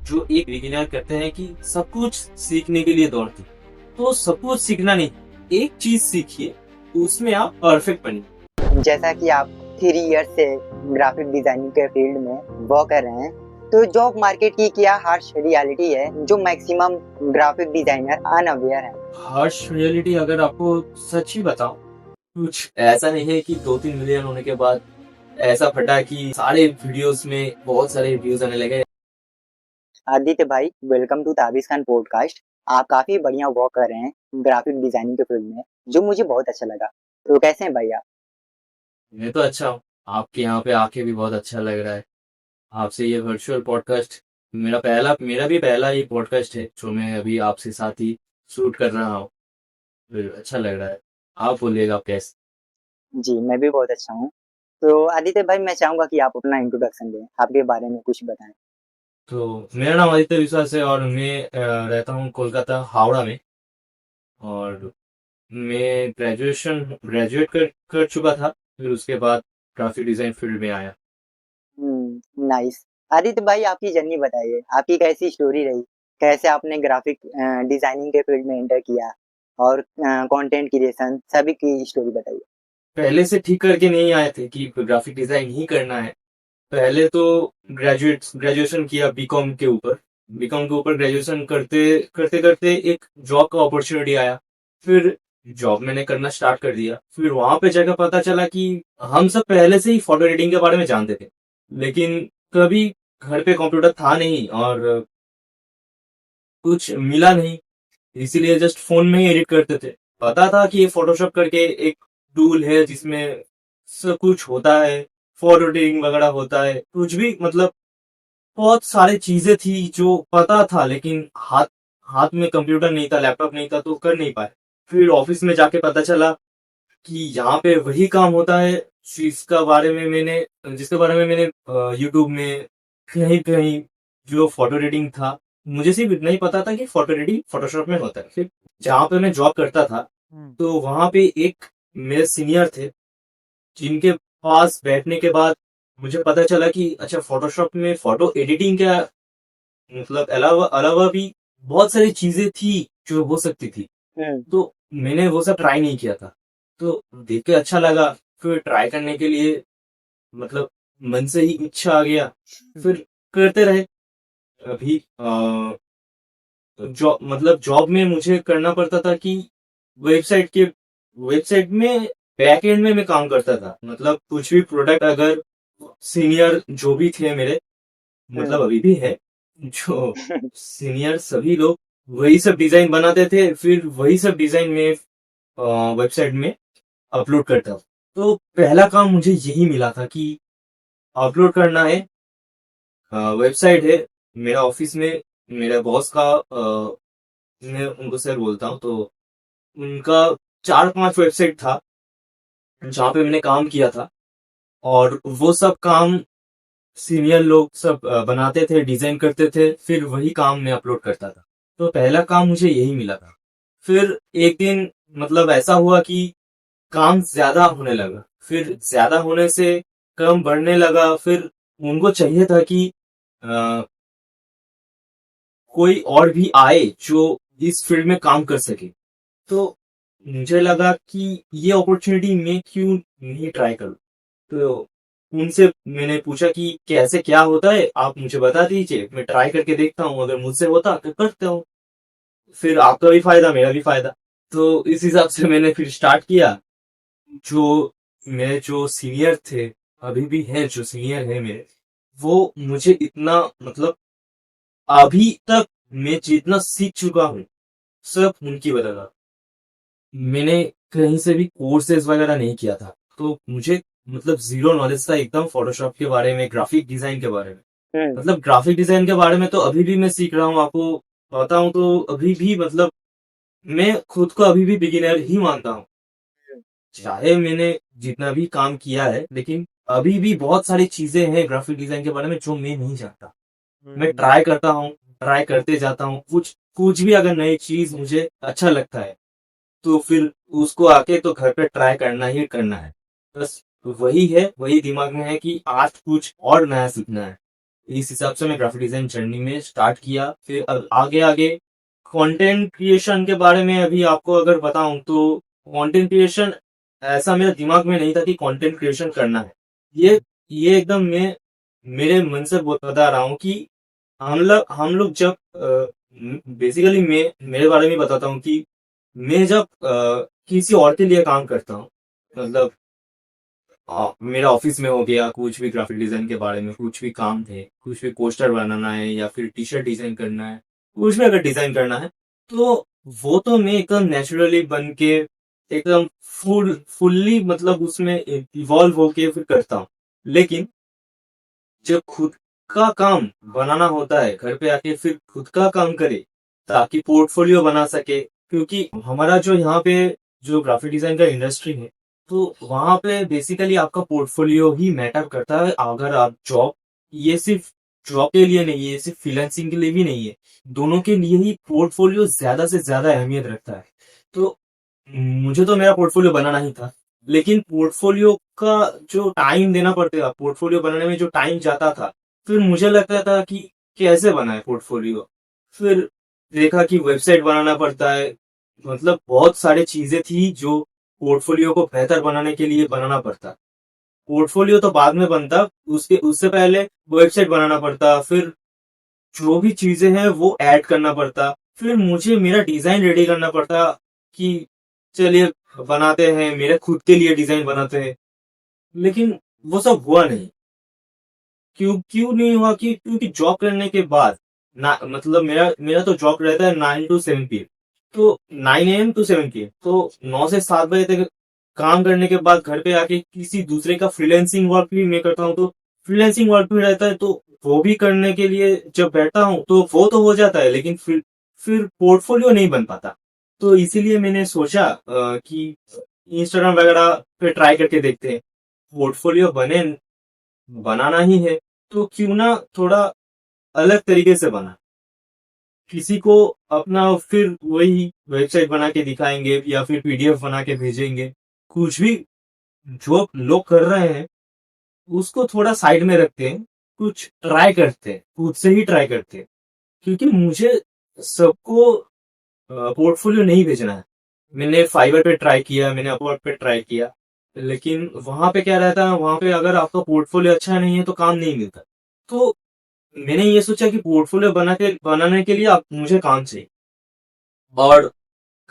जो एक बिगिनर करते हैं कि सब कुछ सीखने के लिए दौड़ते हैं। तो सब कुछ सीखना नहीं, एक चीज सीखिए, उसमें आप परफेक्ट बनिए। जैसा कि आप 3 इयर्स से ग्राफिक डिजाइनिंग के फील्ड में वर्क कर रहे हैं, तो जॉब मार्केट की क्या हार्श रियलिटी है जो मैक्सिमम ग्राफिक डिजाइनर अनअवेयर है? हार्श रियलिटी अगर आपको सच ही बताऊं, कुछ ऐसा नहीं है कि 2-3 मिलियन होने के बाद ऐसा फटा कि सारे वीडियोस में बहुत सारे व्यूज आने लगे। आदित्य भाई, welcome to Tabish Khan podcast. आप काफी बढ़िया वर्क कर रहे हैं ग्राफिक डिजाइनिंग के फील्ड में, जो मुझे बहुत अच्छा लगा। तो कैसे हैं भाई आप? मैं तो अच्छा हूँ, आपके यहाँ पे आके भी बहुत अच्छा लग रहा है। आपसे ये वर्चुअल पॉडकास्ट मेरा भी पहला ही पॉडकास्ट है जो मैं अभी आपसे साथ ही शूट कर रहा हूँ। फिर अच्छा लग रहा है। आप बोलिएगा आप कैसे। जी, मैं भी बहुत अच्छा हूँ। तो आदित्य भाई, मैं चाहूंगा कि आप अपना इंट्रोडक्शन दें, आपके बारे में कुछ बताएं। तो मेरा नाम आदित्य विश्वास है और मैं रहता हूँ कोलकाता हावड़ा में। और मैं ग्रेजुएट कर चुका था। फिर उसके बाद ग्राफिक डिजाइन फील्ड में आया। नाइस। आदित्य भाई, आपकी जर्नी बताइए, आपकी कैसी स्टोरी रही? कैसे आपने ग्राफिक डिजाइनिंग के फील्ड में एंटर किया और कंटेंट क्रिएशन सभी की स्टोरी बताइए। पहले से ठीक करके नहीं आए थे कि ग्राफिक डिजाइन ही करना है। पहले तो ग्रेजुएशन किया बीकॉम के ऊपर ग्रेजुएशन करते करते करते एक जॉब का अपॉर्चुनिटी आया। फिर जॉब मैंने करना स्टार्ट कर दिया। फिर वहां पे जाकर पता चला कि हम सब पहले से ही फोटो एडिटिंग के बारे में जानते थे, लेकिन कभी घर पे कंप्यूटर था नहीं और कुछ मिला नहीं। इसीलिए जस्ट फोन में ही एडिट करते थे। पता था कि ये फोटोशॉप करके एक टूल है जिसमें सब कुछ होता है, फोटो एडिटिंग वगैरह होता है, कुछ भी मतलब बहुत सारी चीजें थी जो पता था, लेकिन हाथ हाथ में कंप्यूटर नहीं था, लैपटॉप नहीं था, तो कर नहीं पाए। फिर ऑफिस में जाके पता चला कि यहाँ पे वही काम होता है जिसके बारे में मैंने यूट्यूब में कहीं कहीं जो फोटो एडिटिंग था, मुझे सिर्फ इतना ही पता था कि फोटो एडिटिंग फोटोशॉप में होता है। फिर जहाँ पे मैं जॉब करता था, तो वहां पे एक मेरे सीनियर थे जिनके पास बैठने के बाद मुझे पता चला कि अच्छा, फोटोशॉप में फोटो एडिटिंग क्या मतलब अलावा अलावा भी बहुत सारी चीजें थी जो हो सकती थी। हम्म। तो मैंने वो सब ट्राई नहीं किया था। तो देख के अच्छा लगा। फिर ट्राई करने के लिए मतलब मन से ही इच्छा आ गया। फिर करते रहे। अभी जॉब में मुझे करना पड़ता था कि वेबसाइट में बैकएंड में मैं काम करता था। मतलब कुछ भी प्रोडक्ट अगर सीनियर जो भी थे मेरे, मतलब अभी भी है, जो सीनियर सभी लोग वही सब डिजाइन बनाते थे। फिर वही सब डिजाइन में वेबसाइट में अपलोड करता हूँ। तो पहला काम मुझे यही मिला था कि अपलोड करना है। वेबसाइट है मेरा ऑफिस में, मेरे बॉस का मैं उनको सर बोलता हूँ, तो उनका 4-5 वेबसाइट था जहाँ पे मैंने काम किया था। और वो सब काम सीनियर लोग सब बनाते थे, डिजाइन करते थे, फिर वही काम मैं अपलोड करता था। तो पहला काम मुझे यही मिला था। फिर एक दिन मतलब ऐसा हुआ कि काम ज्यादा होने लगा। फिर ज्यादा होने से कम बढ़ने लगा। फिर उनको चाहिए था कि अ, कोई और भी आए जो इस फील्ड में काम कर सके। तो मुझे लगा कि ये अपॉर्चुनिटी मैं क्यों नहीं ट्राई करूं। तो उनसे मैंने पूछा कि कैसे क्या होता है, आप मुझे बता दीजिए, मैं ट्राई करके देखता हूँ, अगर मुझसे होता तो करता हूँ। फिर आपका भी फायदा मेरा भी फायदा। तो इस हिसाब से मैंने फिर स्टार्ट किया। जो मेरे जो सीनियर थे, अभी भी है जो सीनियर है मेरे, वो मुझे इतना मतलब अभी तक मैं जितना सीख चुका हूँ सब उनकी बदौलत। मैंने कहीं से भी कोर्सेज वगैरह नहीं किया था, तो मुझे मतलब जीरो नॉलेज था एकदम फोटोशॉप के बारे में, ग्राफिक डिजाइन के बारे में। हम्म। मतलब ग्राफिक डिजाइन के बारे में तो अभी भी मैं सीख रहा हूँ, आपको बताऊं तो अभी भी मतलब मैं खुद को अभी भी बिगिनर ही मानता हूँ। चाहे मैंने जितना भी काम किया है, लेकिन अभी भी बहुत सारी चीजें हैं ग्राफिक डिजाइन के बारे में जो मैं नहीं जानता। मैं ट्राई करता हूँ, ट्राई करते जाता हूँ। कुछ कुछ भी अगर नई चीज मुझे अच्छा लगता है, तो फिर उसको आके तो घर पे ट्राई करना ही करना है। बस वही है, वही दिमाग में है कि आज कुछ और नया सीखना है। इस हिसाब से मैं ग्राफिक डिजाइन जर्नी में स्टार्ट किया। फिर अब आगे आगे कंटेंट क्रिएशन के बारे में अभी आपको अगर बताऊं तो कंटेंट क्रिएशन ऐसा मेरे दिमाग में नहीं था कि कंटेंट क्रिएशन करना है। ये एकदम मैं मेरे मन से बता रहा हूँ कि हम लोग जब बेसिकली मैं मेरे बारे में बताता हूँ कि मैं जब किसी और के लिए काम करता हूँ, मतलब मेरा ऑफिस में हो गया, कुछ भी ग्राफिक डिजाइन के बारे में कुछ भी काम थे, कुछ भी पोस्टर बनाना है या फिर टी शर्ट डिजाइन करना है, कुछ भी अगर डिजाइन करना है तो वो तो मैं एकदम नेचुरली बन के एकदम फुल्ली मतलब उसमें इवॉल्व होके फिर करता हूँ। लेकिन जब खुद का काम बनाना होता है, घर पे आके फिर खुद का काम करे ताकि पोर्टफोलियो बना सके, क्योंकि हमारा जो यहाँ पे जो ग्राफिक डिजाइन का इंडस्ट्री है, तो वहां पे बेसिकली आपका पोर्टफोलियो ही मैटर करता है। अगर आप जॉब, ये सिर्फ जॉब के लिए नहीं है, सिर्फ फ्रीलांसिंग के लिए भी नहीं है, दोनों के लिए ही पोर्टफोलियो ज्यादा से ज्यादा अहमियत रखता है। तो मुझे तो मेरा पोर्टफोलियो बनाना ही था, लेकिन पोर्टफोलियो का जो टाइम देना पड़ता था, पोर्टफोलियो बनाने में जो टाइम जाता था, फिर मुझे लगता था कि कैसे बनाए पोर्टफोलियो। फिर देखा कि वेबसाइट बनाना पड़ता है, मतलब बहुत सारी चीजें थी जो पोर्टफोलियो को बेहतर बनाने के लिए बनाना पड़ता। पोर्टफोलियो तो बाद में बनता, उसके उससे पहले वेबसाइट बनाना पड़ता, फिर जो भी चीजें हैं वो ऐड करना पड़ता, फिर मुझे मेरा डिजाइन रेडी करना पड़ता कि चलिए बनाते हैं, मेरे खुद के लिए डिजाइन बनाते हैं। लेकिन वो सब हुआ नहीं। क्यों क्यों नहीं हुआ? कि क्योंकि जॉब करने के बाद ना, मतलब मेरा मेरा तो जॉब रहता है 9 to 7 PM। तो 9 AM to 7 PM, तो 9 से 7 बजे तक काम करने के बाद घर पे आके किसी दूसरे का फ्रीलैंसिंग वर्क भी मैं करता हूँ, तो फ्रीलैंसिंग वर्क भी रहता है, तो वो भी करने के लिए जब बैठता हूँ तो वो तो हो जाता है, लेकिन फिर पोर्टफोलियो नहीं बन पाता। तो इसीलिए मैंने सोचा कि इंस्टाग्राम वगैरह पे ट्राई करके देखते हैं, पोर्टफोलियो बनाना ही है तो क्यों ना थोड़ा अलग तरीके से बना, किसी को अपना फिर वही वेबसाइट बना के दिखाएंगे या फिर पीडीएफ बना के भेजेंगे, कुछ भी जो लोग कर रहे हैं उसको थोड़ा साइड में रखते हैं, कुछ ट्राई करते हैं, खुद से ही ट्राई करते हैं। क्योंकि मुझे सबको पोर्टफोलियो नहीं भेजना है। मैंने फाइवर पे ट्राई किया, मैंने अपवर्क पे ट्राई किया, लेकिन वहां पे क्या रहता है, वहां पे अगर आपका पोर्टफोलियो अच्छा नहीं है तो काम नहीं मिलता। तो मैंने ये सोचा कि पोर्टफोलियो बनाने के लिए आप मुझे काम चाहिए, और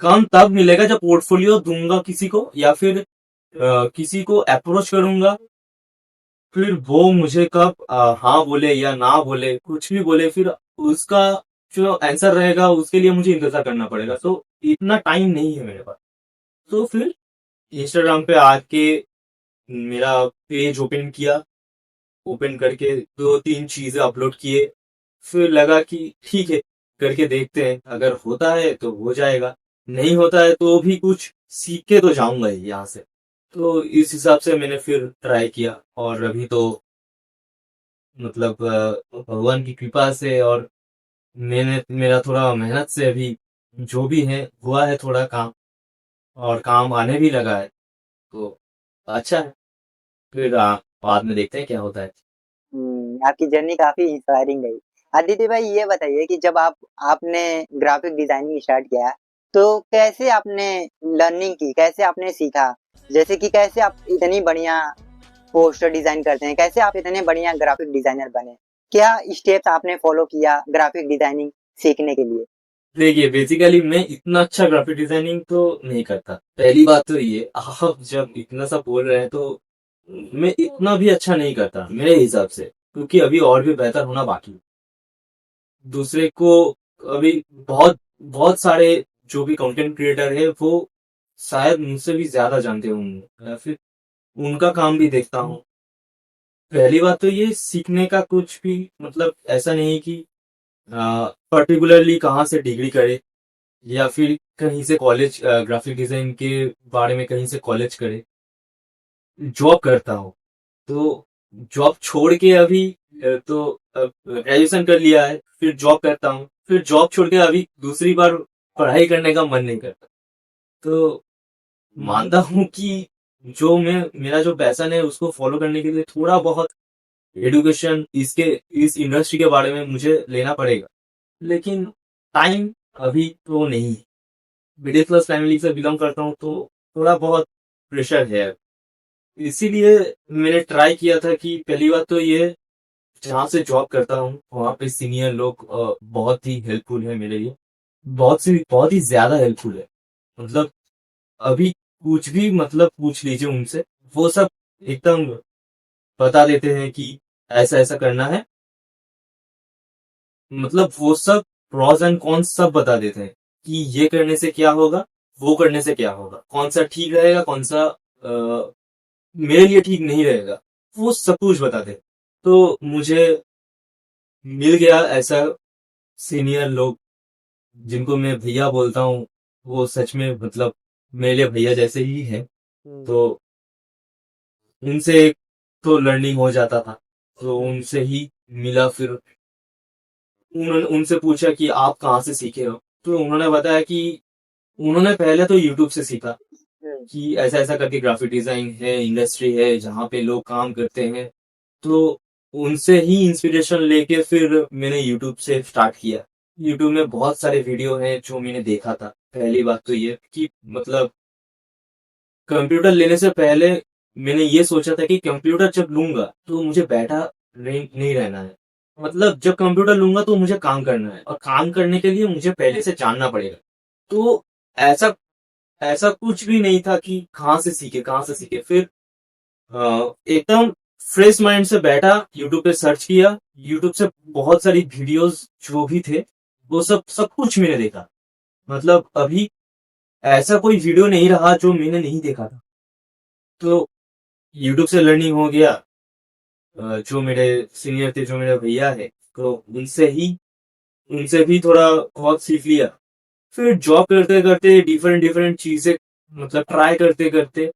काम तब मिलेगा जब पोर्टफोलियो दूंगा किसी को, या फिर किसी को अप्रोच करूंगा, फिर वो मुझे कब हाँ बोले या ना बोले, कुछ भी बोले, फिर उसका जो आंसर रहेगा उसके लिए मुझे इंतजार करना पड़ेगा। तो इतना टाइम नहीं है मेरे पास। तो फिर इंस्टाग्राम पे आके मेरा पेज ओपन किया, ओपन करके 2-3 चीजें अपलोड किए, फिर लगा कि ठीक है, करके देखते हैं, अगर होता है तो हो जाएगा, नहीं होता है तो भी कुछ सीख के तो जाऊंगा ही यहाँ से। तो इस हिसाब से मैंने फिर ट्राई किया, और अभी तो मतलब भगवान की कृपा से और मैंने मेरा थोड़ा मेहनत से अभी जो भी है हुआ है थोड़ा काम, और काम आने भी लगा है, तो अच्छा है। फिर बाद में देखते हैं क्या होता है। आपकी जर्नी काफ़ी इंस्पायरिंग रही। आदित्य भाई ये बताइए कि जब आपने ग्राफ़िक डिज़ाइनिंग स्टार्ट किया, तो कैसे आपने लर्निंग की? कैसे आपने सीखा? जैसे कि कैसे आप इतनी बढ़िया पोस्टर डिज़ाइन करते हैं? कैसे आप इतने बढ़िया ग्राफ़िक डिज़ाइनर बने? क्या स्टेप्स आपने फ़ॉलो किया ग्राफ़िक डिज़ाइनिंग सीखने के लिए? देखिए, बेसिकली मैं इतना अच्छा ग्राफिक डिजाइनिंग तो नहीं करता। पहली बात तो ये, आप जब इतना सा बोल रहे हैं तो मैं इतना भी अच्छा नहीं करता मेरे हिसाब से, क्योंकि अभी और भी बेहतर होना बाकी है। दूसरे को अभी बहुत बहुत सारे जो भी कंटेंट क्रिएटर है वो शायद मुझसे भी ज्यादा जानते होंगे, या फिर उनका काम भी देखता हूँ। पहली बात तो ये, सीखने का कुछ भी मतलब ऐसा नहीं कि पर्टिकुलरली कहाँ से डिग्री करे, या फिर कहीं से कॉलेज ग्राफिक डिजाइन के बारे में कहीं से कॉलेज करे। जॉब करता हूँ, तो जॉब छोड़ के अभी तो ग्रेजुएशन कर लिया है, फिर जॉब करता हूँ, फिर जॉब छोड़ के अभी दूसरी बार पढ़ाई करने का मन नहीं करता। तो मानता हूँ कि जो मैं मेरा जो पैशन है उसको फॉलो करने के लिए थोड़ा बहुत एडुकेशन इस इंडस्ट्री के बारे में मुझे लेना पड़ेगा, लेकिन टाइम अभी तो नहीं। मिडिल क्लास फैमिली से बिलोंग करता हूँ तो थोड़ा बहुत प्रेशर है। इसीलिए मैंने ट्राई किया था कि पहली बात तो ये, जहाँ से जॉब करता हूँ वहाँ पे सीनियर लोग बहुत ही हेल्पफुल है मेरे लिए, बहुत ही ज्यादा हेल्पफुल है। मतलब अभी कुछ भी मतलब पूछ लीजिए उनसे, वो सब एकदम बता देते हैं कि ऐसा ऐसा करना है। मतलब वो सब प्रॉस एंड कॉन्स सब बता देते हैं कि ये करने से क्या होगा, वो करने से क्या होगा, कौन सा ठीक रहेगा, कौन सा मेरे लिए ठीक नहीं रहेगा, वो सब कुछ बताते हैं। तो मुझे मिल गया ऐसा सीनियर लोग जिनको मैं भैया बोलता हूँ, वो सच में मतलब मेरे लिए भैया जैसे ही है। तो उनसे एक तो लर्निंग हो जाता था, तो उनसे ही मिला। फिर उनसे पूछा कि आप कहाँ से सीखे हो, तो उन्होंने बताया कि उन्होंने पहले तो यूट्यूब से सीखा कि ऐसा ऐसा करके ग्राफिक डिजाइन है, इंडस्ट्री है जहाँ पे लोग काम करते हैं। तो उनसे ही इंस्पिरेशन लेके फिर मैंने यूट्यूब से स्टार्ट किया। यूट्यूब में बहुत सारे वीडियो हैं जो मैंने देखा था। पहली बात तो ये कि मतलब कंप्यूटर लेने से पहले मैंने ये सोचा था कि कंप्यूटर जब लूंगा तो मुझे बैठा नहीं रहना है। मतलब जब कंप्यूटर लूंगा तो मुझे काम करना है, और काम करने के लिए मुझे पहले से जानना पड़ेगा। तो ऐसा ऐसा कुछ भी नहीं था कि कहाँ से सीखे। फिर एकदम फ्रेश माइंड से बैठा, यूट्यूब पे सर्च किया, यूट्यूब से बहुत सारी वीडियोस जो भी थे वो सब सब कुछ मैंने देखा। मतलब अभी ऐसा कोई वीडियो नहीं रहा जो मैंने नहीं देखा था। तो यूट्यूब से लर्निंग हो गया। जो मेरे सीनियर थे, जो मेरे भैया है, तो उनसे भी थोड़ा बहुत सीख लिया। फिर जॉब करते करते डिफरेंट डिफरेंट चीजें मतलब ट्राई करते करते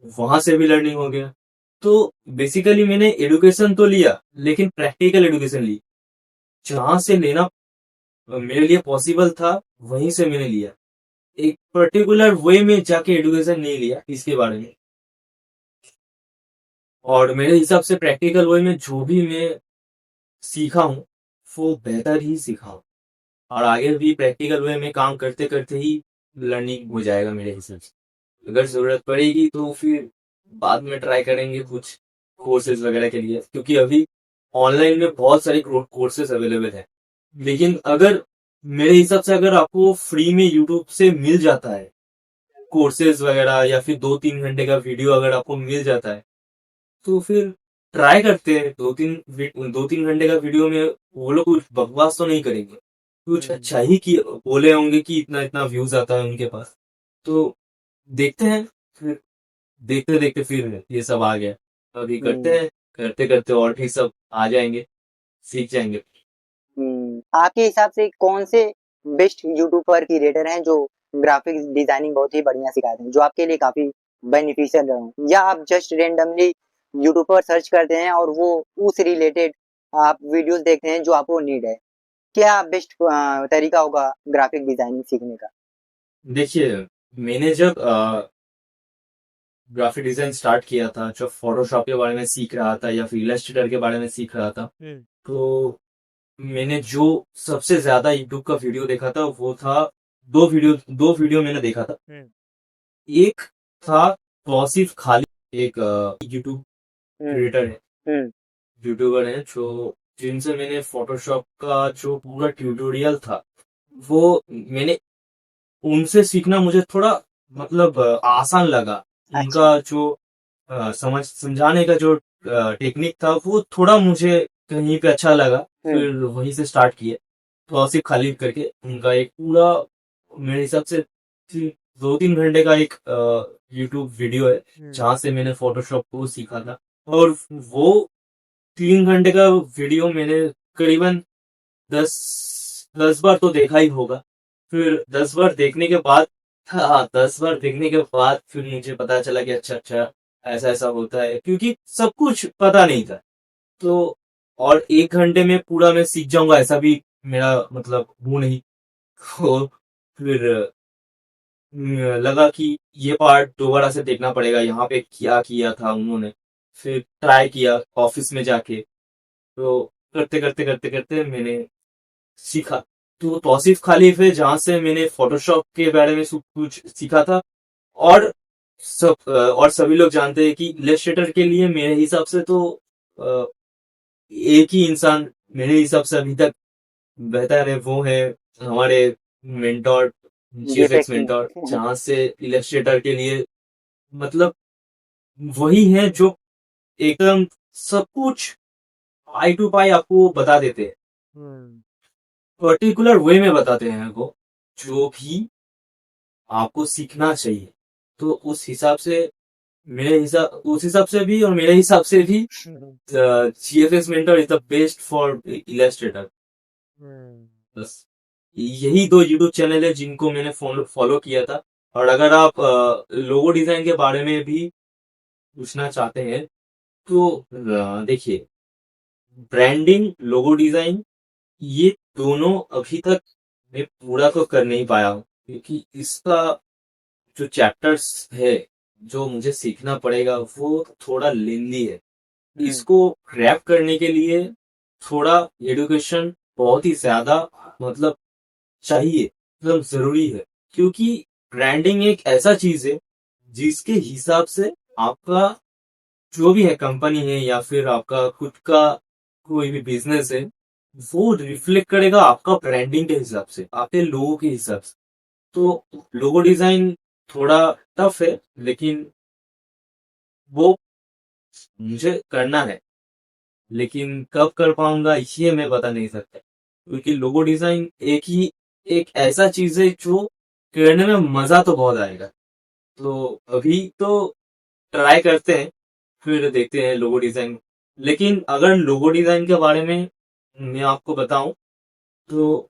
वहां से भी लर्निंग हो गया। तो बेसिकली मैंने एडुकेशन तो लिया, लेकिन प्रैक्टिकल एडुकेशन ली। जहां से लेना मेरे लिए पॉसिबल था वहीं से मैंने लिया। एक पर्टिकुलर वे में जाके एडुकेशन नहीं लिया इसके बारे में। और मेरे हिसाब से प्रैक्टिकल वे में जो भी मैं सीखा हूँ वो बेहतर ही सीखा हूँ। और आगे भी प्रैक्टिकल वे में काम करते करते ही लर्निंग हो जाएगा मेरे हिसाब से। अगर जरूरत पड़ेगी तो फिर बाद में ट्राई करेंगे कुछ कोर्सेज वगैरह के लिए, क्योंकि अभी ऑनलाइन में बहुत सारे कोर्सेज अवेलेबल है। लेकिन अगर मेरे हिसाब से अगर आपको फ्री में यूट्यूब से मिल जाता है कोर्सेज वगैरह, या फिर 2-3 घंटे का वीडियो अगर आपको मिल जाता है, तो फिर ट्राई करते हैं। 2-3 घंटे का वीडियो में वो लोग कुछ बकवास तो नहीं करेंगे, कुछ अच्छा ही की बोले होंगे कि इतना इतना व्यूज आता है उनके पास। तो देखते हैं। फिर देखते देखते फिर ये सब आ गया। अभी करते हैं, करते करते और भी सब आ जाएंगे, सीख जाएंगे। आपके हिसाब से कौन से बेस्ट यूट्यूबर क्रिएटर हैं जो ग्राफिक्स डिजाइनिंग बहुत ही बढ़िया सिखाते हैं, जो आपके लिए काफी बेनिफिशियल रहे, या आप जस्ट रेंडमली यूट्यूब पर सर्च करते हैं और वो उस रिलेटेड आप वीडियोस देखते हैं जो आपको नीड है? क्या बेस्ट तरीका होगा ग्राफिक डिजाइनिंग सीखने का? देखिए, मैंने जब ग्राफिक डिजाइन स्टार्ट किया था, जब फोटोशॉप के बारे में सीख रहा था या फिर इलस्ट्रेटर के बारे में सीख रहा था, तो मैंने जो सबसे ज्यादा यूट्यूब का वीडियो देखा था वो था, दो वीडियो मैंने देखा था। एक था तौसीफ खालिद, एक यूट्यूब क्रिएटर है, यूट्यूबर है, जो जिनसे मैंने फोटोशॉप का जो पूरा ट्यूटोरियल था वो मैंने उनसे सीखना मुझे थोड़ा मतलब आसान लगा। उनका जो समझाने का जो टेक्निक था वो थोड़ा मुझे कहीं पे अच्छा लगा। फिर वहीं से स्टार्ट किए। तो आसिफ खालिद करके उनका एक पूरा मेरे हिसाब से 2-3 घंटे का एक यूट्यूब वीडियो है जहाँ से मैंने फोटोशॉप को सीखा था। और वो 3 घंटे का वीडियो मैंने करीबन 10 बार तो देखा ही होगा। फिर 10 बार देखने के बाद, हाँ, 10 बार देखने के बाद फिर मुझे पता चला कि अच्छा अच्छा ऐसा ऐसा होता है, क्योंकि सब कुछ पता नहीं था। तो और 1 घंटे में पूरा मैं सीख जाऊंगा ऐसा भी मेरा मतलब वो नहीं। तो फिर लगा कि ये पार्ट दोबारा से देखना पड़ेगा, यहाँ पे क्या किया था उन्होंने। फिर ट्राई किया ऑफिस में जाके, तो करते मैंने सीखा। तो तौसीफ खालिफ है जहाँ से मैंने फोटोशॉप के बारे में सब कुछ सीखा था। और और सभी लोग जानते हैं कि इलस्ट्रेटर के लिए मेरे हिसाब से तो अ, एक ही इंसान मेरे हिसाब से अभी तक बेहतर है, वो है हमारे मेंटोर, जीएफएक्स जीएफएक्स मेंटोर, में। जहाँ से इलस्ट्रेटर के लिए मतलब वही है जो एकदम सब कुछ आई टू पाई आपको बता देते हैं, पर्टिकुलर वे में बताते हैं वो, जो भी आपको सीखना चाहिए। तो उस हिसाब से भी और मेरे हिसाब से भी GFX mentor is the best for Illustrator. बस यही दो यूट्यूब चैनल है जिनको मैंने फॉलो किया था। और अगर आप लोगो डिजाइन के बारे में भी पूछना चाहते हैं तो देखिए, ब्रांडिंग, लोगो डिजाइन, ये दोनों अभी तक मैं पूरा तो कर नहीं पाया हूँ, क्योंकि इसका जो चैप्टर्स है जो मुझे सीखना पड़ेगा वो थोड़ा लेंदी है। इसको क्रैक करने के लिए थोड़ा एडुकेशन बहुत ही ज्यादा मतलब चाहिए, मतलब जरूरी है। क्योंकि ब्रांडिंग एक ऐसा चीज है जिसके हिसाब से आपका जो भी है, कंपनी है या फिर आपका खुद का कोई भी बिजनेस है, वो रिफ्लेक्ट करेगा आपका ब्रांडिंग के हिसाब से, आपके लोगों के हिसाब से। तो लोगो डिजाइन थोड़ा टफ है, लेकिन वो मुझे करना है। लेकिन कब कर पाऊंगा ये मैं बता नहीं सकता, क्योंकि लोगो डिजाइन एक ऐसा चीज है जो करने में मजा तो बहुत आएगा। तो अभी तो ट्राई करते हैं, फिर देखते हैं लोगो डिजाइन। लेकिन अगर लोगो डिजाइन के बारे में मैं आपको बताऊं तो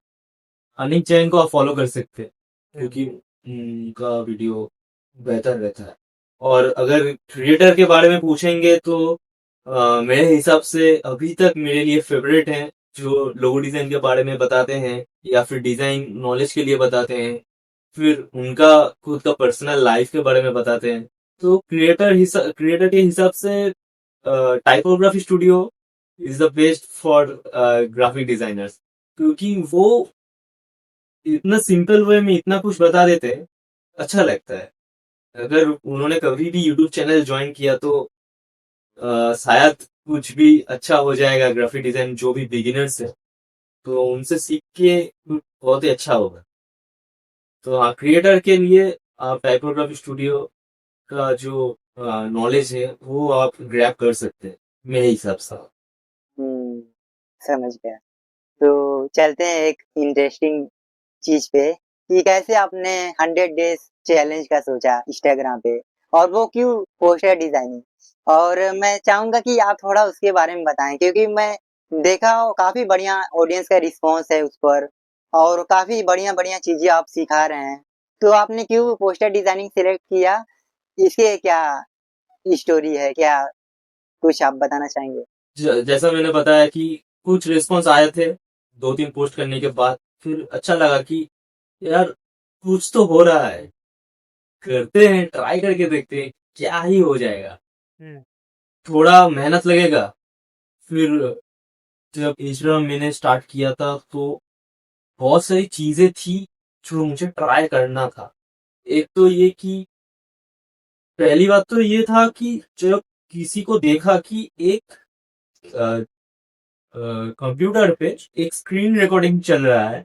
अनिक जैन को आप फॉलो कर सकते हैं, क्योंकि उनका वीडियो बेहतर रहता है। और अगर क्रिएटर के बारे में पूछेंगे तो मेरे हिसाब से अभी तक मेरे लिए फेवरेट हैं जो लोगो डिजाइन के बारे में बताते हैं या फिर डिजाइन नॉलेज के लिए बताते हैं, फिर उनका खुद का पर्सनल लाइफ के बारे में बताते हैं। तो क्रिएटर के हिसाब से typography studio is the best for graphic designers, क्योंकि वो इतना सिंपल वे में इतना कुछ बता देते हैं, अच्छा लगता है। अगर उन्होंने कभी भी यूट्यूब चैनल ज्वाइन किया तो शायद कुछ भी अच्छा हो जाएगा ग्राफिक डिजाइन, जो भी बिगिनर्स है तो उनसे सीख के बहुत ही अच्छा होगा। तो हाँ, क्रिएटर के लिए आप टाइपोग्राफी स्टूडियो का जो नॉलेज है वो आप ग्रैब कर सकते हैं मेरे हिसाब से। हम्म, समझ गया। तो चलते हैं एक इंटरेस्टिंग चीज पे कि कैसे आपने 100 डेज चैलेंज का सोचा इंस्टाग्राम पे, और वो क्यों पोस्टर डिजाइनिंग। और मैं चाहूंगा कि आप थोड़ा उसके बारे में बताएं, क्योंकि मैं देखा काफी बढ़िया ऑडियंस का रिस्पांस है उस पर, और काफी बढ़िया बढ़िया चीजें आप सिखा रहे हैं। तो आपने क्यों पोस्टर डिजाइनिंग सिलेक्ट किया, इसके क्या स्टोरी है, क्या कुछ आप बताना चाहेंगे? जैसा मैंने बताया कि कुछ रिस्पॉन्स आए थे 2-3 पोस्ट करने के बाद, फिर अच्छा लगा कि यार कुछ तो हो रहा है, करते हैं, ट्राई करके देखते हैं क्या ही हो जाएगा। थोड़ा मेहनत लगेगा। फिर जब इंस्टाग्राम मैंने स्टार्ट किया था तो बहुत सारी चीजें थी जो मुझे ट्राई करना था। एक तो ये कि पहली बात तो ये था कि जब किसी को देखा कि एक कंप्यूटर पे एक स्क्रीन रिकॉर्डिंग चल रहा है,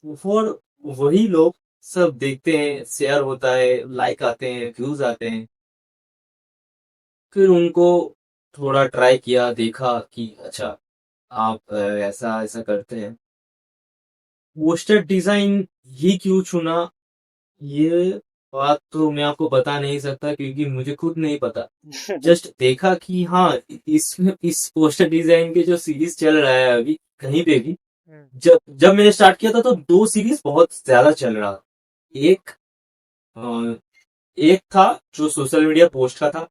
और वही लोग सब देखते हैं, शेयर होता है, लाइक आते हैं, व्यूज आते हैं। फिर उनको थोड़ा ट्राई किया, देखा कि अच्छा आप ऐसा ऐसा करते हैं। पोस्टर डिजाइन ही क्यों चुना, ये बात तो मैं आपको बता नहीं सकता, क्योंकि मुझे खुद नहीं पता। जस्ट देखा कि हाँ, इसमें इस पोस्टर डिजाइन के जो सीरीज चल रहा है अभी कहीं पे भी, जब जब मैंने स्टार्ट किया था तो 2 सीरीज बहुत ज्यादा चल रहा था। एक अ, एक था जो सोशल मीडिया पोस्ट का था,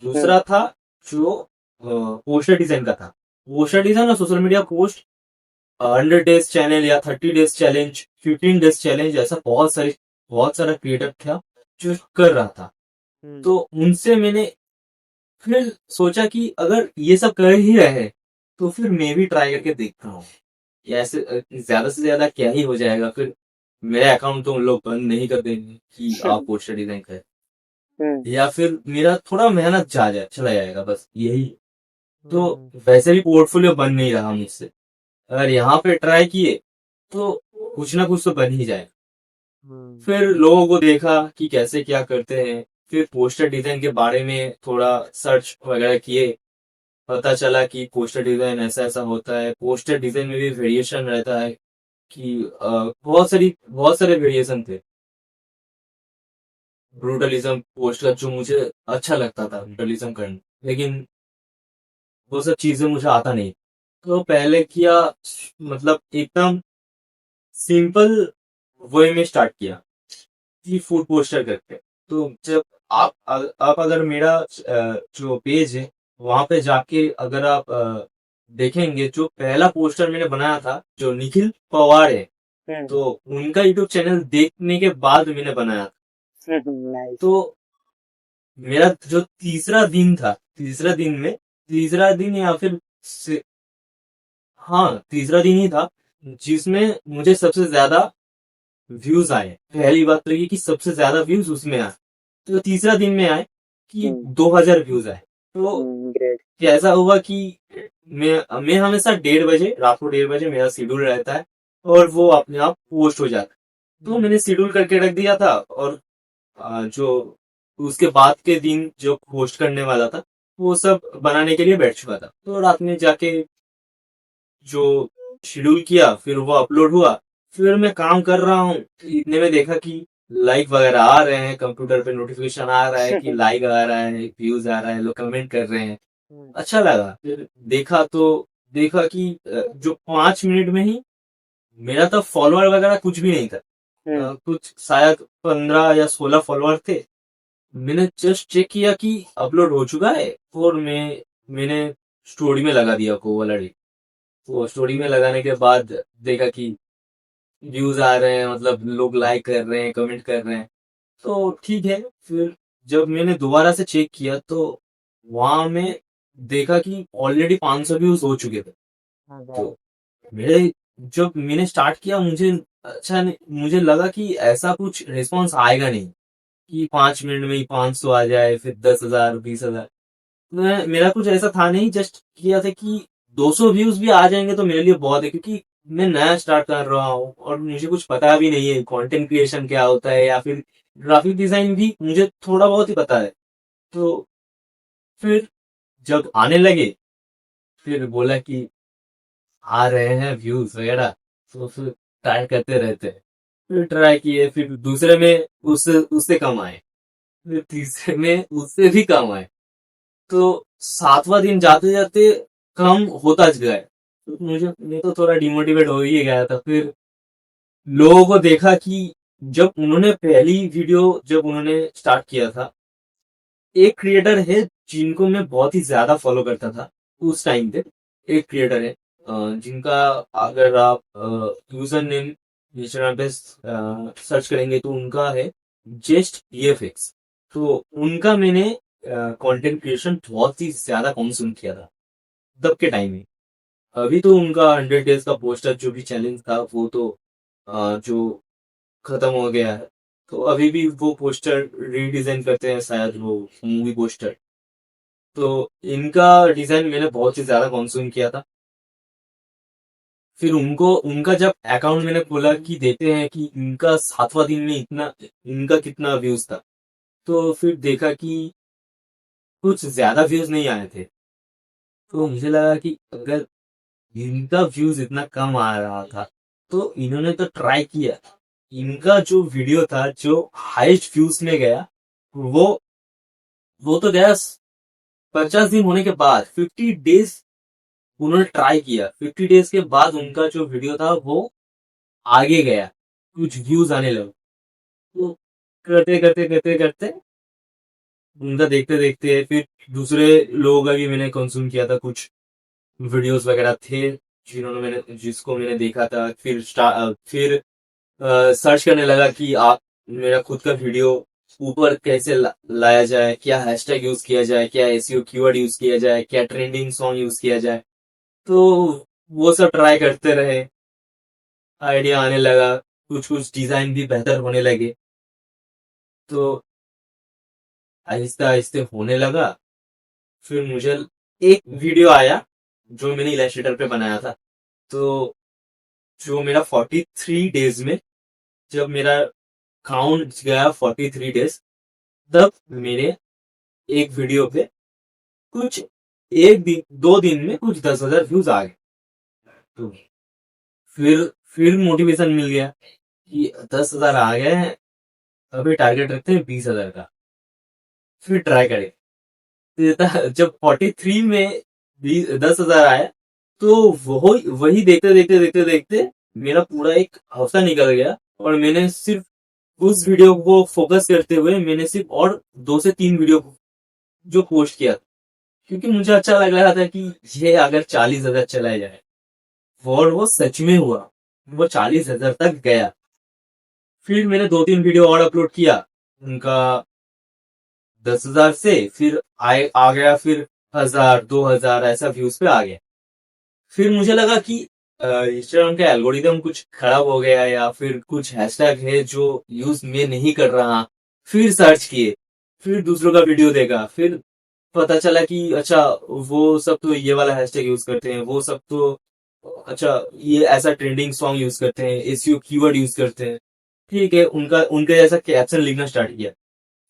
दूसरा था जो पोस्टर डिजाइन का था। पोस्टर डिजाइन और social media post, 100 days challenge या 30 डेज चैलेंज, 15 डेज चैलेंज, ऐसा बहुत सारा क्रिएटर था जो कर रहा था। तो उनसे मैंने फिर सोचा कि अगर ये सब कर ही रहे हैं तो फिर मैं भी ट्राई करके देखता हूँ कि ऐसे ज्यादा से ज्यादा क्या ही हो जाएगा, फिर मेरा अकाउंट तो उन लोग बंद नहीं कर देंगे कि आप पोस्टर डिजाइन करें, हम्म या फिर मेरा थोड़ा मेहनत जा जाए चला जाएगा, बस यही। तो हम्म वैसे भी पोर्टफोलियो बन नहीं रहा मुझसे, अगर यहाँ पे ट्राई किए तो कुछ ना कुछ तो बन ही जाए। हम्म फिर लोगों को देखा कि कैसे क्या करते हैं, फिर पोस्टर डिजाइन के बारे में थोड़ा सर्च वगैरह किए, पता चला कि पोस्टर डिजाइन ऐसा ऐसा होता है। पोस्टर डिजाइन में भी वेरिएशन रहता है कि बहुत सारे वेरिएशन थे। ब्रूटलिज्म पोस्ट का जो मुझे अच्छा लगता था ब्रूटलिज्म करना, लेकिन वो सब चीजें मुझे आता नहीं। तो पहले किया, मतलब एकदम सिंपल वे में स्टार्ट किया कि फूड पोस्टर करके। तो जब आप अगर मेरा जो पेज है वहां पे जाके अगर आप देखेंगे, जो पहला पोस्टर मैंने बनाया था जो निखिल पवार है, हम्म तो उनका यूट्यूब चैनल देखने के बाद मैंने बनाया था। नाइस तो मेरा जो तीसरा दिन था, तीसरा दिन या फिर हाँ तीसरा दिन ही था जिसमें मुझे सबसे ज्यादा व्यूज आए। पहली बात तो ये कि सबसे ज्यादा व्यूज उसमें आए, तो तीसरा दिन में आए कि हम्म 2000 व्यूज आए। तो ग्रेट कैसा हुआ कि मैं हमेशा 1:30 बजे, रात को 1:30 बजे मेरा शेड्यूल रहता है और वो अपने आप पोस्ट हो जाता है। तो मैंने शेड्यूल करके रख दिया था, और जो उसके बाद के दिन जो पोस्ट करने वाला था वो सब बनाने के लिए बैठ चुका था। तो रात में जाके जो शेड्यूल किया, फिर वो अपलोड हुआ। फिर मैं काम कर रहा हूँ, इतने में देखा कि लाइक वगैरह आ रहे हैं, कंप्यूटर पे नोटिफिकेशन आ रहा है कि लाइक आ रहा है, व्यूज आ रहा है, लोग कमेंट कर रहे हैं। अच्छा लगा। फिर देखा कि जो 5 मिनट में ही मेरा तो फॉलोअर वगैरह कुछ भी नहीं था। हम्म कुछ शायद 15 या 16 फॉलोअर थे। मैंने जस्ट चेक किया कि अपलोड हो चुका है, और मैंने स्टोरी में लगा दिया को वाला। वो स्टोरी में लगाने के बाद देखा कि व्यूज आ रहे हैं, मतलब लोग लाइक कर रहे हैं, कमेंट कर रहे हैं। तो ठीक है। फिर जब मैंने दोबारा से चेक किया तो वहां में देखा कि ऑलरेडी 500 व्यूज हो चुके थे। तो मेरे जब मैंने स्टार्ट किया, मुझे लगा कि ऐसा कुछ रिस्पॉन्स आएगा नहीं कि 5 मिनट में ही 500 आ जाए, फिर 10,000, 20,000। मेरा कुछ ऐसा था नहीं, जस्ट किया था कि 200 व्यूज भी आ जाएंगे तो मेरे लिए बहुत है, क्योंकि मैं नया स्टार्ट कर रहा हूँ और मुझे कुछ पता भी नहीं है कंटेंट क्रिएशन क्या होता है, या फिर ग्राफिक डिजाइन भी मुझे थोड़ा बहुत ही पता है। तो फिर जब आने लगे, फिर बोला कि आ रहे हैं व्यूज वगैरह, तो फिर ट्राई करते रहते हैं। फिर ट्राई किए, फिर दूसरे में उससे उससे कम आए, फिर तीसरे में उससे भी कम आए। तो 7वां दिन जाते जाते कम होता गया। तो मैं तो थोड़ा डिमोटिवेट हो ही गया था। फिर लोगों को देखा कि जब उन्होंने स्टार्ट किया था, एक क्रिएटर है जिनको मैं बहुत ही ज्यादा फॉलो करता था उस टाइम पे। एक क्रिएटर है जिनका अगर आप यूजर नेम इंस्टाग्राम पे सर्च करेंगे तो उनका है जस्ट वीएफएक्स। तो उनका मैंने कंटेंट क्रिएशन बहुत ही ज्यादा कंज्यूम किया था तब के टाइम में। अभी तो उनका 100 डेज का पोस्टर जो भी चैलेंज था वो तो जो खत्म हो गया है। तो अभी भी वो पोस्टर रीडिजाइन करते हैं शायद, वो मूवी पोस्टर। तो इनका डिजाइन मैंने बहुत ही ज्यादा कंज्यूम किया था। फिर उनका जब अकाउंट मैंने खोला कि देखते हैं कि इनका 7वां दिन में इनका कितना व्यूज था, तो फिर देखा कि कुछ ज्यादा व्यूज नहीं आए थे। तो मुझे लगा कि अगर इनका व्यूज इतना कम आ रहा था तो इन्होंने तो ट्राई किया। इनका जो वीडियो था जो हाईएस्ट व्यूज में गया, वो वो तो गया 50 दिन होने के बाद। 50 डेज उन्होंने ट्राई किया, 50 डेज के बाद उनका जो वीडियो था वो आगे गया, कुछ व्यूज आने लगे। तो करते करते करते करते उनका देखते देखते फिर दूसरे लोगों का भी मैंने कंज्यूम किया था। कुछ वीडियोस वगैरह थे जिसको मैंने देखा था। फिर सर्च करने लगा कि आप मेरा खुद का वीडियो ऊपर कैसे लाया जाए, क्या हैशटैग यूज किया जाए, क्या एसईओ कीवर्ड यूज किया जाए, क्या ट्रेंडिंग सॉन्ग यूज किया जाए। तो वो सब ट्राई करते रहे, आइडिया आने लगा, कुछ कुछ डिजाइन भी बेहतर होने लगे। तो आहिस्ता आहिस्ते होने लगा। फिर मुझे एक वीडियो आया जो मैंने इलस्ट्रेटर पे बनाया था। तो जो मेरा 43 डेज में, जब मेरा काउंट गया 43 डेज, तब मेरे एक वीडियो पे कुछ एक दिन 2 दिन में कुछ 10,000 व्यूज आ गए। तो फिर मोटिवेशन मिल गया कि 10,000 आ गए हैं, अभी टारगेट रखते हैं 20,000 का, फिर ट्राई करें। जब 43 में 10,000 आया, तो वही देखते देखते देखते देखते मेरा पूरा एक हफ्ता निकल गया, और मैंने सिर्फ उस वीडियो को फोकस करते हुए मैंने सिर्फ और 2 से 3 वीडियो जो पोस्ट किया, क्योंकि मुझे अच्छा लग रहा था कि ये अगर 40,000 चला जाए, और वो सच में हुआ, वो 40,000 तक गया। फिर मैंने 2-3 वीडियो और अपलोड किया, उनका 10,000 से फिर आ गया, फिर 1,000 2,000 ऐसा व्यूज पे आ गया। फिर मुझे लगा कि इंस्टाग्राम का एल्गोरिदम कुछ खराब हो गया, या फिर कुछ हैशटैग है जो यूज में नहीं कर रहा। फिर सर्च किए, फिर दूसरों का वीडियो देखा, फिर पता चला कि अच्छा, वो सब तो ये वाला हैशटैग यूज करते हैं, वो सब तो अच्छा ये ऐसा ट्रेंडिंग सॉन्ग यूज करते हैं, एसईओ कीवर्ड यूज करते हैं। ठीक है, उनका उनके जैसा कैप्शन लिखना स्टार्ट किया।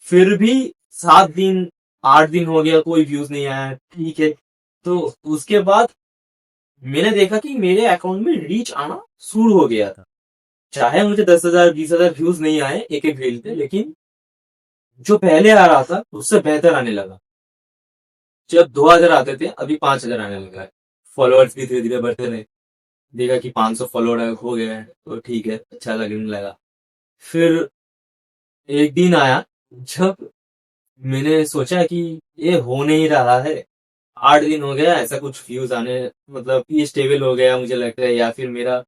फिर भी 7 दिन 8 दिन हो गया, कोई व्यूज नहीं आया। ठीक है, तो उसके बाद मैंने देखा कि मेरे अकाउंट में रीच आना शुरू हो गया था। चाहे मुझे 10,000 20,000 व्यूज नहीं आए एक एक रील पे, लेकिन जो पहले आ रहा था उससे बेहतर आने लगा। जब 2,000 आते थे, अभी 5,000 आने लगा है। फॉलोअर्स भी धीरे धीरे बढ़ते रहे। देखा कि 500 फॉलोअर हो गए हैं, तो ठीक है, अच्छा लगने लगा। फिर एक दिन आया जब मैंने सोचा कि ये हो नहीं रहा है। 8 दिन हो गया, ऐसा कुछ व्यूज आने, मतलब ये स्टेबल हो गया मुझे लगता है, या फिर मेरा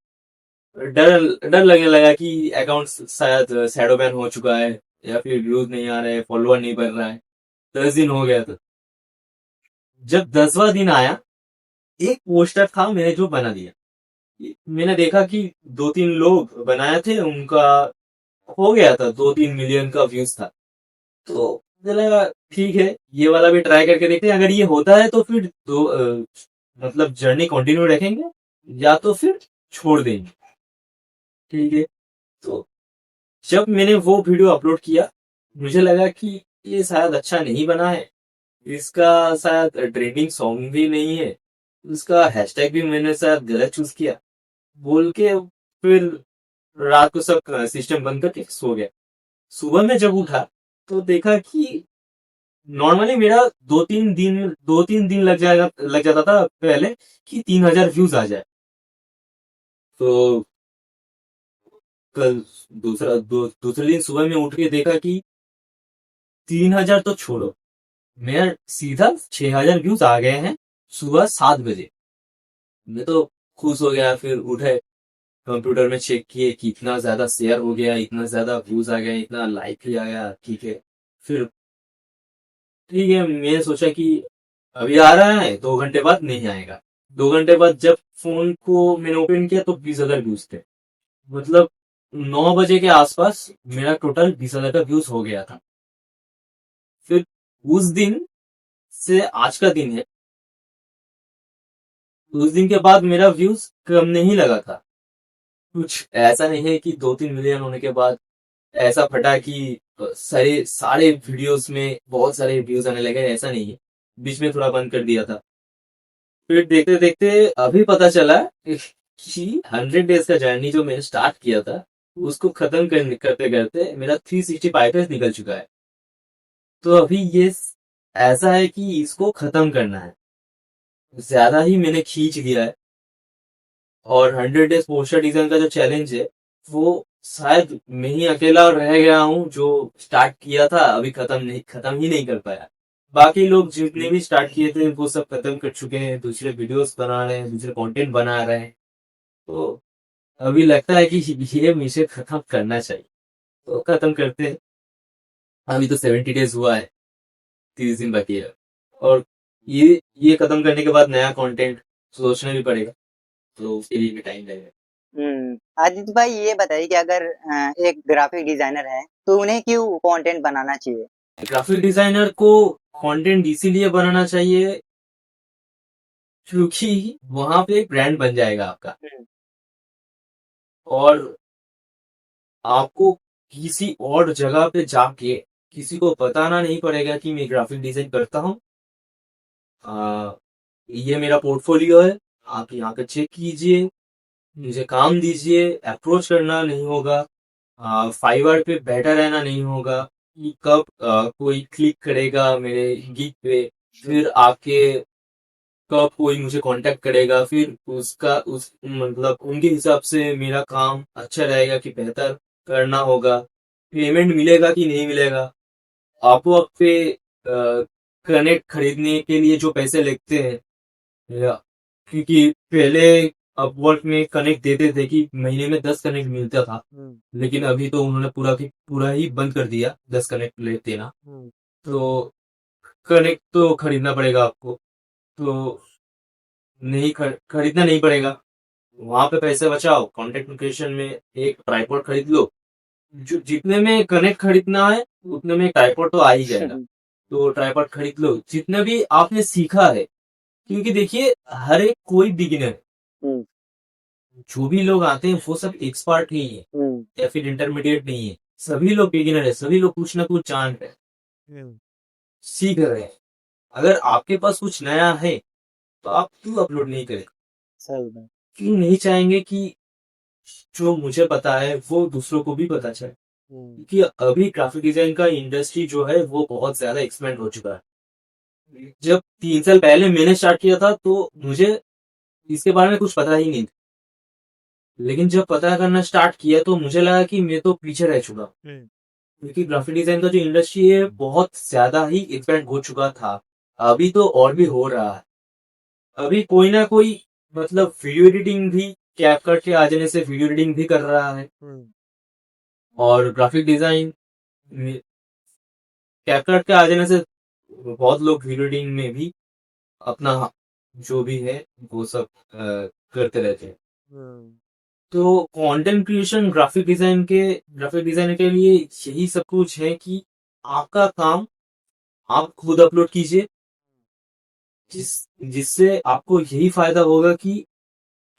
डर डर लगने लगा कि अकाउंट शायद शैडो बैन हो चुका है, या फिर व्यूज नहीं आ रहे, फॉलोअर नहीं बढ़ रहा है। 10 दिन हो गया था। जब 10वां दिन आया, एक पोस्टर था मैंने जो बना दिया। मैंने देखा कि 2-3 लोग बनाए थे, उनका हो गया था 2-3 मिलियन का व्यूज था। तो मुझे लगा ठीक है, ये वाला भी ट्राई करके देखते हैं। अगर ये होता है तो फिर मतलब जर्नी कंटिन्यू रखेंगे, या तो फिर छोड़ देंगे। ठीक है, तो जब मैंने वो वीडियो अपलोड किया, मुझे लगा कि ये शायद अच्छा नहीं बना है, इसका शायद ट्रेंडिंग सॉन्ग भी नहीं है, उसका हैशटैग भी मैंने शायद गलत चूज किया बोल के। फिर रात को सब सिस्टम बंद करके सो गया। सुबह में जब उठा, तो देखा कि नॉर्मली मेरा 2-3 दिन लग जाता था पहले कि 3,000 व्यूज आ जाए। तो कल दूसरे दिन सुबह में उठ के देखा कि 3,000 तो छोड़ो, मेरा सीधा 6,000 व्यूज आ गए हैं सुबह 7 बजे। मैं तो खुश हो गया। फिर उठे, कंप्यूटर में चेक किए कि इतना ज्यादा शेयर हो गया, इतना ज्यादा व्यूज आ गया, इतना लाइक भी आ गया। ठीक है, फिर ठीक है, मैंने सोचा कि अभी आ रहा है, 2 घंटे बाद नहीं आएगा। 2 घंटे बाद जब फोन को मैंने ओपन किया, तो 20,000 व्यूज थे। मतलब 9 बजे के आसपास मेरा टोटल 20,000 का व्यूज हो गया था। फिर उस दिन से आज का दिन है, उस दिन के बाद मेरा व्यूज कम नहीं लगा था। कुछ ऐसा नहीं है कि 2-3 मिलियन होने के बाद ऐसा फटा कि सारे सारे वीडियोस में बहुत सारे व्यूज आने लगे, ऐसा नहीं है। बीच में थोड़ा बंद कर दिया था। फिर देखते देखते अभी पता चला कि 100 डेज का जर्नी जो मैंने स्टार्ट किया था, उसको खत्म करते करते मेरा 365 डेज निकल चुका है। तो अभी ये ऐसा है कि इसको खत्म करना है। ज्यादा ही मैंने खींच दिया है। और 100 डेज पोस्टर डिजाइन का जो चैलेंज है, वो शायद मैं ही अकेला रह गया हूँ जो स्टार्ट किया था, अभी खत्म ही नहीं कर पाया। बाकी लोग जितने भी स्टार्ट किए थे वो सब खत्म कर चुके हैं, दूसरे वीडियोस बना रहे हैं, दूसरे कंटेंट बना रहे हैं। तो अभी लगता है कि ये मिशन खत्म करना चाहिए, तो खत्म करते हैं। अभी तो 70 डेज हुआ है, 30 दिन बाकी है। और ये खत्म करने के बाद नया कंटेंट सोचना भी पड़ेगा, तो उसके लिए भी टाइम लगेगा। आदित्य भाई ये बताइए कि अगर एक ग्राफिक डिजाइनर है तो उन्हें क्यों कंटेंट बनाना चाहिए? ग्राफिक डिजाइनर को कंटेंट इसीलिए बनाना चाहिए क्योंकि वहां पे एक ब्रांड बन जाएगा आपका, हम्म, और आपको किसी और जगह पे जाके किसी को बताना नहीं पड़ेगा कि मैं ग्राफिक डिजाइन करता हूँ, ये मेरा पोर्टफोलियो है, आप यहाँ पे चेक कीजिए, मुझे काम दीजिए। अप्रोच करना नहीं होगा, फाइवर पे बैठा रहना नहीं होगा कि कब कोई क्लिक करेगा मेरे गिग पे, फिर आके कब कोई मुझे कांटेक्ट करेगा, फिर उसका उस मतलब उनके हिसाब से मेरा काम अच्छा रहेगा कि बेहतर करना होगा, पेमेंट मिलेगा कि नहीं मिलेगा। आपको आप पे कनेक्ट खरीदने के लिए जो पैसे लगते हैं, या क्योंकि पहले अपवर्क में कनेक्ट देते थे कि महीने में 10 कनेक्ट मिलता था, लेकिन अभी तो उन्होंने पूरा की पूरा ही बंद कर दिया 10 कनेक्ट ले देना। तो कनेक्ट तो खरीदना पड़ेगा आपको, तो नहीं खरीदना नहीं पड़ेगा, वहां पे पैसे बचाओ, कंटेंट क्रिएशन में एक ट्राइपॉड खरीद लो, जो जितने में कनेक्ट खरीदना है उतने में ट्राइपॉड तो आ ही जाएगा, तो ट्राइपॉड खरीद लो जितना भी आपने सीखा है, क्योंकि देखिए हर एक कोई बिगिनर, हम्म, जो भी लोग आते हैं वो सब एक्सपर्ट नहीं है या फिर इंटरमीडिएट नहीं है, सभी लोग बिगिनर है, सभी लोग कुछ ना कुछ जान रहे हैं, सीख रहे हैं। अगर आपके पास कुछ नया है तो आप क्यों अपलोड नहीं करें, सही बात। क्यों नहीं चाहेंगे कि जो मुझे पता है वो दूसरों को भी पता चले, क्योंकि अभी ग्राफिक डिजाइन का इंडस्ट्री जो है वो बहुत ज्यादा एक्सपेंड हो चुका है। जब 3 साल पहले मैंने स्टार्ट किया था तो मुझे इसके बारे में कुछ पता ही नहीं था, लेकिन जब पता करना स्टार्ट किया तो मुझे लगा कि मैं तो पीछे रह चुका, क्योंकि ग्राफिक डिजाइन का जो इंडस्ट्री है बहुत ज्यादा ही एक्सपेंड हो चुका था, अभी तो और भी हो रहा है। अभी कोई ना कोई मतलब वीडियो एडिटिंग भी कैपकट के आ जाने से वीडियो एडिटिंग भी कर रहा है, और ग्राफिक डिजाइन कैपकट के आ जाने से बहुत लोग वीडियो एडिटिंग में भी अपना जो भी है वो सब करते रहते हैं। तो कंटेंट क्रिएशन ग्राफिक डिजाइनर के लिए यही सब कुछ है कि आपका काम आप खुद अपलोड कीजिए, जिससे आपको यही फायदा होगा कि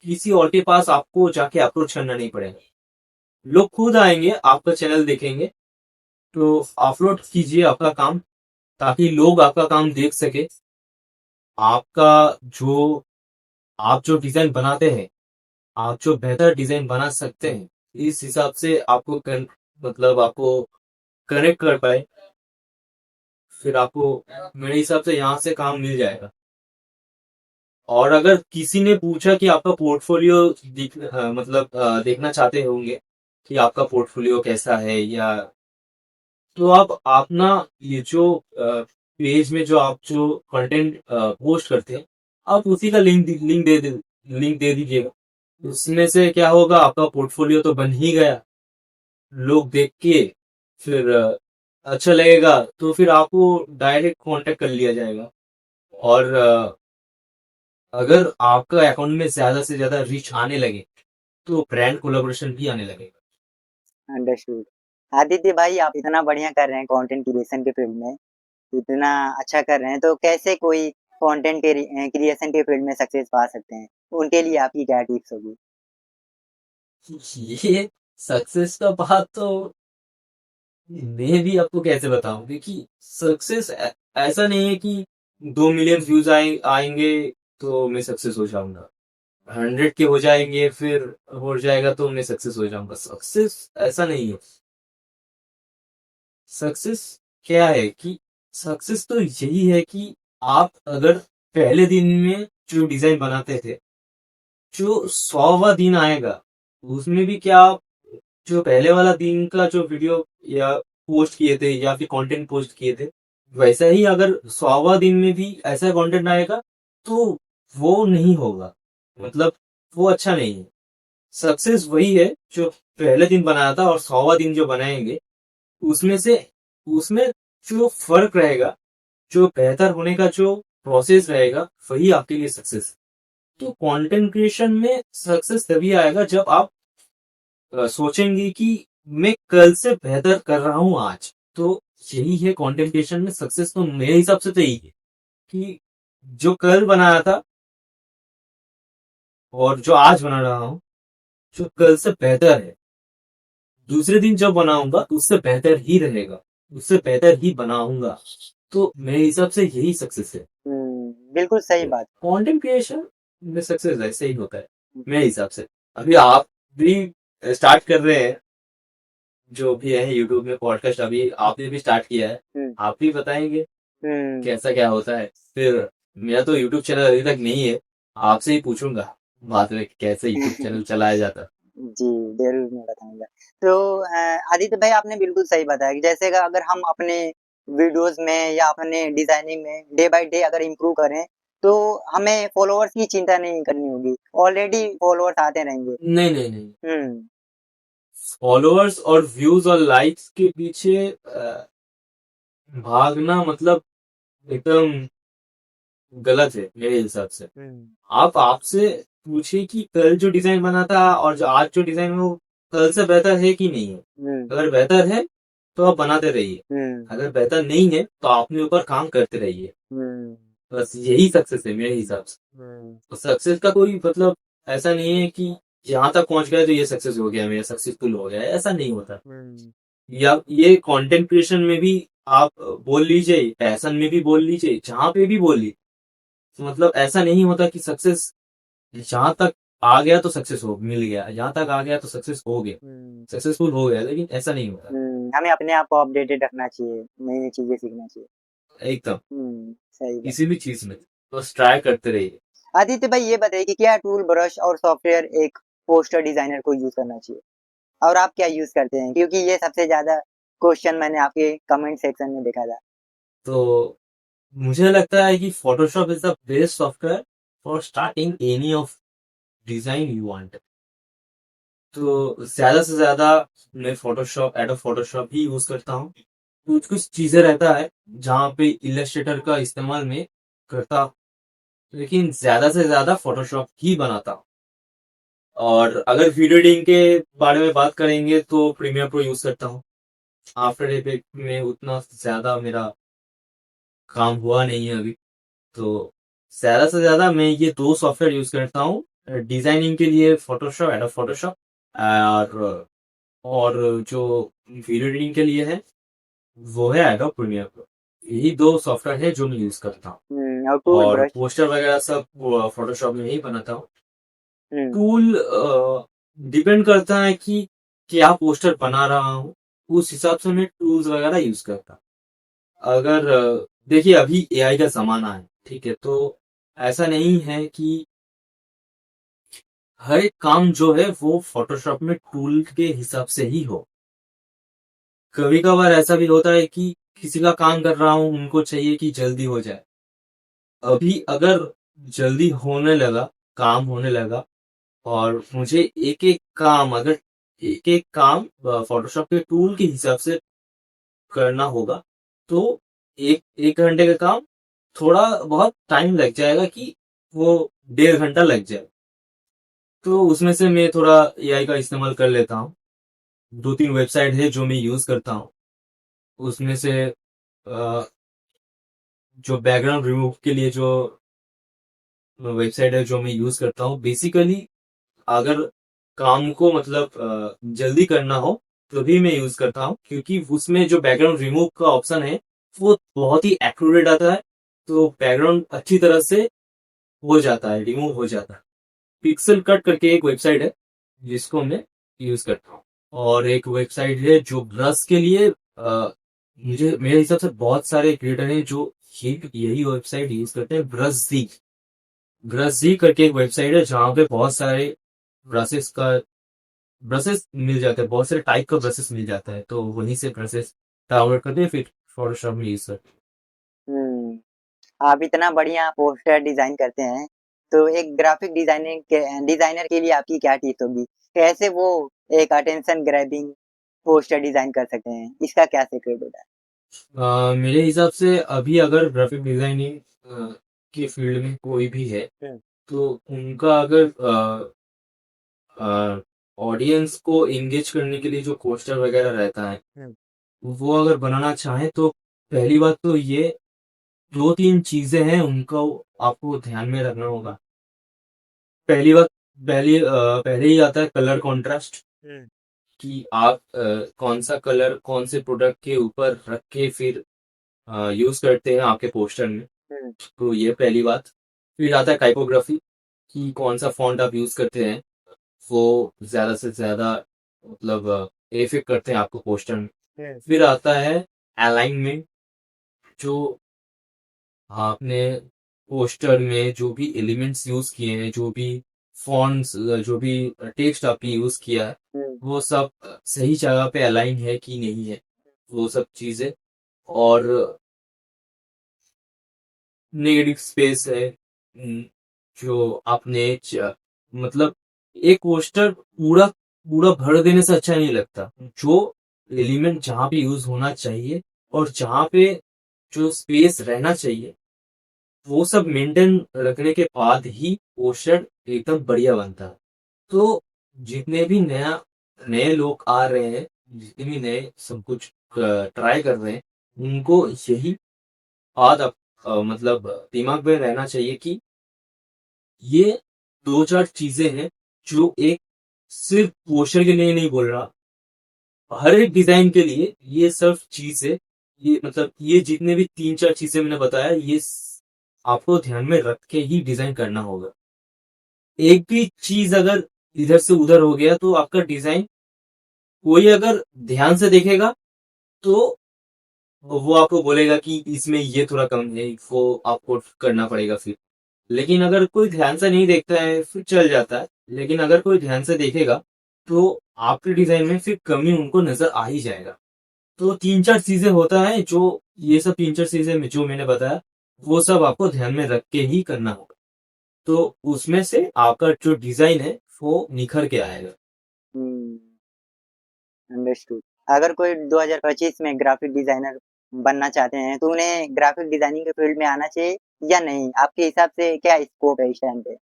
किसी और के पास आपको जाके अप्रोच करना नहीं पड़ेगा, लोग खुद आएंगे आपका चैनल देखेंगे, तो अपलोड कीजिए आपका काम, ताकि लोग आपका काम देख सके, आपका जो आप जो डिजाइन बनाते हैं, आप जो बेहतर डिजाइन बना सकते हैं, इस हिसाब से आपको मतलब आपको कनेक्ट कर पाए, फिर आपको मेरे हिसाब से यहाँ से काम मिल जाएगा। और अगर किसी ने पूछा कि आपका पोर्टफोलियो देखना चाहते होंगे कि आपका पोर्टफोलियो कैसा है, या तो आप अपना ये जो पेज में जो आप जो कंटेंट पोस्ट करते हैं, आप उसी का लिंक दे दीजिएगा, उसमें से क्या होगा, आपका पोर्टफोलियो तो बन ही गया, लोग देख के फिर अच्छा लगेगा तो फिर आपको डायरेक्ट कांटेक्ट कर लिया जाएगा, और अगर आपका अकाउंट में ज्यादा से ज्यादा रीच आने लगे तो ब्रांड कोलैबोरेशन भी आने लगेगा। अंडरस्टूड। आदित्य भाई आप इतना बढ़िया कर रहे हैं कंटेंट क्रिएशन के फील्ड में, इतना अच्छा कर रहे हैं, तो कैसे कोई कंटेंट क्रिएशन के फील्ड में सक्सेस पा सकते हैं? उनके लिए आपकी क्या टिप्स होगी? ये सक्सेस का बात तो मैं भी आपको कैसे बताऊं, देखिए सक्सेस ऐसा नहीं है कि 2 मिलियन व्यूज आएंगे तो मैं सक्सेस हो जाऊंगा, 100 के हो जाएंगे फिर हो जाएगा तो मैं सक्सेस हो जाऊंगा, सक्सेस ऐसा नहीं है। सक्सेस क्या है कि सक्सेस तो यही है कि आप अगर पहले दिन में जो डिजाइन बनाते थे, जो 100वां दिन आएगा उसमें भी क्या आप जो पहले वाला दिन का जो वीडियो या पोस्ट किए थे या फिर कंटेंट पोस्ट किए थे, वैसा ही अगर 100वां दिन में भी ऐसा कंटेंट आएगा तो वो नहीं होगा, मतलब वो अच्छा नहीं है। सक्सेस वही है जो पहले दिन बनाया था और 100वां दिन जो बनाएंगे, उसमें से उसमें जो फर्क रहेगा, जो बेहतर होने का जो प्रोसेस रहेगा, वही आपके लिए सक्सेस। तो कंटेंट क्रिएशन में सक्सेस तभी आएगा जब आप सोचेंगे कि मैं कल से बेहतर कर रहा हूं आज। तो यही है कंटेंट क्रिएशन में सक्सेस। तो मेरे हिसाब से तो यही है कि जो कल बनाया था और जो आज बना रहा हूं, जो कल से बेहतर है, दूसरे दिन जब बनाऊंगा तो उससे बेहतर ही रहेगा, उससे बेहतर ही बनाऊंगा। तो मेरे हिसाब से यही सक्सेस है। बिल्कुल सही बात। कंटेंट क्रिएशन में सक्सेस ऐसे ही होता है मेरे हिसाब से। अभी आप भी स्टार्ट कर रहे हैं, जो भी है यूट्यूब में पॉडकास्ट, अभी आपने भी स्टार्ट किया है, हम्म आप भी बताएंगे हम्म कैसा क्या होता है। फिर मेरा तो यूट्यूब चैनल अभी तक नहीं है, आपसे ही पूछूंगा बाद में कैसे यूट्यूब चैनल चलाया जाता है। जी, ज़रूर मैं बताऊँगा। तो आदित्य भाई आपने बिल्कुल सही बताया कि जैसे कि अगर हम अपने वीडियोज़ में या अपने डिज़ाइनिंग में डे बाय डे अगर इम्प्रूव करें, तो हमें फॉलोवर्स की चिंता नहीं करनी होगी। ऑलरेडी फॉलोवर्स आते रहेंगे। नहीं नहीं नहीं, हुँ, फॉलोअर्स और व्यूज और लाइक्स के पीछे भागना मतलब एकदम गलत है मेरे हिसाब से। हुँ, आप आपसे पूछिए कि कल जो डिजाइन बना था और जो आज जो डिजाइन है वो कल से बेहतर है कि नहीं है। हुँ, अगर बेहतर है तो आप बनाते रहिए, हुँ, अगर बेहतर नहीं है तो अपने ऊपर काम करते रहिए। हुँ, बस यही सक्सेस है मेरे हिसाब से। हुँ, तो सक्सेस का कोई मतलब ऐसा नहीं है कि यहाँ तक पहुंच गया तो ये सक्सेस हो गया, मेरा सक्सेसफुल हो गया, ऐसा नहीं होता। हुँ, या ये कंटेंट क्रिएशन में भी आप बोल लीजिए, पैशन में भी बोल लीजिए, जहां पे भी बोल लीजिए, तो मतलब ऐसा नहीं होता कि सक्सेस जहां तक आ गया तो सक्सेस हो मिल गया, जहां तक आ गया तो सक्सेस हो गया, हुँ, सक्सेसफुल हो गया, लेकिन ऐसा नहीं होता। हमें अपने आप को अपडेटेड रखना चाहिए, नई-नई चीज़ें सीखना चाहिए। एकदम सही बात। किसी भी चीज में बस ट्राई करते रहिए। आदित्य भाई ये बताइए कि क्या टूल, ब्रश और सॉफ्टवेयर एक पोस्टर डिज़ाइनर को यूज़ करना चाहिए? और आप क्या यूज़ करते हैं? क्योंकि ये सबसे ज़्यादा क्वेश्चन मैंने आपके कमेंट सेक्शन में देखा था। तो मुझे लगता है कि Photoshop is the best software for starting any of design you want. तो ज्यादा से ज्यादा मैं फोटोशॉप, एडोब फोटोशॉप ही यूज करता हूँ। कुछ कुछ चीजें रहता है जहाँ पे इलस्ट्रेटर का इस्तेमाल मैं करता हूँ, लेकिन ज्यादा से ज्यादा फोटोशॉप ही बनाता हूँ। और अगर वीडियो एडिटिंग के बारे में बात करेंगे तो प्रीमियर प्रो यूज करता हूँ। आफ्टर इफेक्ट में उतना ज्यादा मेरा काम हुआ नहीं है अभी। तो ज्यादा से ज्यादा मैं ये दो सॉफ्टवेयर यूज करता हूँ डिजाइनिंग के लिए, फोटोशॉप, एडोब फोटोशॉप। और जो वीडियो एडिटिंग के लिए है वो है एडोब प्रीमियर प्रो। यही दो सॉफ्टवेयर है जो मैं यूज करता हूँ। और टूल, और ब्रश। पोस्टर वगैरह सब फोटोशॉप में ही बनाता हूँ। हुँ, टूल डिपेंड करता है कि क्या पोस्टर बना रहा हूँ, उस हिसाब से मैं टूल्स वगैरह यूज करता हूँ। अगर देखिए अभी एआई का जमाना है, ठीक है, तो ऐसा नहीं है कि हर एक काम जो है वो फोटोशॉप में टूल के हिसाब से ही हो। कभी कभार ऐसा भी होता है कि किसी का काम कर रहा हूँ, उनको चाहिए कि जल्दी हो जाए। अभी अगर जल्दी होने लगा, काम होने लगा, और मुझे एक एक काम, अगर एक एक काम फोटोशॉप के टूल के हिसाब से करना होगा, तो एक एक घंटे का काम थोड़ा बहुत टाइम लग जाएगा कि वो 1.5 घंटा लग जाए। तो उसमें से मैं थोड़ा एआई का इस्तेमाल कर लेता हूँ। 2-3 वेबसाइट है जो मैं यूज करता हूँ, उसमें से जो बैकग्राउंड रिमूव के लिए जो वेबसाइट है जो मैं यूज करता हूँ, बेसिकली अगर काम को मतलब जल्दी करना हो तो भी मैं यूज करता हूँ, क्योंकि उसमें जो बैकग्राउंड रिमूव का ऑप्शन है वो बहुत ही एक्यूरेट आता है। तो बैकग्राउंड अच्छी तरह से हो जाता है, रिमूव हो जाता है। पिक्सल कट करके एक वेबसाइट है जिसको मैं यूज करता हूँ। और एक वेबसाइट है जो ब्रश के लिए, मुझे मेरे हिसाब से बहुत सारे क्रिएटर हैं जो यही वेबसाइट यूज करते हैं, ब्रश जी। ब्रश जी करके एक वेबसाइट है जहाँ पे बहुत सारे ब्रशेस का ब्रशेस मिल जाते हैं, बहुत सारे टाइप का ब्रशेस मिल जाता है, तो वहीं से ब्रशेस डाउनलोड करते हैं, फिर फोटोशॉप में यूज करते हुँ। आप इतना बढ़िया पोस्टर डिज़ाइन करते हैं, तो एक ग्राफ़िक डिज़ाइनर के लिए आपकी क्या टिप्स होगी? कैसे वो एक अटेंशन ग्रैबिंग पोस्टर डिज़ाइन कर सकते हैं? इसका क्या सीक्रेट होता है? मेरे हिसाब से अभी अगर ग्राफिक डिजाइनिंग के फील्ड में कोई भी है, हुँ, तो उनका अगर ऑडियंस को एंगेज करने के लिए जो पोस्टर वगैरह रहता है वो अगर बनाना चाहे तो पहली बात तो ये 2-3 चीजें हैं उनका आपको ध्यान में रखना होगा। पहली बात पहले ही आता है कलर कॉन्ट्रास्ट कि आप कौन सा कलर कौन से प्रोडक्ट के ऊपर रख के फिर यूज करते हैं आपके पोस्टर में। तो ये पहली बात। फिर आता है टाइपोग्राफी कि कौन सा फॉन्ट आप यूज करते हैं वो ज्यादा से ज्यादा मतलब इफेक्ट करते हैं आपको पोस्टर में। फिर आता है अलाइनमेंट, जो आपने पोस्टर में जो भी एलिमेंट्स यूज किए हैं, जो भी फॉन्ट्स, जो भी टेक्स्ट आपने यूज किया है वो सब सही जगह पे अलाइन है कि नहीं है, वो सब चीजें। और नेगेटिव स्पेस है, जो आपने मतलब एक पोस्टर पूरा पूरा भर देने से अच्छा नहीं लगता। जो एलिमेंट जहां पे यूज होना चाहिए और जहां पे जो स्पेस रहना चाहिए वो सब मेंटेन रखने के बाद ही पोस्टर एकदम बढ़िया बनता है। तो जितने भी नए लोग आ रहे हैं, जितने भी नए सब कुछ ट्राई कर रहे हैं, उनको यही बात मतलब दिमाग में रहना चाहिए कि ये 2-4 चीजें हैं जो एक सिर्फ पोस्टर के लिए नहीं बोल रहा, हर एक डिजाइन के लिए ये सब चीजें, ये मतलब ये जितने भी 3-4 चीजें मैंने बताया ये आपको ध्यान में रख के ही डिजाइन करना होगा। एक भी चीज अगर इधर से उधर हो गया तो आपका डिजाइन, कोई अगर ध्यान से देखेगा तो वो आपको बोलेगा कि इसमें ये थोड़ा कम है, वो आपको करना पड़ेगा फिर। लेकिन अगर कोई ध्यान से नहीं देखता है फिर चल जाता है, लेकिन अगर कोई ध्यान से देखेगा तो आपके डिजाइन में फिर कमी उनको नजर आ ही जाएगा। तो 3-4 चीजें होता है जो, ये सब 3-4 चीजें जो मैंने बताया वो सब आपको ध्यान में रख के ही करना होगा। तो उसमें से आपका जो डिजाइन है वो निखर के आएगा। अंडरस्टूड। अगर कोई 2025 में ग्राफिक डिजाइनर बनना चाहते हैं तो उन्हें ग्राफिक डिजाइनिंग के फील्ड में आना चाहिए या नहीं? आपके हिसाब से क्या स्कोप है इस टाइम पे?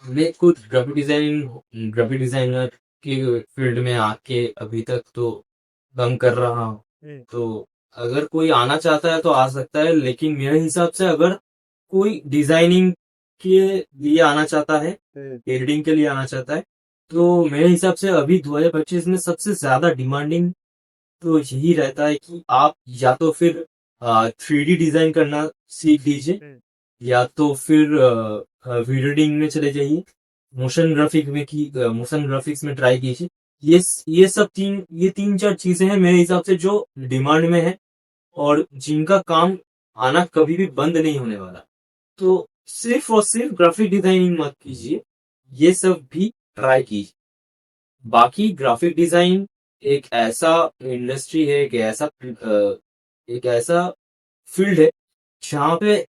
मैं खुद ग्राफिक डिजाइनर की फील्ड में आके अभी तक तो काम कर रहा हूँ। तो अगर कोई आना चाहता है तो आ सकता है, लेकिन मेरे हिसाब से अगर कोई डिजाइनिंग के लिए आना चाहता है, एडिटिंग के लिए आना चाहता है, तो मेरे हिसाब से अभी 2025 में सबसे ज्यादा डिमांडिंग तो यही रहता है कि आप या तो फिर 3D डिजाइन करना सीख लीजिए, या तो फिर वीडियो एडिटिंग में चले जाइए, मोशन ग्राफिक्स में ट्राई कीजिए। ये सब ये 3-4 चीजें हैं मेरे हिसाब से जो डिमांड में है और जिनका काम आना कभी भी बंद नहीं होने वाला। तो सिर्फ और सिर्फ ग्राफिक डिजाइनिंग मत कीजिए, ये सब भी ट्राई कीजिए। बाकी ग्राफिक डिजाइन एक ऐसा इंडस्ट्री है, एक ऐसा फील्ड है जहाँ पे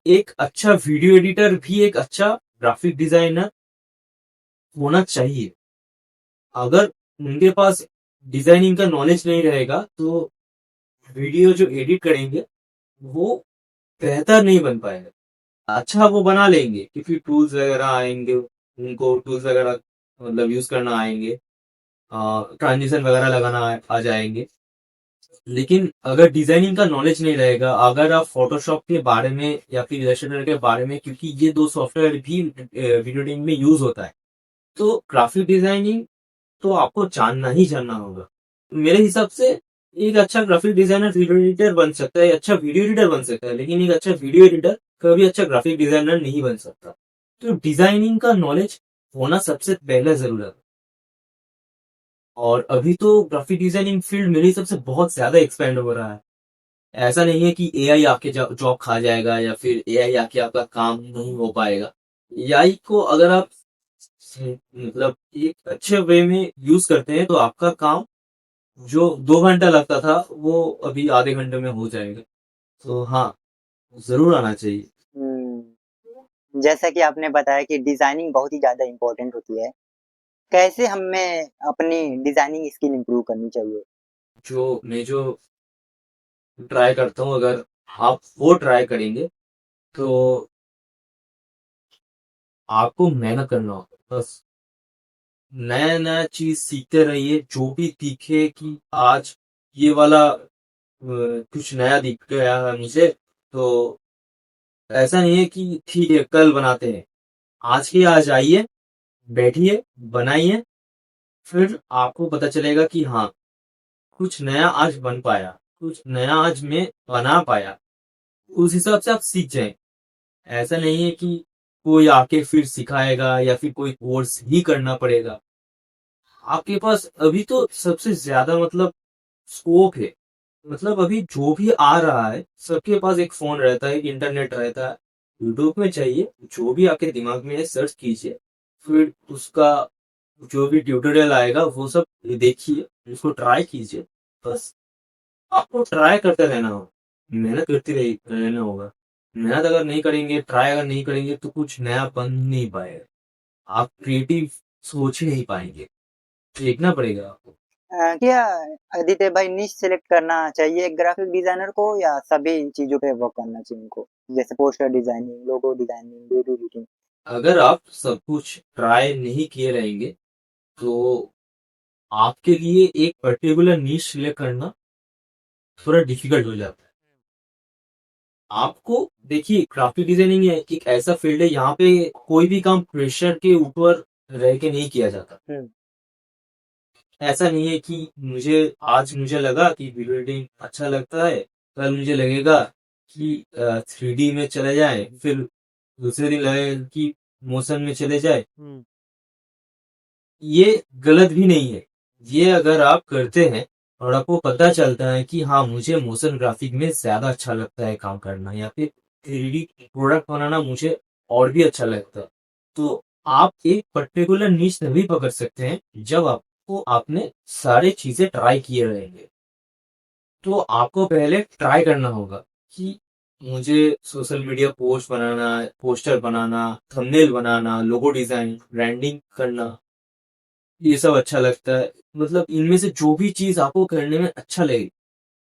एक अच्छा वीडियो एडिटर भी एक अच्छा ग्राफिक डिजाइनर होना चाहिए। अगर उनके पास डिजाइनिंग का नॉलेज नहीं रहेगा तो वीडियो जो एडिट करेंगे वो बेहतर नहीं बन पाएगा। अच्छा वो बना लेंगे क्योंकि टूल्स वगैरह आएंगे, उनको टूल्स वगैरह मतलब यूज करना आएंगे, ट्रांजिशन वगैरह लगाना आ जाएंगे। लेकिन अगर डिजाइनिंग का नॉलेज नहीं रहेगा, अगर आप फोटोशॉप के बारे में या फिर इलस्ट्रेटर के बारे में, क्योंकि ये दो सॉफ्टवेयर भी वीडियो एडिटिंग में यूज होता है, तो ग्राफिक डिजाइनिंग तो आपको जानना ही जानना होगा। मेरे हिसाब से एक अच्छा ग्राफिक डिजाइनर वीडियो एडिटर बन सकता है, अच्छा वीडियो एडिटर बन सकता है, लेकिन एक अच्छा वीडियो एडिटर कभी अच्छा ग्राफिक डिजाइनर नहीं बन सकता। तो डिजाइनिंग का नॉलेज होना सबसे पहला जरूरत है। और अभी तो ग्राफिक डिजाइनिंग फील्ड मेरे हिसाब से बहुत ज्यादा एक्सपेंड हो रहा है। ऐसा नहीं है कि एआई आपके जॉब खा जाएगा या फिर एआई आके आपका काम नहीं हो पाएगा। एआई को अगर आप मतलब एक अच्छे वे में यूज करते हैं तो आपका काम जो 2 घंटा लगता था वो अभी आधे घंटे में हो जाएगा। तो हाँ, जरूर आना चाहिए। जैसा कि आपने बताया कि डिजाइनिंग बहुत ही ज़्यादा इम्पोर्टेंट होती है। कैसे हमें अपनी डिजाइनिंग स्किल इम्प्रूव करनी चाहिए? जो ट्राई करता हूँ, अगर आप वो ट्राई करेंगे तो आपको मेहनत करना होगा बस। नया नया चीज सीखते रहिए, जो भी दिखे कि आज ये वाला कुछ नया दिख गया है मुझे, तो ऐसा नहीं है कि ठीक है कल बनाते हैं। आज के आज आइए, बैठिए, बनाइए, फिर आपको पता चलेगा कि हाँ कुछ नया आज बन पाया, कुछ नया आज मैं बना पाया। उस हिसाब से आप सीख जाएं। ऐसा नहीं है कि कोई आके फिर सिखाएगा या फिर कोई कोर्स ही करना पड़ेगा। आपके पास अभी तो सबसे ज्यादा मतलब स्कोप है। मतलब अभी जो भी आ रहा है सबके पास एक फोन रहता है, एक इंटरनेट रहता है। यूट्यूब में चाहिए, जो भी आपके दिमाग में है सर्च कीजिए, फिर उसका जो भी ट्यूटोरियल आएगा वो सब देखिए, उसको ट्राई कीजिए। बस आपको ट्राई करते रहना होगा, मेहनत करते रहना होगा। मेहनत अगर नहीं करेंगे, ट्राई अगर नहीं करेंगे तो कुछ नया बन नहीं पाएगा। आप क्रिएटिव सोच ही नहीं पाएंगे, देखना पड़ेगा आपको। क्या आदित्य भाई निश सेलेक्ट करना चाहिए एक ग्राफिक डिजाइनर को, या सभी चीजों पे वर्क करना चाहिए उनको, जैसे poster designing, logo designing, video editing? अगर आप सब कुछ ट्राई नहीं किए रहेंगे तो आपके लिए एक पर्टिकुलर नीश सिलेक्ट करना थोड़ा डिफिकल्ट हो जाता है। आपको देखिए, ग्राफिक डिजाइनिंग है एक ऐसा फील्ड है, यहाँ पे कोई भी काम प्रेशर के ऊपर रह के नहीं किया जाता। ऐसा नहीं है कि मुझे आज मुझे लगा कि वीडियो एडिटिंग अच्छा लगता है, कल मुझे लगेगा कि 3D में चले जाए, फिर दूसरे दिन लगेगा कि मोशन में चले जाए। ये गलत भी नहीं है। ये अगर आप करते हैं और आपको पता चलता है कि हाँ मुझे मोशन ग्राफिक में ज्यादा अच्छा लगता है काम करना, या फिर 3D प्रोडक्ट बनाना मुझे और भी अच्छा लगता है, तो आप एक पर्टिकुलर नीश तभी पकड़ सकते हैं जब आपको आपने सारे चीजें ट्राई किए रहेंगे। तो आपको पहले ट्राई करना होगा कि मुझे सोशल मीडिया पोस्ट बनाना, पोस्टर बनाना, थंबनेल बनाना, लोगो डिजाइन, ब्रांडिंग करना, ये सब अच्छा लगता है। मतलब इनमें से जो भी चीज आपको करने में अच्छा लगे,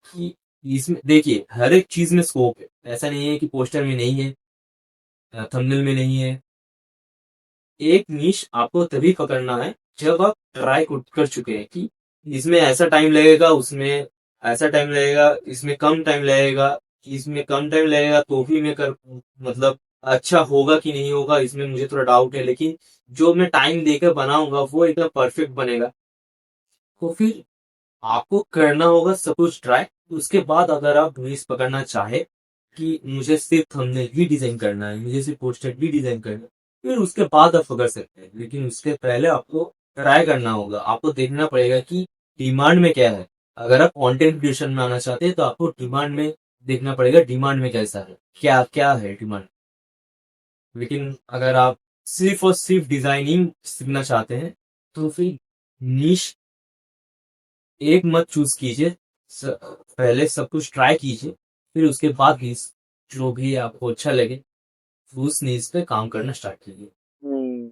कि इसमें देखिए हर एक चीज में स्कोप है। ऐसा नहीं है कि पोस्टर में नहीं है, थंबनेल में नहीं है। एक निश आपको तभी पकड़ना है जब आप ट्राई कर चुके हैं कि इसमें ऐसा टाइम लगेगा, उसमें ऐसा टाइम लगेगा, इसमें कम टाइम लगेगा, इसमें कम टाइम लगेगा तो भी मैं कर मतलब अच्छा होगा कि नहीं होगा इसमें मुझे थोड़ा डाउट है, लेकिन जो मैं टाइम देकर बनाऊंगा वो एकदम परफेक्ट बनेगा। तो फिर आपको करना होगा सब कुछ ट्राई। उसके बाद अगर आप निश पकड़ना चाहे कि मुझे सिर्फ थंबनेल ही डिजाइन करना है, मुझे सिर्फ पोस्टर ही डिजाइन करना है, फिर उसके बाद आप पकड़ सकते हैं। लेकिन उसके पहले आपको ट्राई करना होगा, आपको देखना पड़ेगा कि डिमांड में क्या है। अगर आप कंटेंट क्रिएशन में आना चाहते हैं तो आपको डिमांड में देखना पड़ेगा, डिमांड में कैसा है, क्या क्या है डिमांड। लेकिन अगर आप सिर्फ और सिर्फ डिजाइनिंग सीखना चाहते हैं तो फिर नीश एक मत चूज कीजिए। पहले सब कुछ ट्राई कीजिए, फिर उसके बाद ही जो भी आपको अच्छा लगे उस नीज पे काम करना स्टार्ट कीजिए। हम्म,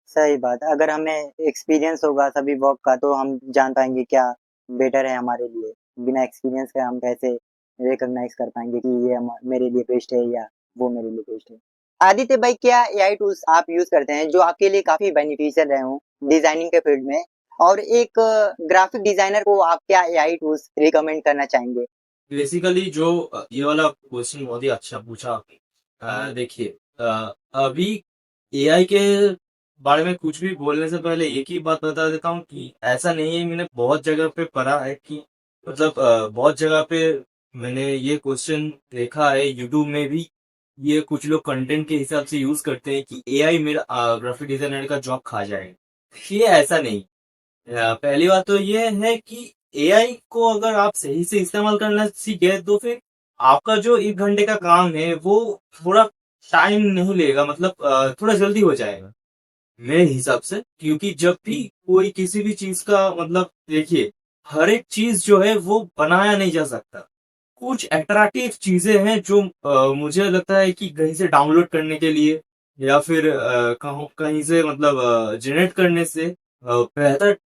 सही बात। अगर हमें एक्सपीरियंस होगा सभी वर्क का तो हम जान पाएंगे क्या बेटर है हमारे लिए। बिना एक्सपीरियंस के हम कैसे रिकॉग्नाइज कर पाएंगे कि ये मेरे लिए बेस्ट है या वो मेरे लिए बेस्ट है। आदित्य भाई, क्या एआई टूल्स आप यूज करते हैं जो आपके लिए काफी बेनिफिशियल रहे हों डिजाइनिंग के फील्ड में, और एक ग्राफिक डिजाइनर को आप क्या एआई टूल्स रिकमेंड करना चाहेंगे? बेसिकली जो ये वाला क्वेश्चन बहुत ही अच्छा पूछा आपने। देखिए, अभी एआई के बारे में कुछ भी बोलने से पहले एक ही बात बता देता हूँ कि ऐसा नहीं है, मैंने बहुत जगह पे पढ़ा है कि मतलब बहुत जगह पे मैंने ये क्वेश्चन देखा है, यूट्यूब में भी ये कुछ लोग कंटेंट के हिसाब से यूज करते हैं कि एआई मेरा ग्राफिक डिजाइनर का जॉब खा जाएगा। ये ऐसा नहीं। पहली बात तो ये है कि एआई को अगर आप सही से इस्तेमाल करना सीख गए तो फिर आपका जो 1 घंटे का काम है वो थोड़ा टाइम नहीं लेगा, मतलब थोड़ा जल्दी हो जाएगा मेरे हिसाब से। क्योंकि जब भी कोई किसी भी चीज का मतलब देखिए, हर एक चीज जो है वो बनाया नहीं जा सकता। कुछ अट्रैक्टिव चीजें हैं जो मुझे लगता है कि कहीं से डाउनलोड करने के लिए या फिर कहीं से मतलब जनरेट करने से बेहतर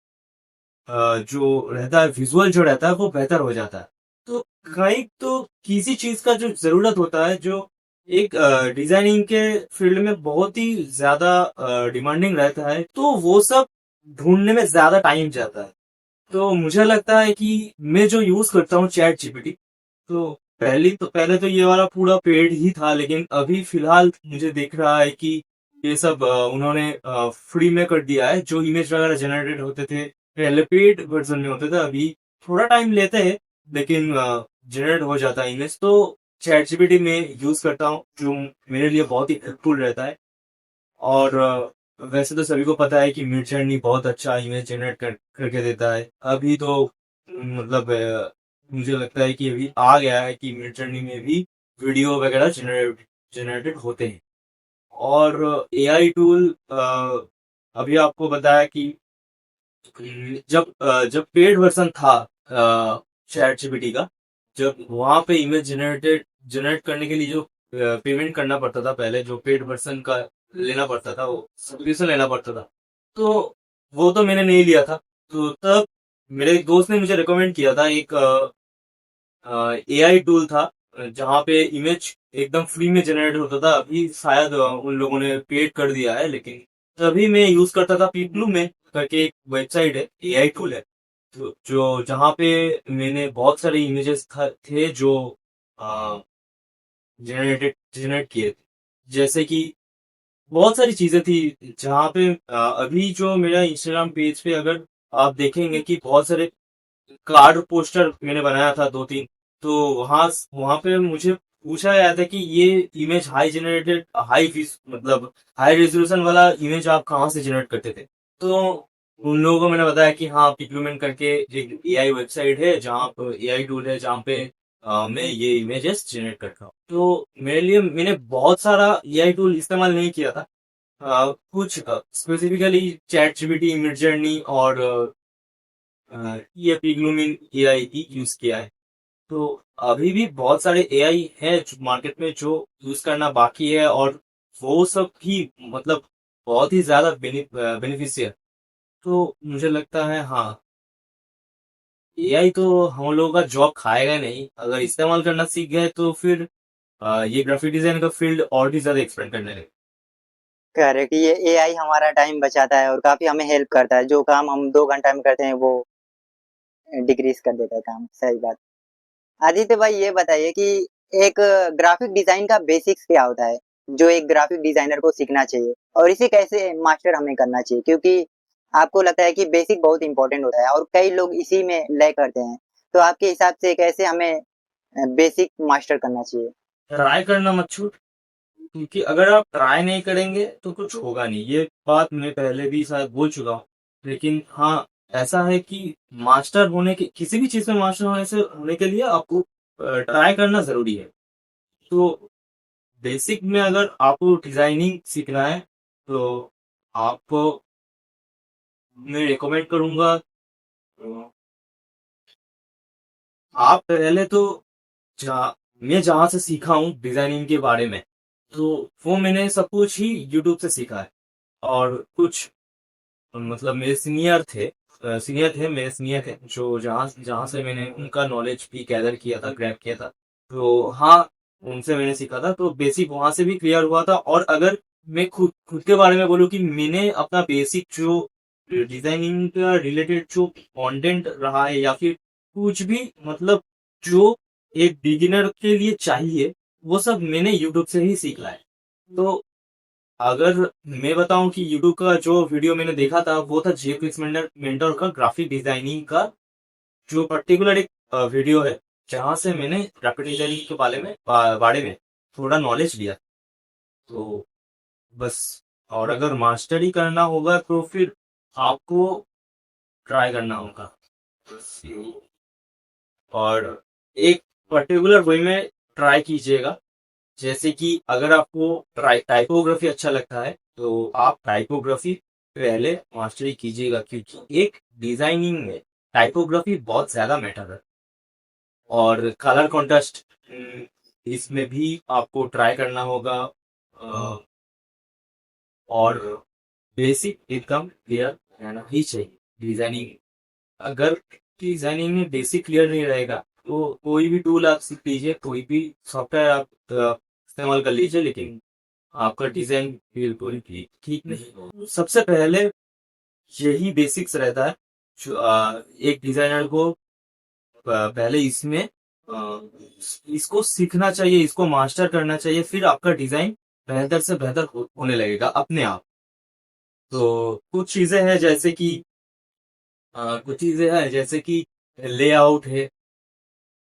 जो रहता है, विजुअल जो रहता है वो बेहतर हो जाता है। तो कहीं तो किसी चीज का जो जरूरत होता है, जो एक डिजाइनिंग के फील्ड में बहुत ही ज्यादा डिमांडिंग रहता है, तो वो सब ढूंढने में ज्यादा टाइम जाता है। तो मुझे लगता है कि मैं जो यूज करता हूँ चैट जीपीटी, तो पहले तो ये वाला पूरा पेड ही था, लेकिन अभी फिलहाल मुझे दिख रहा है कि ये सब उन्होंने फ्री में कर दिया है। जो इमेज वगैरह जनरेटेड होते थे पहले पेड वर्जन में होते थे, अभी थोड़ा टाइम लेते हैं लेकिन जनरेट हो जाता है इमेज। तो चैट जीपीटी में यूज करता हूँ, जो मेरे लिए बहुत ही हेल्पफुल रहता है। और वैसे तो सभी को पता है कि मिड जर्नी बहुत अच्छा इमेज जनरेट करके देता है। अभी तो मतलब मुझे लगता है कि अभी आ गया है कि मिड जर्नी में भी वीडियो वगैरह जनरेटेड होते हैं। और एआई टूल अभी आपको बताया कि जब पेड वर्जन था चैट जीपीटी का, जब वहां पे इमेज जनरेट करने के लिए जो पेमेंट करना पड़ता था, पहले जो पेड वर्जन का लेना पड़ता था, वो सब्सक्रिप्शन लेना पड़ता था, तो वो तो मैंने नहीं लिया था। तो तब मेरे एक दोस्त ने मुझे रिकमेंड किया था, एक एआई टूल था जहाँ पे इमेज एकदम फ्री में जनरेट होता था। अभी शायद उन लोगों ने पेड कर दिया है, लेकिन तभी मैं यूज करता था पीपलू में करके एक वेबसाइट है, एआई टूल है। तो जो जहाँ पे मैंने बहुत सारे इमेजेस थे जो जनरेट किए थे। जैसे कि बहुत सारी चीजें थी जहाँ पे अभी जो मेरा इंस्टाग्राम पेज पे अगर आप देखेंगे कि बहुत सारे कार्ड पोस्टर मैंने बनाया था दो तीन। तो वहां वहां पे मुझे पूछा गया था कि ये इमेज मतलब हाई रेजोल्यूशन वाला इमेज आप कहाँ से जनरेट करते थे। तो उन लोगों को मैंने बताया कि हाँ, पिक्लूमेन करके एक एआई वेबसाइट है, जहाँ पे एआई टूल है, जहाँ पे मैं ये इमेजेस जनरेट करता हूँ। तो मेरे लिए मैंने बहुत सारा एआई टूल इस्तेमाल नहीं किया था। कुछ specifically chat GPT, mid journey और ये पिग्लूमिन एआई ही यूज किया है। तो अभी भी बहुत सारे एआई है मार्केट में जो यूज करना बाकी है, और वो सब भी मतलब बहुत ही ज्यादा बेनिफिशियल। तो मुझे लगता है हाँ, एआई तो हम लोगों का जॉब खाएगा नहीं। अगर इस्तेमाल करना सीख गए तो फिर ये ग्राफिक डिजाइन का फील्ड और भी ज्यादा एक्सपेंड करने लगे। करेक्ट, ये एआई हमारा टाइम बचाता है और काफ़ी हमें हेल्प करता है। जो काम हम 2 घंटा में करते हैं वो डिक्रीज़ कर देता है काम, सही बात। आदित्य भाई ये बताइए कि एक ग्राफिक डिज़ाइन का बेसिक्स क्या होता है? जो एक ग्राफिक डिज़ाइनर को सीखना चाहिए और इसे कैसे मास्टर हमें करना चाहिए? क्योंकि आपको लगता है कि बेसिक बहुत इम्पोर्टेंट होता है और कई लोग इसी में लैग करते हैं। तो आपके हिसाब से कैसे हमें बेसिक मास्टर करना चाहिए? ट्राई करना मत छूट, क्योंकि अगर आप ट्राई नहीं करेंगे तो कुछ होगा नहीं। ये बात मैं पहले भी शायद बोल चुका हूँ, लेकिन हाँ, ऐसा है कि मास्टर होने के किसी भी चीज में मास्टर होने के लिए आपको ट्राई करना जरूरी है। तो बेसिक में अगर आपको डिजाइनिंग सीखना है, तो आपको मैं रिकमेंड करूंगा, आप पहले तो जहाँ मैं जहाँ से सीखा हूँ डिजाइनिंग के बारे में, तो वो मैंने सब कुछ ही यूट्यूब से सीखा है। और कुछ मतलब मेरे सीनियर थे जो जहाँ जहाँ से मैंने उनका नॉलेज भी गैदर किया था, ग्रैब किया था। तो हाँ, उनसे मैंने सीखा था, तो बेसिक वहां से भी क्लियर हुआ था। और अगर मैं खुद खुद के बारे में बोलूँ कि मैंने अपना बेसिक जो डिजाइनिंग का रिलेटेड जो कंटेंट रहा है, या फिर कुछ भी मतलब जो एक बिगिनर के लिए चाहिए, वो सब मैंने यूट्यूब से ही सीखा है। तो अगर मैं बताऊं कि यूट्यूब का जो वीडियो मैंने देखा था, वो था जेफिक्स मेंटर का ग्राफिक डिजाइनिंग का जो पर्टिकुलर एक वीडियो है, जहां से मैंने ग्राफिक डिजाइनिंग के बारे में थोड़ा नॉलेज लिया। तो बस, और अगर मास्टरी करना होगा तो फिर आपको ट्राई करना होगा बस यही। और एक पर्टिकुलर वे में ट्राई कीजिएगा। जैसे कि अगर आपको टाइपोग्राफी अच्छा लगता है, तो आप टाइपोग्राफी पहले मास्टरी कीजिएगा, क्योंकि एक डिजाइनिंग में टाइपोग्राफी बहुत ज्यादा मैटर है। और कलर कॉन्ट्रास्ट इसमें भी आपको ट्राई करना होगा। अ, और बेसिक एकदम क्लियर रहना ही चाहिए डिजाइनिंग। अगर डिजाइनिंग में बेसिक क्लियर नहीं रहेगा, तो कोई भी टूल आप सीख लीजिए, कोई भी सॉफ्टवेयर आप इस्तेमाल कर लीजिए, लेकिन आपका डिजाइन बिल्कुल भी ठीक नहीं होगा। सबसे पहले यही बेसिक्स रहता है जो एक डिजाइनर को पहले इसमें इसको सीखना चाहिए, इसको मास्टर करना चाहिए, फिर आपका डिजाइन बेहतर से बेहतर होने लगेगा अपने आप। तो कुछ चीजें हैं जैसे कि लेआउट है,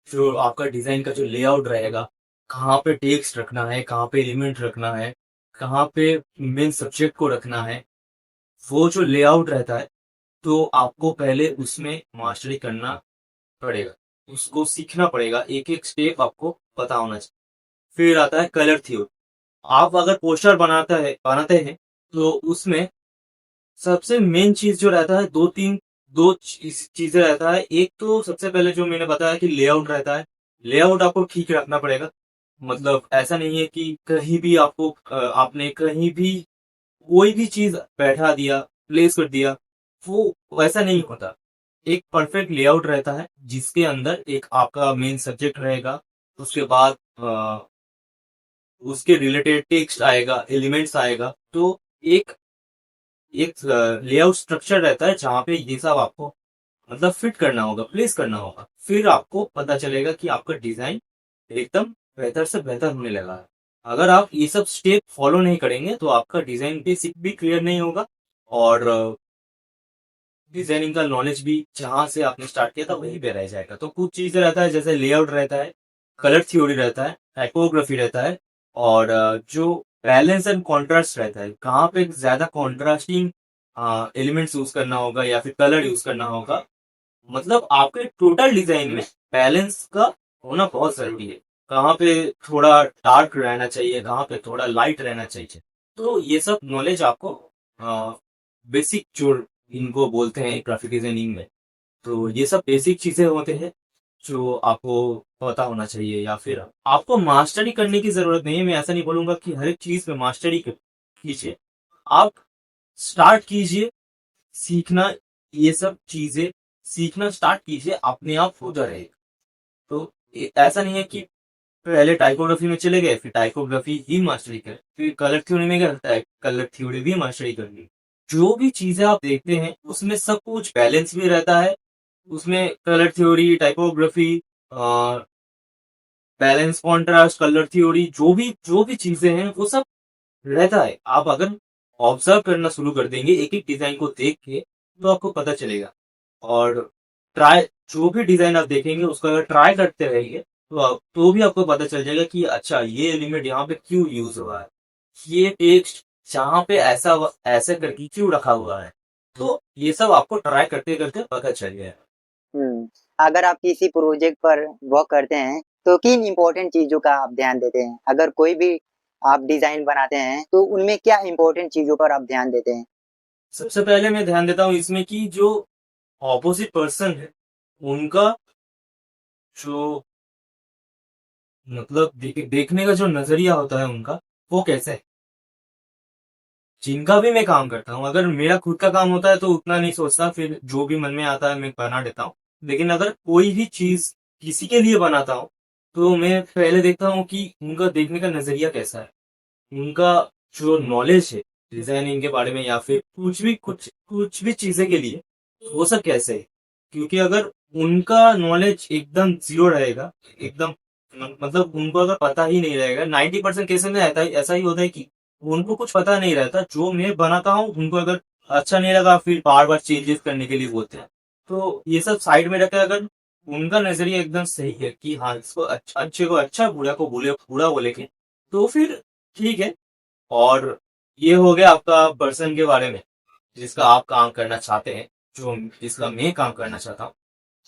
जो आपका डिजाइन का जो लेआउट रहेगा, कहाँ पे टेक्स्ट रखना है, कहाँ पे एलिमेंट रखना है, कहाँ पे मेन सब्जेक्ट को रखना है, वो जो लेआउट रहता है, तो आपको पहले उसमें मास्टरी करना पड़ेगा, उसको सीखना पड़ेगा, एक एक स्टेप आपको पता होना चाहिए। फिर आता है कलर थ्योरी। आप अगर पोस्टर बनाते हैं तो उसमें सबसे मेन चीज जो रहता है, दो चीजें रहता है। एक तो सबसे पहले जो मैंने बताया कि लेआउट रहता है, लेआउट आपको ठीक रखना पड़ेगा। मतलब ऐसा नहीं है कि कहीं भी आपने कहीं भी कोई भी चीज बैठा दिया, प्लेस कर दिया, वो वैसा नहीं होता। एक परफेक्ट लेआउट रहता है जिसके अंदर एक आपका मेन सब्जेक्ट रहेगा, उसके बाद उसके रिलेटेड टेक्स्ट आएगा, एलिमेंट्स आएगा। तो एक एक लेआउट स्ट्रक्चर रहता है जहां पे ये सब आपको मतलब फिट करना होगा, प्लेस करना होगा। फिर आपको पता चलेगा कि आपका डिजाइन एकदम बेहतर से बेहतर होने लगा है। अगर आप ये सब स्टेप फॉलो नहीं करेंगे तो आपका डिजाइन बेसिक भी क्लियर नहीं होगा, और डिजाइनिंग का नॉलेज भी जहां से आपने स्टार्ट किया था वहीं पे रह जाएगा। तो कुछ चीजें रहता है जैसे लेआउट रहता है, कलर थ्योरी रहता है, टाइपोग्राफी रहता है, और जो बैलेंस एंड कॉन्ट्रास्ट रहता है, कहाँ पे ज्यादा कॉन्ट्रास्टिंग एलिमेंट्स यूज करना होगा या फिर कलर यूज करना होगा। मतलब आपके टोटल डिजाइन में बैलेंस का होना बहुत जरूरी है। कहाँ पे थोड़ा डार्क रहना चाहिए, कहाँ पे थोड़ा लाइट रहना चाहिए। तो ये सब नॉलेज आपको बेसिक जो इनको बोलते हैं ग्राफिक डिजाइनिंग में, तो ये सब बेसिक चीजें होते हैं जो आपको पता होना चाहिए। या फिर आपको मास्टरी करने की जरूरत नहीं है। मैं ऐसा नहीं बोलूंगा कि हर एक चीज में मास्टरी कीजिए। आप स्टार्ट कीजिए सीखना, ये सब चीजें सीखना स्टार्ट कीजिए, अपने आप हो जाएगा। तो ऐसा नहीं है कि पहले टाइपोग्राफी में चले गए, फिर टाइपोग्राफी ही मास्टरी कर, फिर कलर थ्योरी में गए, कलर थ्योरी भी मास्टरी कर ली। जो भी चीजें आप देखते हैं उसमें सब कुछ बैलेंस भी रहता है। उसमें colour theory, typography, balance, contrast, colour theory, जो भी चीजें हैं वो सब रहता है। आप अगर ऑब्जर्व करना शुरू कर देंगे एक एक डिजाइन को देख के, तो आपको पता चलेगा। और ट्राई, जो भी डिजाइन आप देखेंगे उसको अगर ट्राई करते रहेंगे तो भी आपको पता चल जाएगा कि अच्छा ये एलिमेंट यहाँ पे क्यों यूज हुआ है, ये टेक्स्ट जहाँ पे ऐसे करके क्यों रखा हुआ है। तो ये सब आपको ट्राई करते करते पता चल गया। हुँ। अगर आप किसी प्रोजेक्ट पर वर्क करते हैं, तो किन इम्पोर्टेंट चीज़ों का आप ध्यान देते हैं? अगर कोई भी आप डिज़ाइन बनाते हैं, तो उनमें क्या इम्पोर्टेंट चीज़ों पर आप ध्यान देते हैं? सबसे पहले मैं ध्यान देता हूँ इसमें कि जो ऑपोजिट पर्सन है उनका जो मतलब देखने का जो नजरिया होता है उनका, वो कैसे है। जिनका भी मैं काम करता हूँ, अगर मेरा खुद का काम होता है तो उतना नहीं सोचता, फिर जो भी मन में आता है मैं बना देता हूँ। लेकिन अगर कोई भी चीज किसी के लिए बनाता हूँ तो मैं पहले देखता हूँ कि उनका देखने का नजरिया कैसा है, उनका जो नॉलेज है डिजाइनिंग के बारे में या फिर कुछ भी चीजें के लिए, वो सब कैसे है। क्योंकि अगर उनका नॉलेज एकदम जीरो रहेगा, एकदम मतलब उनको अगर पता ही नहीं रहेगा, 90% केसेस में ऐसा ही होता है कि उनको कुछ पता नहीं रहता। जो मैं बनाता हूँ उनको अगर अच्छा नहीं लगा फिर बार बार चेंजेस करने के लिए बोलते हैं। तो ये सब साइड में रखकर अगर उनका नजरिया एकदम सही है कि हाँ इसको अच्छा, अच्छे को अच्छा, बुरा को बुरा बोलेंगे, तो फिर ठीक है। और ये हो गया आपका पर्सन के बारे में जिसका आप काम करना चाहते हैं, जो जिसका मैं काम करना चाहता हूँ।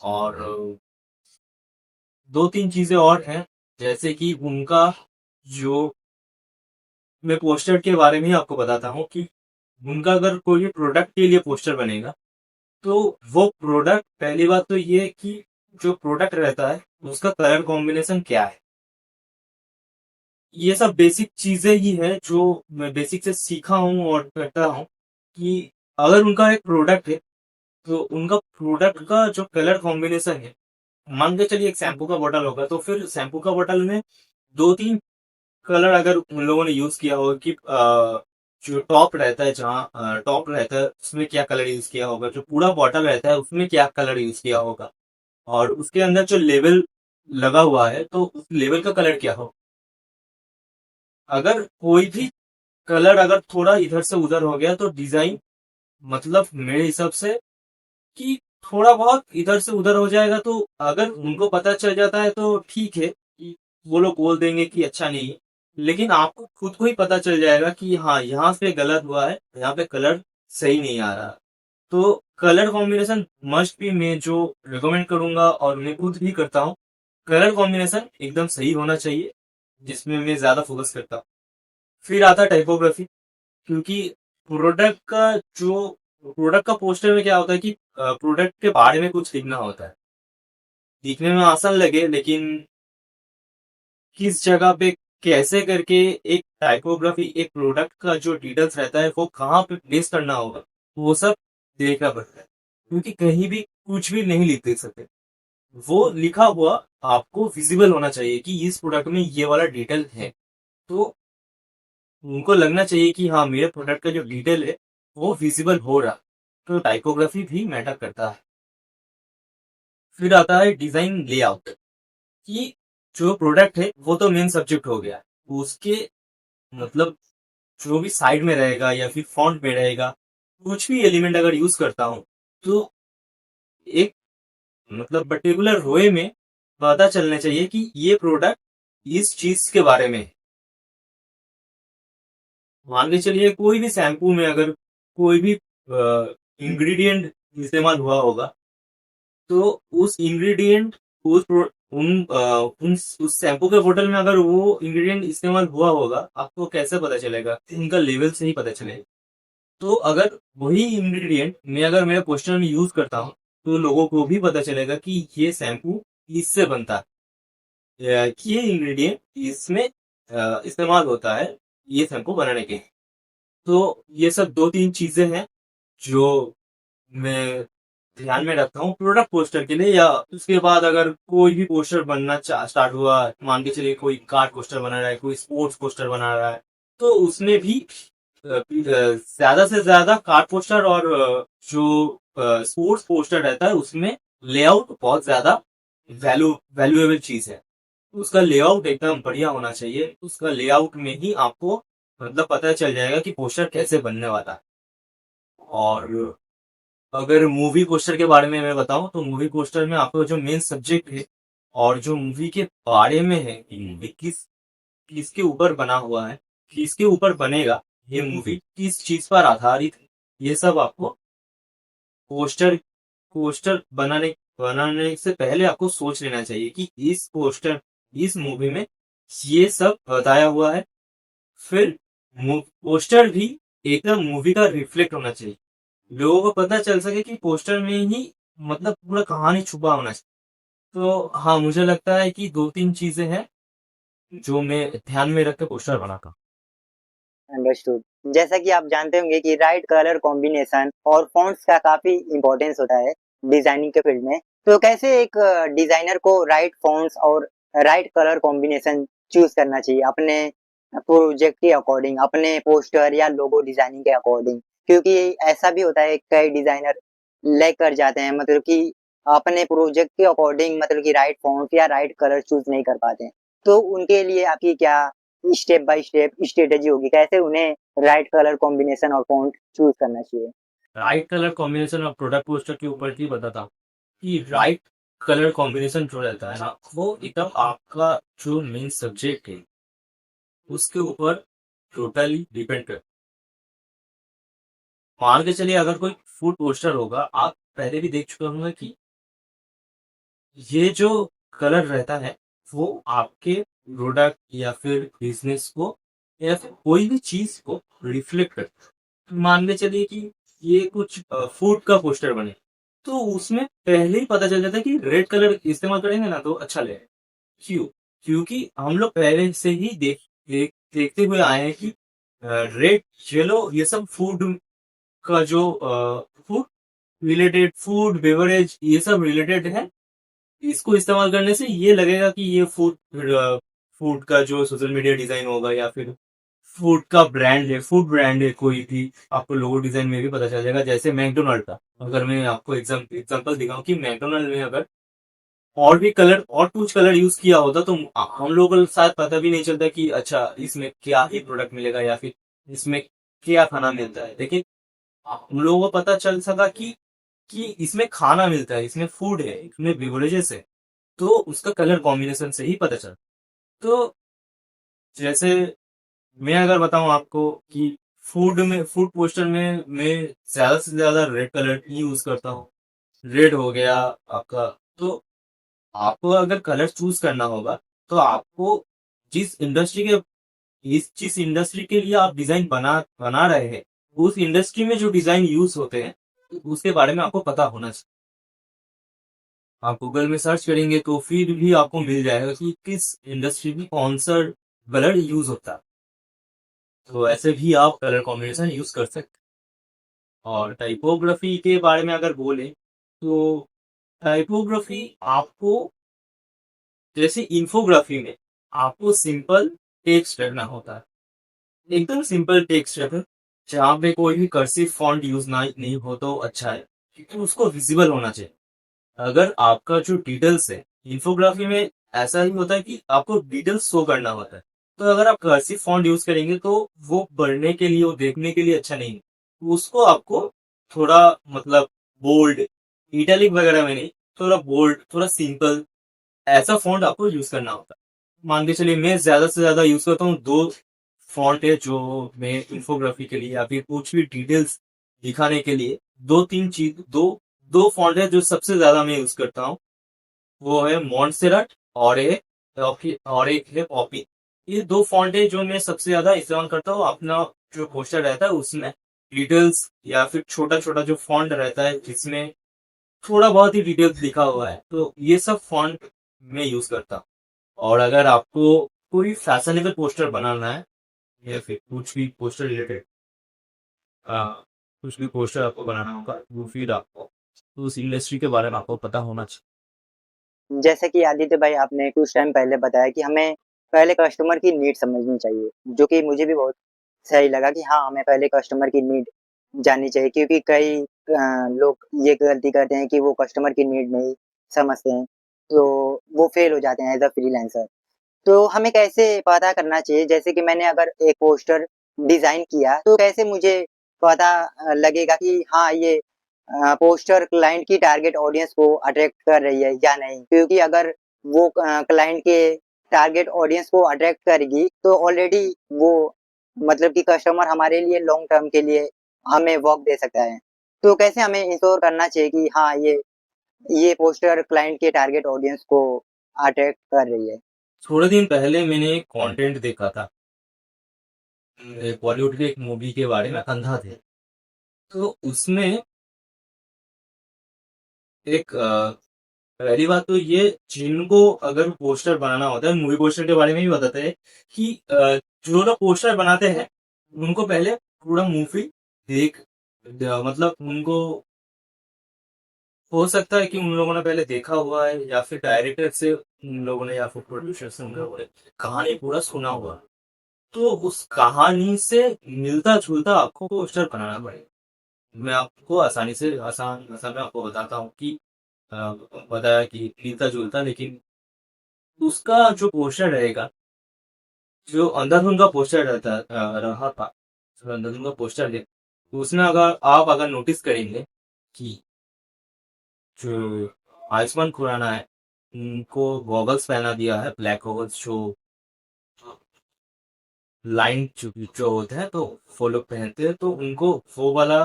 और दो तीन चीजें और हैं जैसे कि उनका जो, मैं पोस्टर के बारे में ही आपको बताता हूँ कि उनका अगर कोई प्रोडक्ट के लिए पोस्टर बनेगा तो वो प्रोडक्ट, पहली बात तो ये कि जो प्रोडक्ट रहता है उसका कलर कॉम्बिनेशन क्या है। ये सब बेसिक चीजें ही है जो मैं बेसिक से सीखा हूँ और करता हूँ कि अगर उनका एक प्रोडक्ट है तो उनका प्रोडक्ट का जो कलर कॉम्बिनेशन है, मान के चलिए एक शैम्पू का बोतल होगा तो फिर शैम्पू का बोतल में दो तीन कलर अगर उन लोगों ने यूज किया होगा कि जो टॉप रहता है, जहाँ टॉप रहता है उसमें क्या कलर यूज किया होगा, जो पूरा बॉटल रहता है उसमें क्या कलर यूज किया होगा, और उसके अंदर जो लेवल लगा हुआ है तो उस लेवल का कलर क्या हो। अगर कोई भी कलर अगर थोड़ा इधर से उधर हो गया तो डिजाइन, मतलब मेरे हिसाब से कि थोड़ा बहुत इधर से उधर हो जाएगा, तो अगर उनको पता चल जाता है तो ठीक है कि वो लोग बोल देंगे कि अच्छा नहीं है, लेकिन आपको खुद को ही पता चल जाएगा कि हाँ यहाँ पे गलत हुआ है, यहाँ पे कलर सही नहीं आ रहा। तो कलर कॉम्बिनेशन मस्ट भी मैं जो रिकमेंड करूंगा और मैं खुद भी करता हूँ, कलर कॉम्बिनेशन एकदम सही होना चाहिए, जिसमें मैं ज्यादा फोकस करता हूँ। फिर आता है टाइपोग्राफी, क्योंकि प्रोडक्ट का जो प्रोडक्ट का पोस्टर में क्या होता है कि प्रोडक्ट के बारे में कुछ लिखना होता है, दिखने में आसान लगे लेकिन किस जगह पे कैसे करके एक टाइपोग्राफी, एक प्रोडक्ट का जो डिटेल्स रहता है वो कहाँ पे प्लेस करना होगा, वो सब देखना पड़ता है, क्योंकि कहीं भी कुछ भी नहीं लिख दे सकते। वो लिखा हुआ आपको विजिबल होना चाहिए कि इस प्रोडक्ट में ये वाला डिटेल है, तो उनको लगना चाहिए कि हाँ मेरे प्रोडक्ट का जो डिटेल है वो विजिबल हो रहा। तो टाइपोग्राफी भी मैटर करता है। फिर आता है डिजाइन लेआउट, कि जो प्रोडक्ट है वो तो मेन सब्जेक्ट हो गया, उसके मतलब जो भी साइड में रहेगा या फिर फॉन्ट में रहेगा, कुछ भी एलिमेंट अगर यूज करता हूँ तो एक मतलब पर्टिकुलर वे में पता चलना चाहिए कि ये प्रोडक्ट इस चीज के बारे में है। मान के चलिए कोई भी शैम्पू में अगर कोई भी इंग्रेडिएंट इस्तेमाल हुआ होगा, तो उस इंग्रेडिएंट उस प्रो- उन अ, उन उस शैम्पू के बोतल में अगर वो इंग्रेडिएंट इस्तेमाल हुआ होगा, आपको कैसे पता चलेगा? उनका लेवल से ही पता चलेगा। तो अगर वही इंग्रेडिएंट मैं अगर मेरे पोस्टर में यूज करता हूँ, तो लोगों को भी पता चलेगा कि ये शैम्पू इससे बनता है, ये इंग्रेडिएंट इसमें इस्तेमाल होता है ये शैम्पू बनाने के। तो ये सब दो तीन चीजें हैं जो मैं ध्यान में रखता हूँ प्रोडक्ट पोस्टर के लिए। या उसके बाद अगर कोई भी पोस्टर बनना स्टार्ट हुआ, मान के चलिए कोई कार पोस्टर बना रहा है, कोई स्पोर्ट्स पोस्टर बना रहा है, तो उसमें भी ज्यादा से ज्यादा कार पोस्टर और जो स्पोर्ट्स पोस्टर रहता है उसमें लेआउट बहुत ज्यादा वैल्यूएबल चीज है। उसका लेआउट एकदम बढ़िया होना चाहिए, उसका लेआउट में ही आपको मतलब पता चल जाएगा कि पोस्टर कैसे बनने वाला है। और अगर मूवी पोस्टर के बारे में मैं बताऊं, तो मूवी पोस्टर में आपको जो मेन सब्जेक्ट है और जो मूवी के बारे में है कि मूवी किसके ऊपर बना हुआ है, किसके ऊपर बनेगा, ये मूवी किस चीज पर आधारित है, ये सब आपको पोस्टर पोस्टर बनाने से पहले आपको सोच लेना चाहिए कि इस मूवी में ये सब बताया हुआ है। फिर पोस्टर भी एकदम मूवी का रिफ्लेक्ट होना चाहिए, लोगों को पता चल सके कि पोस्टर में ही मतलब पूरा कहानी छुपा होना चाहिए। तो हाँ, मुझे लगता है कि दो तीन चीजें हैं जो मैं ध्यान में रख के पोस्टर बनाता हूँ। अंडरस्टूड। जैसा कि आप जानते होंगे कि राइट कलर कॉम्बिनेशन और फ़ॉन्ट्स का काफ़ी इम्पोर्टेंस होता है डिज़ाइनिंग के फील्ड में। तो कैसे एक डिज़ाइनर को राइट फ़ॉन्ट्स और राइट कलर कॉम्बिनेशन चूज़ करना चाहिए अपने प्रोजेक्ट के अकॉर्डिंग, अपने पोस्टर या लोगो डिज़ाइनिंग के अकॉर्डिंग? क्योंकि ऐसा भी होता है कई डिज़ाइनर लैग कर जाते हैं, मतलब कि अपने प्रोजेक्ट के अकॉर्डिंग मतलब कि राइट फ़ॉन्ट या राइट कलर चूज़ नहीं कर पाते हैं। तो उनके लिए आपकी क्या स्टेप बाय स्टेप स्ट्रेटेजी होगी, कैसे उन्हें राइट कलर कॉम्बिनेशन और फॉन्ट चूज करना चाहिए? राइट कलर कॉम्बिनेशन और प्रोडक्ट पोस्टर के ऊपर ही बताता हूँ कि राइट कलर कॉम्बिनेशन जो रहता है ना, वो एकदम आपका जो मेन सब्जेक्ट है उसके ऊपर टोटली डिपेंड कर। मान के चलिए अगर कोई फूड पोस्टर होगा, आप पहले भी देख चुके होंगे कि ये जो कलर रहता है वो आपके प्रोडक्ट या फिर बिजनेस को या फिर कोई भी चीज को रिफ्लेक्ट करता है। मान के चलिए कि ये कुछ फूड का पोस्टर बने, तो उसमें पहले ही पता चल जाता है कि रेड कलर इस्तेमाल करेंगे ना तो अच्छा लगेगा। क्यों? क्योंकि हम लोग पहले से ही देखते हुए आए हैं कि रेड, येलो ये सब फूड का जो फूड रिलेटेड, फूड बेवरेज ये सब रिलेटेड है। इसको इस्तेमाल करने से ये लगेगा कि ये फूड फूड का जो सोशल मीडिया डिजाइन होगा या फिर फूड का ब्रांड है, फूड ब्रांड है कोई भी, आपको लोगो डिजाइन में भी पता चल जाएगा। जैसे मैकडोनल्ड का अगर मैं आपको एग्जांपल दिखाऊं कि मैकडोनल्ड में अगर और भी कलर और कुछ कलर यूज किया होता तो हम लोगों को शायद पता भी नहीं चलता कि अच्छा इसमें क्या ही प्रोडक्ट मिलेगा या फिर इसमें क्या खाना मिलता है। लेकिन हम लोगों को पता चल सका कि इसमें खाना मिलता है, इसमें फूड है, इसमें बिवरेजेस है, तो उसका कलर कॉम्बिनेशन से ही पता चला। तो जैसे मैं अगर बताऊं आपको कि फूड पोस्टर में मैं ज्यादा से ज्यादा रेड कलर ही यूज करता हूँ। रेड हो गया आपका। तो आपको अगर कलर चूज करना होगा तो आपको जिस इंडस्ट्री के जिस इंडस्ट्री के लिए आप डिजाइन बना बना रहे हैं, उस इंडस्ट्री में जो डिजाइन यूज होते हैं उसके बारे में आपको पता होना चाहिए। आप गूगल में सर्च करेंगे तो फिर भी आपको मिल जाएगा कि किस इंडस्ट्री में कौन सा कलर यूज होता है। तो ऐसे भी आप कलर कॉम्बिनेशन यूज कर सकते हैं। और टाइपोग्राफी के बारे में अगर बोले तो टाइपोग्राफी आपको, जैसे इंफोग्राफी में आपको सिंपल टेक्स्ट रखना होता है, एकदम सिंपल टेक्स्ट रखना, जहाँ पे कोई भी कर्सिव फॉन्ट यूज ना नहीं हो तो अच्छा है, क्योंकि उसको विजिबल होना चाहिए। अगर आपका जो डिटेल्स है इंफोग्राफी में, ऐसा ही होता है कि आपको डिटेल्स शो करना होता है। तो अगर आप कर्सिव फॉन्ट यूज करेंगे तो वो पढ़ने के लिए, वो देखने के लिए अच्छा नहीं है। उसको आपको थोड़ा मतलब बोल्ड, इटैलिक वगैरह में नहीं, थोड़ा बोल्ड, थोड़ा सिंपल, ऐसा फॉन्ट आपको यूज करना होता है। मान के चलिए मैं ज्यादा से ज्यादा यूज करता हूँ दो फॉन्ट है जो मैं इंफोग्राफी के लिए या फिर कुछ भी डिटेल्स दिखाने के लिए, दो तीन चीज, दो दो फॉन्ट है जो सबसे ज्यादा मैं यूज करता हूँ। वो है मॉन्टसेराट और एक है पॉपी। ये दो फॉन्ट है जो मैं सबसे ज्यादा इस्तेमाल करता हूँ अपना जो पोस्टर रहता है उसमें। डिटेल्स या फिर छोटा छोटा जो फॉन्ट रहता है जिसमें थोड़ा बहुत ही डिटेल्स लिखा हुआ है, तो ये सब फॉन्ट मैं यूज करता हूँ। और अगर आपको कोई फैशनेबल पोस्टर बनाना है या फिर कुछ भी पोस्टर रिलेटेड, कुछ भी पोस्टर आपको बनाना होगा, वो फिर आपको तो उस इंडस्ट्री के बारे में आपको पता होना चाहिए। जैसे कि आदित्य भाई आपने कुछ टाइम पहले बताया कि हमें पहले कस्टमर की नीड समझनी चाहिए, जो कि मुझे भी बहुत सही लगा कि हाँ, हमें पहले कस्टमर की नीड जाननी चाहिए, क्योंकि कई लोग ये गलती करते हैं कि वो कस्टमर की नीड नहीं समझते हैं, तो वो फेल हो जाते हैं एज़ अ फ्रीलांसर। तो हमें कैसे पता करना चाहिए, जैसे कि मैंने अगर एक पोस्टर डिज़ाइन किया, तो कैसे मुझे पता लगेगा कि हाँ, ये पोस्टर क्लाइंट की टारगेट ऑडियंस को अट्रैक्ट कर रही है या नहीं? क्योंकि अगर वो क्लाइंट के टारगेट ऑडियंस को अट्रैक्ट करेगी, तो ऑलरेडी वो मतलब कि कस्टमर हमारे लिए लॉन्ग टर्म के लिए हमें वर्क दे सकता है। तो कैसे हमें इंश्योर करना चाहिए कि हाँ, ये पोस्टर क्लाइंट के टारगेट ऑडियंस को अट्रैक्ट कर रही है? थोड़े दिन पहले मैंने एक कंटेंट देखा था, बॉलीवुड के एक मूवी के बारे में, अंधा थे। तो उसमें एक पहली बात तो ये, जिनको अगर पोस्टर बनाना होता है, मूवी पोस्टर के बारे में भी बताते हैं कि जो लोग पोस्टर बनाते हैं उनको पहले पूरा मूवी देख, मतलब उनको हो सकता है कि उन लोगों ने पहले देखा हुआ है या फिर डायरेक्टर से उन लोगों ने या फिर प्रोड्यूसर से उन लोगों ने कहानी पूरा सुना हुआ है। तो उस कहानी से मिलता जुलता आपको पोस्टर बनाना पड़ेगा। मैं आपको आसानी से आसान भाषा में आपको बताता हूँ कि अ, बताया कि मिलता जुलता, लेकिन उसका जो पोस्टर रहेगा, जो अंधाधुन का पोस्टर रहता रहा था, जो अंधाधुन का पोस्टर है, तो उसमें अगर आप नोटिस करेंगे कि जो आयुष्मान खुराना है उनको गॉगल्स पहना दिया है, ब्लैक गॉगल्स, जो लाइन जो होते हैं तो वो लोग पहनते हैं, तो उनको वो वाला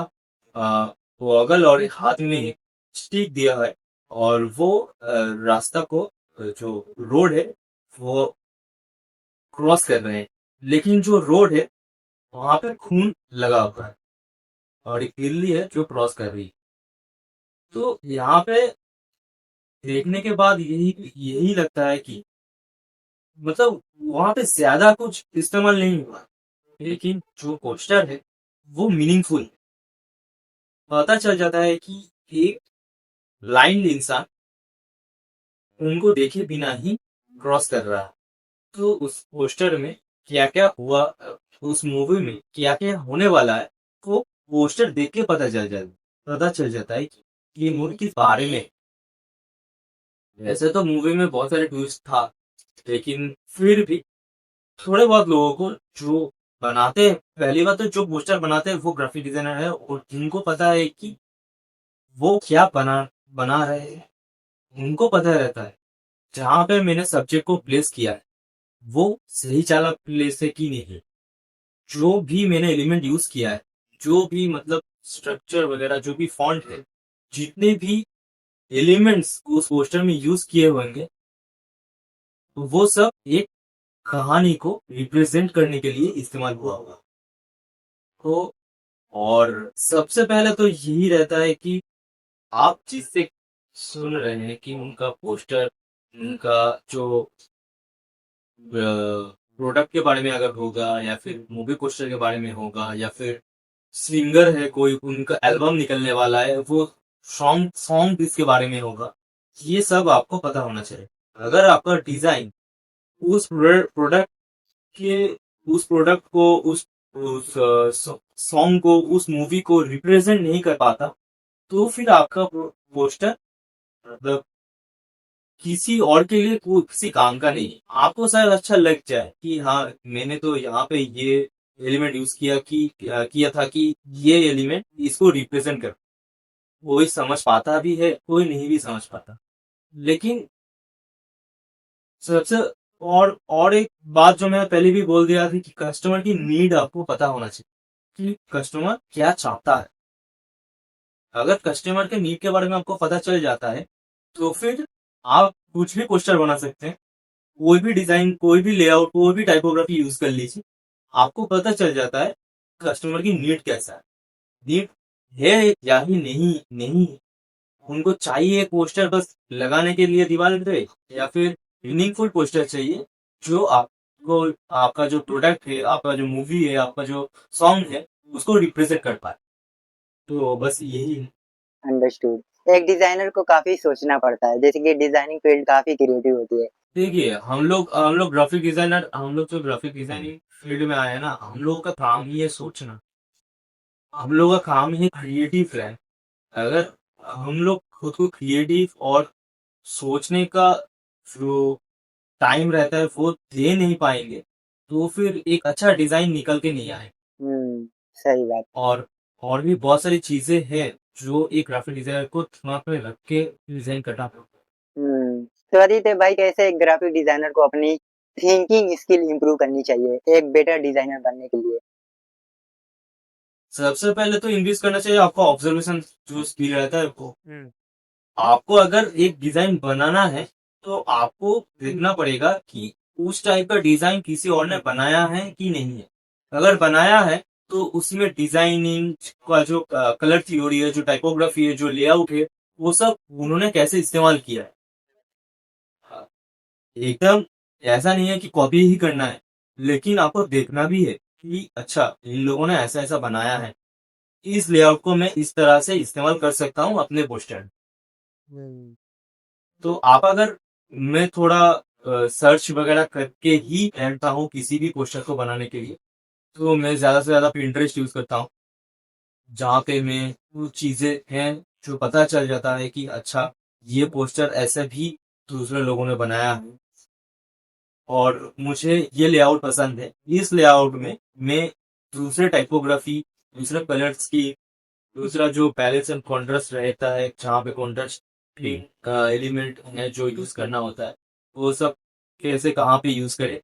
गॉगल और हाथ में स्टिक दिया है। और वो रास्ता को, जो रोड है वो क्रॉस कर रहे हैं, लेकिन जो रोड है वहां पे खून लगा हुआ है और एक बिल्ली है जो क्रॉस कर रही है। तो यहाँ पे देखने के बाद यही यही लगता है कि मतलब वहां पे ज्यादा कुछ इस्तेमाल नहीं हुआ, लेकिन जो पोस्टर है वो मीनिंगफुल, पता चल जाता है कि एक ब्लाइंड इंसान उनको देखे बिना ही क्रॉस कर रहा है। तो उस पोस्टर में क्या क्या हुआ, उस मूवी में क्या क्या होने वाला है, वो पोस्टर देख के पता चल जाता है कि ये मूवी किस बारे में। वैसे तो मूवी में बहुत सारे ट्विस्ट था, लेकिन फिर भी थोड़े बहुत लोगों को जो बनाते हैं, पहली बात तो जो पोस्टर बनाते हैं वो ग्राफिक डिजाइनर है और जिनको पता है कि वो क्या बना रहे हैं, उनको पता रहता है जहां पे मैंने सब्जेक्ट को प्लेस किया है वो सही चाला प्लेस है कि नहीं। जो भी मैंने एलिमेंट यूज किया है, जो भी मतलब स्ट्रक्चर वगैरह, जो भी फॉन्ट है, जितने भी एलिमेंट्स उस पोस्टर में यूज किए होंगे, वो सब एक कहानी को रिप्रेजेंट करने के लिए इस्तेमाल हुआ होगा। तो और सबसे पहले तो यही रहता है कि आप जिससे सुन रहे हैं कि उनका पोस्टर, उनका जो प्रोडक्ट के बारे में अगर होगा, या फिर मूवी पोस्टर के बारे में होगा, या फिर सिंगर है कोई, उनका एल्बम निकलने वाला है, वो सॉन्ग सॉन्ग इसके बारे में होगा, ये सब आपको पता होना चाहिए। अगर आपका डिजाइन उस प्रोडक्ट के उस प्रोडक्ट को, उस सॉन्ग को, उस मूवी को रिप्रेजेंट नहीं कर पाता, तो फिर आपका पोस्टर मतलब किसी और के लिए किसी काम का नहीं। आपको शायद अच्छा लग जाए कि हाँ मैंने तो यहाँ पे ये एलिमेंट यूज किया था कि ये एलिमेंट इसको रिप्रेजेंट कर। कोई समझ पाता भी है, कोई नहीं भी समझ पाता। लेकिन सबसे और एक बात जो मैं पहले भी बोल दिया थी कि कस्टमर की नीड आपको पता होना चाहिए कि कस्टमर क्या चाहता है। अगर कस्टमर के नीड के बारे में आपको पता चल जाता है, तो फिर आप कुछ भी पोस्टर बना सकते हैं, कोई भी डिजाइन, कोई भी लेआउट, कोई भी टाइपोग्राफी यूज कर लीजिए। आपको पता चल जाता है कस्टमर की नीड कैसा है, नीड है या ही नहीं नहीं। उनको चाहिए पोस्टर बस लगाने के लिए दीवार पे, या फिर मीनिंगफुल पोस्टर चाहिए जो आपको, आपका जो प्रोडक्ट है, आपका जो मूवी है, आपका जो सॉन्ग है, उसको रिप्रेजेंट कर पाए। तो बस यही है। अंडरस्टूड। एक डिजाइनर को काफी सोचना पड़ता है, जैसे कि डिजाइनिंग फील्ड काफी क्रिएटिव होती है। देखिए हम लोग ग्राफिक डिजाइनर, हम लोग जो ग्राफिक डिजाइनिंग फील्ड में आए हैं ना, हम लोगों का काम ही है सोचना। हम लोगों का काम ही क्रिएटिव है। अगर हम लोग खुद को क्रिएटिव और सोचने का जो टाइम रहता है वो दे नहीं पाएंगे, तो फिर एक अच्छा डिजाइन निकल के नहीं आए। हम्म, सही बात। और और भी बहुत सारी चीजें हैं जो एक ग्राफिक डिजाइनर को दिमाग में रख के डिजाइन करना पड़ता है। तो आदित्य भाई, कैसे एक ग्राफिक डिजाइनर को अपनी थिंकिंग स्किल इंप्रूव करनी चाहिए एक बेटर डिजाइनर बनने के लिए? सबसे पहले तो इंक्रीज करना चाहिए आपका ऑब्जर्वेशन, जो स्किल रहता है वो। हम्म। आपको अगर एक डिजाइन बनाना है, तो आपको देखना पड़ेगा कि उस टाइप का डिजाइन किसी और ने बनाया है कि नहीं है। अगर बनाया है, तो उसमें डिजाइनिंग का जो कलर थ्योरी है, जो टाइपोग्राफी है, जो लेआउट है, वो सब उन्होंने कैसे इस्तेमाल किया है। हाँ, एकदम ऐसा नहीं है कि कॉपी ही करना है, लेकिन आपको देखना भी है कि अच्छा इन लोगों ने ऐसा ऐसा बनाया है, इस लेआउट को मैं इस तरह से इस्तेमाल कर सकता हूँ अपने पोस्टर। हम्म। तो आप अगर, मैं थोड़ा सर्च वगैरह करके ही पहनता हूँ किसी भी पोस्टर को बनाने के लिए। तो मैं ज्यादा से ज्यादा पिंटरेस्ट यूज करता हूँ, जहाँ पे मैं कुछ चीजें हैं जो पता चल जाता है कि अच्छा ये पोस्टर ऐसे भी दूसरे लोगों ने बनाया है, और मुझे ये लेआउट पसंद है। इस लेआउट में मैं दूसरे टाइपोग्राफी, दूसरे कलर्स की, दूसरा जो पैलेट्स एंड कॉन्ट्रास्ट रहता है, जहाँ पे कॉन्ट्रास्ट का एलिमेंट है जो यूज करना होता है, वो सब कैसे कहाँ पे यूज करें,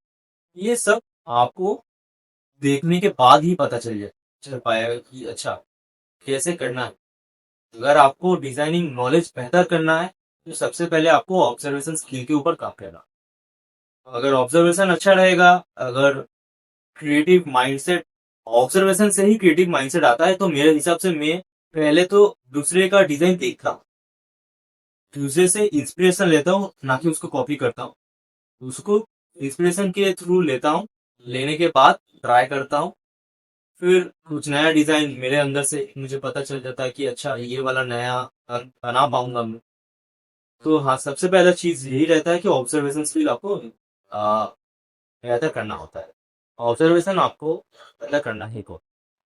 ये सब आपको देखने के बाद ही पता चल पाएगा कि अच्छा कैसे करना है। अगर आपको डिजाइनिंग नॉलेज बेहतर करना है, तो सबसे पहले आपको ऑब्जर्वेशन स्किल के ऊपर काम करना। अगर ऑब्जर्वेशन अच्छा रहेगा, अगर क्रिएटिव माइंडसेट, ऑब्जर्वेशन से ही क्रिएटिव माइंडसेट आता है, तो मेरे हिसाब से मैं पहले तो दूसरे का डिजाइन देखता हूँ, दूसरे से इंस्पिरेशन लेता हूँ, ना कि उसको कॉपी करता हूँ। उसको इंस्पिरेशन के थ्रू लेता हूँ, लेने के बाद ट्राई करता हूँ। फिर कुछ नया डिजाइन मेरे अंदर से मुझे पता चल जाता है कि अच्छा ये वाला नया बना पाऊंगा मैं। तो हाँ, सबसे पहला चीज यही रहता है कि ऑब्जर्वेशन स्किल आपको बेहतर करना होता है। ऑब्जर्वेशन आपको बेहतर करना ही को।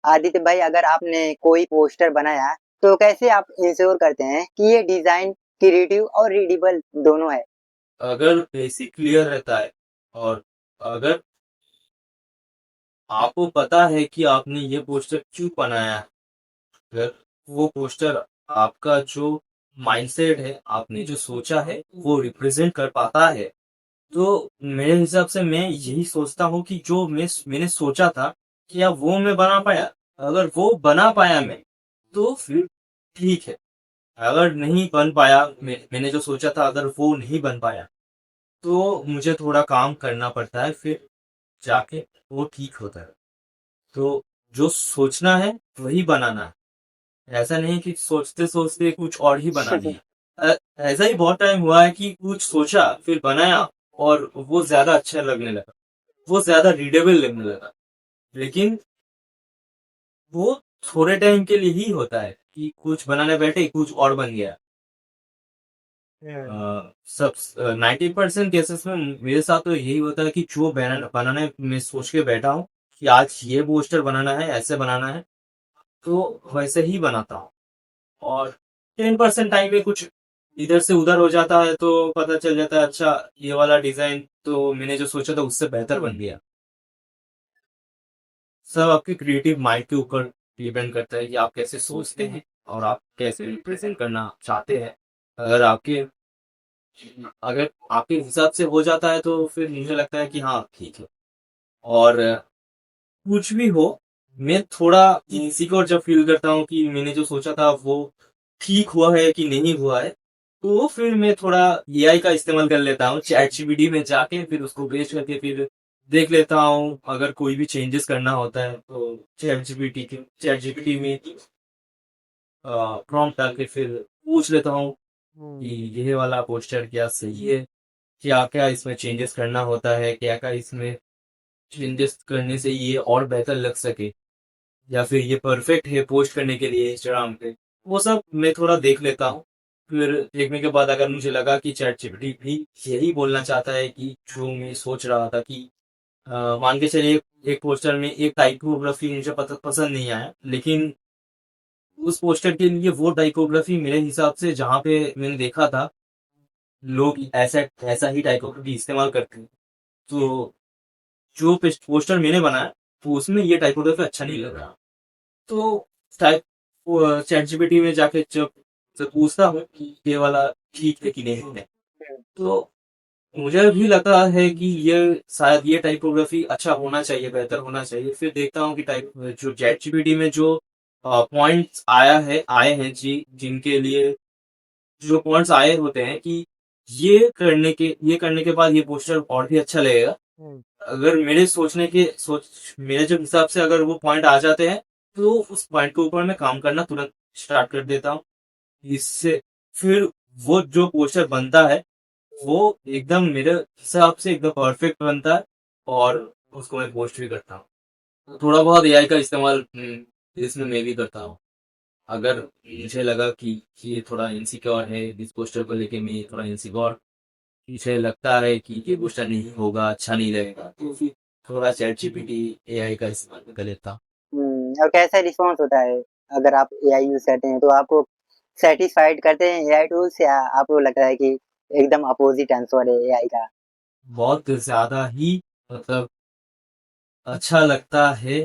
आदित्य भाई, अगर आपने कोई पोस्टर बनाया तो कैसे आप इंश्योर करते हैं कि ये डिजाइन क्रिएटिव और रीडेबल दोनों है? अगर बेसिक क्लियर रहता है और अगर आपको पता है कि आपने ये पोस्टर क्यों बनाया है, अगर वो पोस्टर आपका जो माइंडसेट है, आपने जो सोचा है, वो रिप्रेजेंट कर पाता है, तो मेरे हिसाब से मैं यही सोचता हूँ कि जो मैंने सोचा था, क्या वो मैं बना पाया? अगर वो बना पाया मैं, तो फिर ठीक है। अगर नहीं बन पाया, मैंने जो सोचा था अगर वो नहीं बन पाया, तो मुझे थोड़ा काम करना पड़ता है, फिर जाके वो ठीक होता है। तो जो सोचना है वही बनाना है। ऐसा नहीं कि सोचते सोचते कुछ और ही बना दिया। ऐसा ही बहुत टाइम हुआ है कि कुछ सोचा फिर बनाया और वो ज्यादा अच्छा लगने लगा, वो ज्यादा रीडेबल लगने लगा। लेकिन वो थोड़े टाइम के लिए ही होता है कि कुछ बनाने बैठे कुछ और बन गया। सब 90% केसेस में मेरे साथ तो यही होता है कि जो बनाने में सोच के बैठा हूँ कि आज ये पोस्टर बनाना है, ऐसे बनाना है, तो वैसे ही बनाता हूँ। और 10% टाइम में कुछ इधर से उधर हो जाता है तो पता चल जाता है अच्छा ये वाला डिजाइन तो मैंने जो सोचा था उससे बेहतर बन गया। सब आपके क्रिएटिव माइंड के ऊपर डिपेंड करता है कि आप कैसे सोचते हैं और आप कैसे रिप्रेजेंट करना चाहते हैं। अगर आपके अगर आपके हिसाब से हो जाता है तो फिर मुझे लगता है कि हाँ ठीक है। और कुछ भी हो, मैं थोड़ा इनसिक्योर जब फील करता हूँ कि मैंने जो सोचा था वो ठीक हुआ है कि नहीं हुआ है, तो फिर मैं थोड़ा एआई का इस्तेमाल कर लेता हूँ, चैट जीपीटी में जाके फिर उसको पेश करके फिर देख लेता हूँ। अगर कोई भी चेंजेस करना होता है तो चैट जीपीटी में प्रॉम्प्ट डाल के फिर पूछ लेता हूँ कि ये वाला पोस्टर क्या सही है, क्या क्या इसमें चेंजेस करना होता है, क्या क्या इसमें चेंजेस करने से ये और बेहतर लग सके, या फिर ये परफेक्ट है पोस्ट करने के लिए इंस्टाग्राम पे। वो सब मैं थोड़ा देख लेता हूँ। फिर देखने के बाद अगर मुझे लगा कि चैट जीपीटी भी यही बोलना चाहता है कि जो मैं सोच रहा था कि मान के चलिए एक पोस्टर में एक टाइपोग्राफी मुझे पसंद नहीं आया, लेकिन उस पोस्टर के लिए वो टाइपोग्राफी मेरे हिसाब से जहाँ पे मैंने देखा था लोग ऐसा ऐसा ही टाइपोग्राफी इस्तेमाल करते हैं, तो जो पोस्टर मैंने बनाया तो उसमें ये टाइपोग्राफी अच्छा नहीं लग रहा। तो टाइप चैट जीपीटी में जाके जब जब पूछता हूँ कि ये वाला ठीक है कि नहीं है, तो मुझे भी लगता है कि ये शायद ये टाइपोग्राफी अच्छा होना चाहिए, बेहतर होना चाहिए। फिर देखता हूँ कि टाइप जो चैट जीपीटी में जो पॉइंट्स आए हैं जी, जिनके लिए जो पॉइंट्स आए होते हैं कि ये करने के बाद ये पोस्टर और भी अच्छा लगेगा। अगर मेरे जो हिसाब से अगर वो पॉइंट आ जाते हैं, तो उस पॉइंट के ऊपर मैं काम करना तुरंत स्टार्ट कर देता हूँ। इससे फिर वो जो पोस्टर बनता है वो एकदम मेरे हिसाब से एकदम परफेक्ट बनता है, और उसको मैं पोस्ट भी करता हूँ। थोड़ा बहुत एआई का इस्तेमाल इसमें मैं भी करता हूँ। अगर मुझे लगा कि ये थोड़ा इनसिक्योर है इस पोस्टर को लेके, मैं थोड़ा इनसिक्योर, मुझे लगता है कि ये पोस्टर नहीं होगा, अच्छा नहीं लगेगा, तो फिर थोड़ा चैट जीपीटी एआई का इस्तेमाल कर लेता हूँ। और कैसा रिस्पॉन्स होता है अगर आप एआई यूज करते हैं? तो आपको सेटिस्फाइड करते हैं एआई टूल्स, या आपको लगता है कि एकदम अपोजिट आंसर है एआई का? बहुत ज्यादा ही मतलब अच्छा लगता है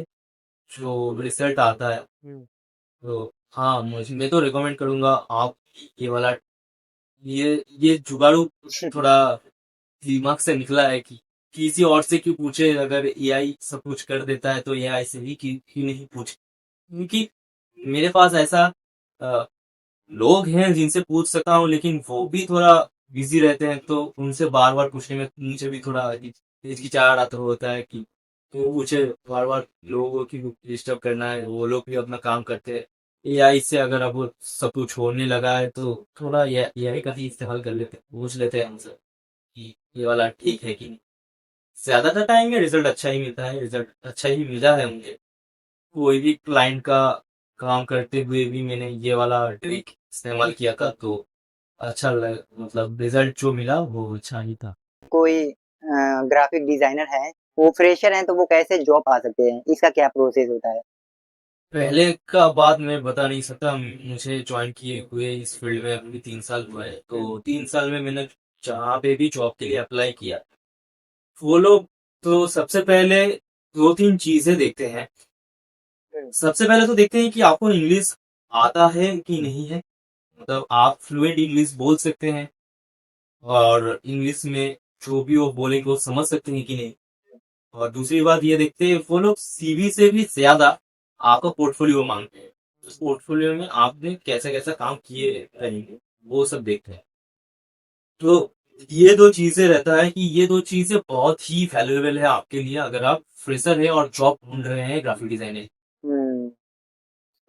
जो रिजल्ट आता है। तो हाँ, मुझे मैं तो रिकमेंड करूंगा आप ये वाला, ये जुगाड़ू थोड़ा दिमाग से निकला है कि किसी और से क्यों पूछे, अगर एआई सब कुछ कर देता है तो एआई से ही क्यों नहीं पूछे। क्योंकि मेरे पास ऐसा अ, लोग हैं जिनसे पूछ सकता हूँ, लेकिन वो भी थोड़ा बिजी रहते हैं, तो उनसे बार बार पूछने में मुझे भी थोड़ा हिचकिचाहट होता है कि तो मुझे बार बार लोगों की डिस्टर्ब करना है, वो लोग भी अपना काम करते हैं। एआई से अगर अब वो सब कुछ होने लगा है तो थोड़ा ये एआई का ही इस्तेमाल कर लेते हैं, पूछ लेते हैं हमसे कि ये वाला ठीक है कि नहीं। ज्यादातर टाइम में रिजल्ट अच्छा ही मिलता है, रिजल्ट अच्छा ही मिला है मुझे। कोई भी क्लाइंट का काम करते हुए भी मैंने ये वाला ट्रिक इस्तेमाल किया था, तो अच्छा लग मतलब रिजल्ट जो मिला वो अच्छा ही था। कोई ग्राफिक डिजाइनर हैं, वो फ्रेशर हैं, तो वो कैसे जॉब पा सकते हैं? इसका क्या प्रोसेस होता है? पहले का बात मैं बता नहीं सकता, मुझे ज्वाइन किए हुए इस फील्ड में अभी 3 साल हुआ है, तो 3 साल में मैंने जहाँ पे भी जॉब के लिए अप्लाई किया, वो लोग तो सबसे पहले 2-3 चीजें देखते हैं। हम्म, सबसे पहले तो देखते हैं कि आपको इंग्लिश आता है कि नहीं है, मतलब आप फ्लुएंट इंग्लिश बोल सकते हैं और इंग्लिश में जो भी वो बोलेंगे वो समझ सकते हैं कि नहीं। और दूसरी बात ये देखते हैं वो लोग सीवी से भी ज्यादा आपका पोर्टफोलियो मांगते हैं। उस पोर्टफोलियो में आपने कैसा कैसा काम किए रहेंगे वो सब देखते हैं। तो ये दो चीजें रहता है कि ये दो चीजें बहुत ही वैल्यूएबल है आपके लिए अगर आप फ्रेशर है और जॉब ढूंढ रहे हैं ग्राफिक डिजाइनर। हम्म,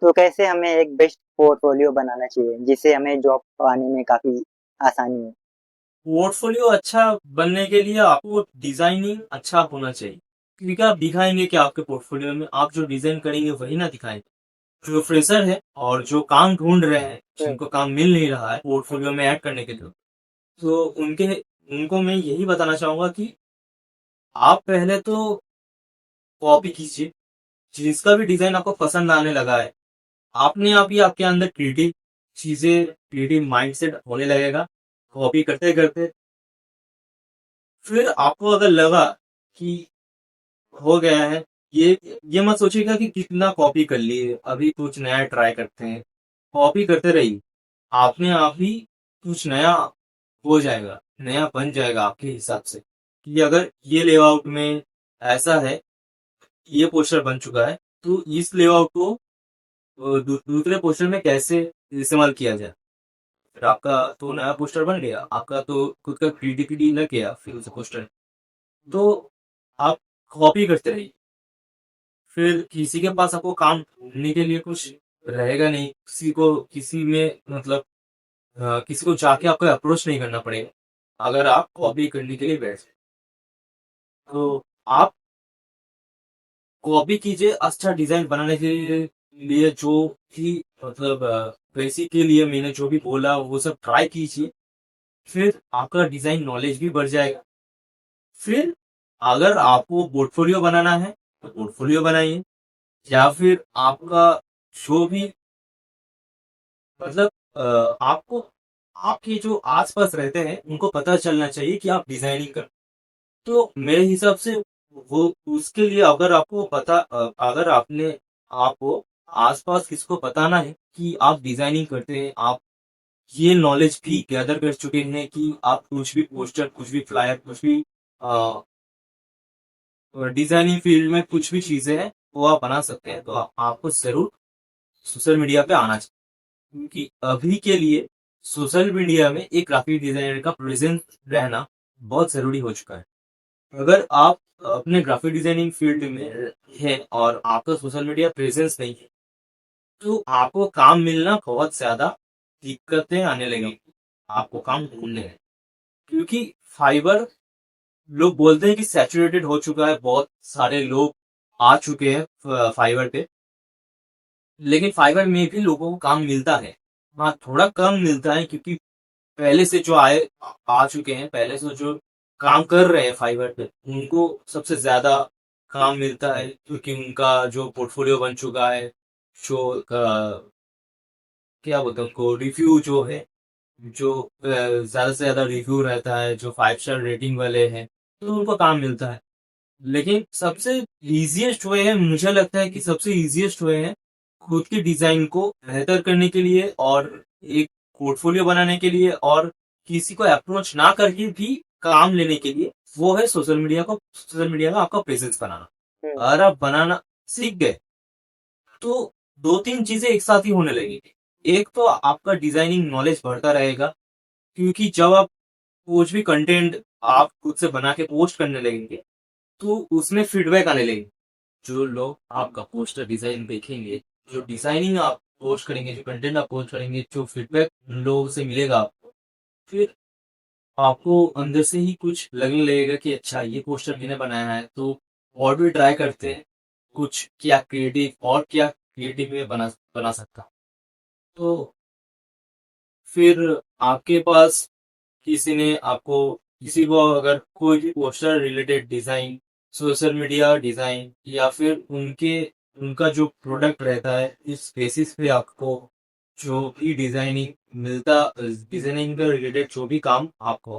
तो कैसे हमें एक बेस्ट पोर्टफोलियो बनाना चाहिए जिससे हमें जॉब पाने में काफी आसानी हो? पोर्टफोलियो अच्छा बनने के लिए आपको डिजाइनिंग अच्छा होना चाहिए, क्योंकि आप दिखाएंगे कि आपके पोर्टफोलियो में आप जो डिजाइन करेंगे वही ना दिखाएंगे। जो फ्रेशर है और जो काम ढूंढ रहे हैं हम्म, जिनको काम मिल नहीं रहा है पोर्टफोलियो में ऐड करने के लिए, तो उनको मैं यही बताना चाहूंगा कि आप पहले तो कॉपी कीजिए। जिसका भी डिजाइन आपको पसंद आने लगा है, आपने आप ही आपके अंदर क्रिएटिव माइंडसेट होने लगेगा कॉपी करते करते। फिर आपको अगर लगा कि हो गया है, ये मत सोचिएगा कि कितना कॉपी कर लिए, अभी कुछ नया ट्राई करते हैं। कॉपी करते रहिए, आपने आप ही कुछ नया हो जाएगा, नया बन जाएगा आपके हिसाब से। कि अगर ये लेआउट में ऐसा है, ये पोस्टर बन चुका है, तो इस लेआउट को दूसरे पोस्टर में कैसे इस्तेमाल किया जाए। फिर आपका तो नया पोस्टर बन गया, आपका तो खुद का क्रिएटिविटी लग गया फिर उस पोस्टर। तो आप कॉपी करते रहिए, फिर किसी के पास आपको काम ढूंढने के लिए कुछ रहेगा नहीं, किसी में मतलब किसी को जाके आपको अप्रोच नहीं करना पड़ेगा अगर आप कॉपी करने के लिए बैठ जाए। तो आप कॉपी कीजिए अच्छा डिजाइन बनाने के लिए जो कि मतलब बेसिक के लिए मैंने जो भी बोला वो सब ट्राई कीजिए। फिर आपका डिजाइन नॉलेज भी बढ़ जाएगा। फिर अगर आपको पोर्टफोलियो बनाना है तो पोर्टफोलियो बनाइए, या फिर आपका जो भी मतलब आपको आपके जो आसपास रहते हैं उनको पता चलना चाहिए कि आप डिजाइनिंग कर। तो मेरे हिसाब से वो उसके लिए अगर आपने आपको आसपास किसको बताना है कि आप डिजाइनिंग करते हैं, आप ये नॉलेज भी गैदर कर चुके हैं कि आप कुछ भी पोस्टर कुछ भी फ्लायर कुछ भी डिजाइनिंग फील्ड में कुछ भी चीजें हैं वो आप बना सकते हैं, तो आपको जरूर सोशल मीडिया पे आना चाहिए। क्योंकि अभी के लिए सोशल मीडिया में एक ग्राफिक डिजाइनर का प्रेजेंस रहना बहुत जरूरी हो चुका है। अगर आप अपने ग्राफिक डिजाइनिंग फील्ड में हैं और आपका सोशल मीडिया प्रेजेंस नहीं है, तो आपको काम मिलना बहुत ज्यादा दिक्कतें आने लगेंगी आपको काम ढूंढने में। क्योंकि फाइबर लोग बोलते हैं कि सैचुरेटेड हो चुका है, बहुत सारे लोग आ चुके हैं फाइबर पे, लेकिन फाइबर में भी लोगों को काम मिलता है। हाँ, थोड़ा कम मिलता है क्योंकि पहले से जो आ चुके हैं, पहले से जो काम कर रहे हैं फाइबर पे, उनको सबसे ज्यादा काम मिलता है क्योंकि उनका जो पोर्टफोलियो बन चुका है, जो क्या बोलते हैं उनको रिव्यू जो है, जो ज्यादा से ज्यादा रिव्यू रहता है, जो 5 स्टार रेटिंग वाले हैं, तो उनको काम मिलता है। लेकिन सबसे इजीएस्ट वे है, मुझे लगता है कि सबसे इजीएस्ट वे है खुद की डिजाइन को बेहतर करने के लिए और एक पोर्टफोलियो बनाने के लिए और किसी को अप्रोच ना करके भी काम लेने के लिए, वो है सोशल मीडिया का आपका प्रेजेंस बनाना। हम्म, अगर आप बनाना सीख गए तो 2-3 चीजें एक साथ ही होने लगेगी। एक तो आपका डिजाइनिंग नॉलेज बढ़ता रहेगा, क्योंकि जब आप कुछ भी कंटेंट आप खुद से बना के पोस्ट करने लगेंगे तो उसमें फीडबैक आने लगेगी। जो लोग आपका पोस्टर डिजाइन देखेंगे, जो डिजाइनिंग आप पोस्ट करेंगे, जो कंटेंट आप पोस्ट करेंगे, जो फीडबैक लोगों से मिलेगा आपको, फिर आपको अंदर से ही कुछ लगने लगेगा कि अच्छा ये पोस्टर मैंने बनाया है, तो और भी ट्राई करते हैं कुछ क्या क्रिएटिव में बना सकता। तो फिर आपके पास किसी ने आपको किसी को अगर कोई भी poster related design, social media design, या फिर उनका जो प्रोडक्ट रहता है, इस बेसिस पे आपको जो भी डिजाइनिंग के रिलेटेड जो भी काम आपको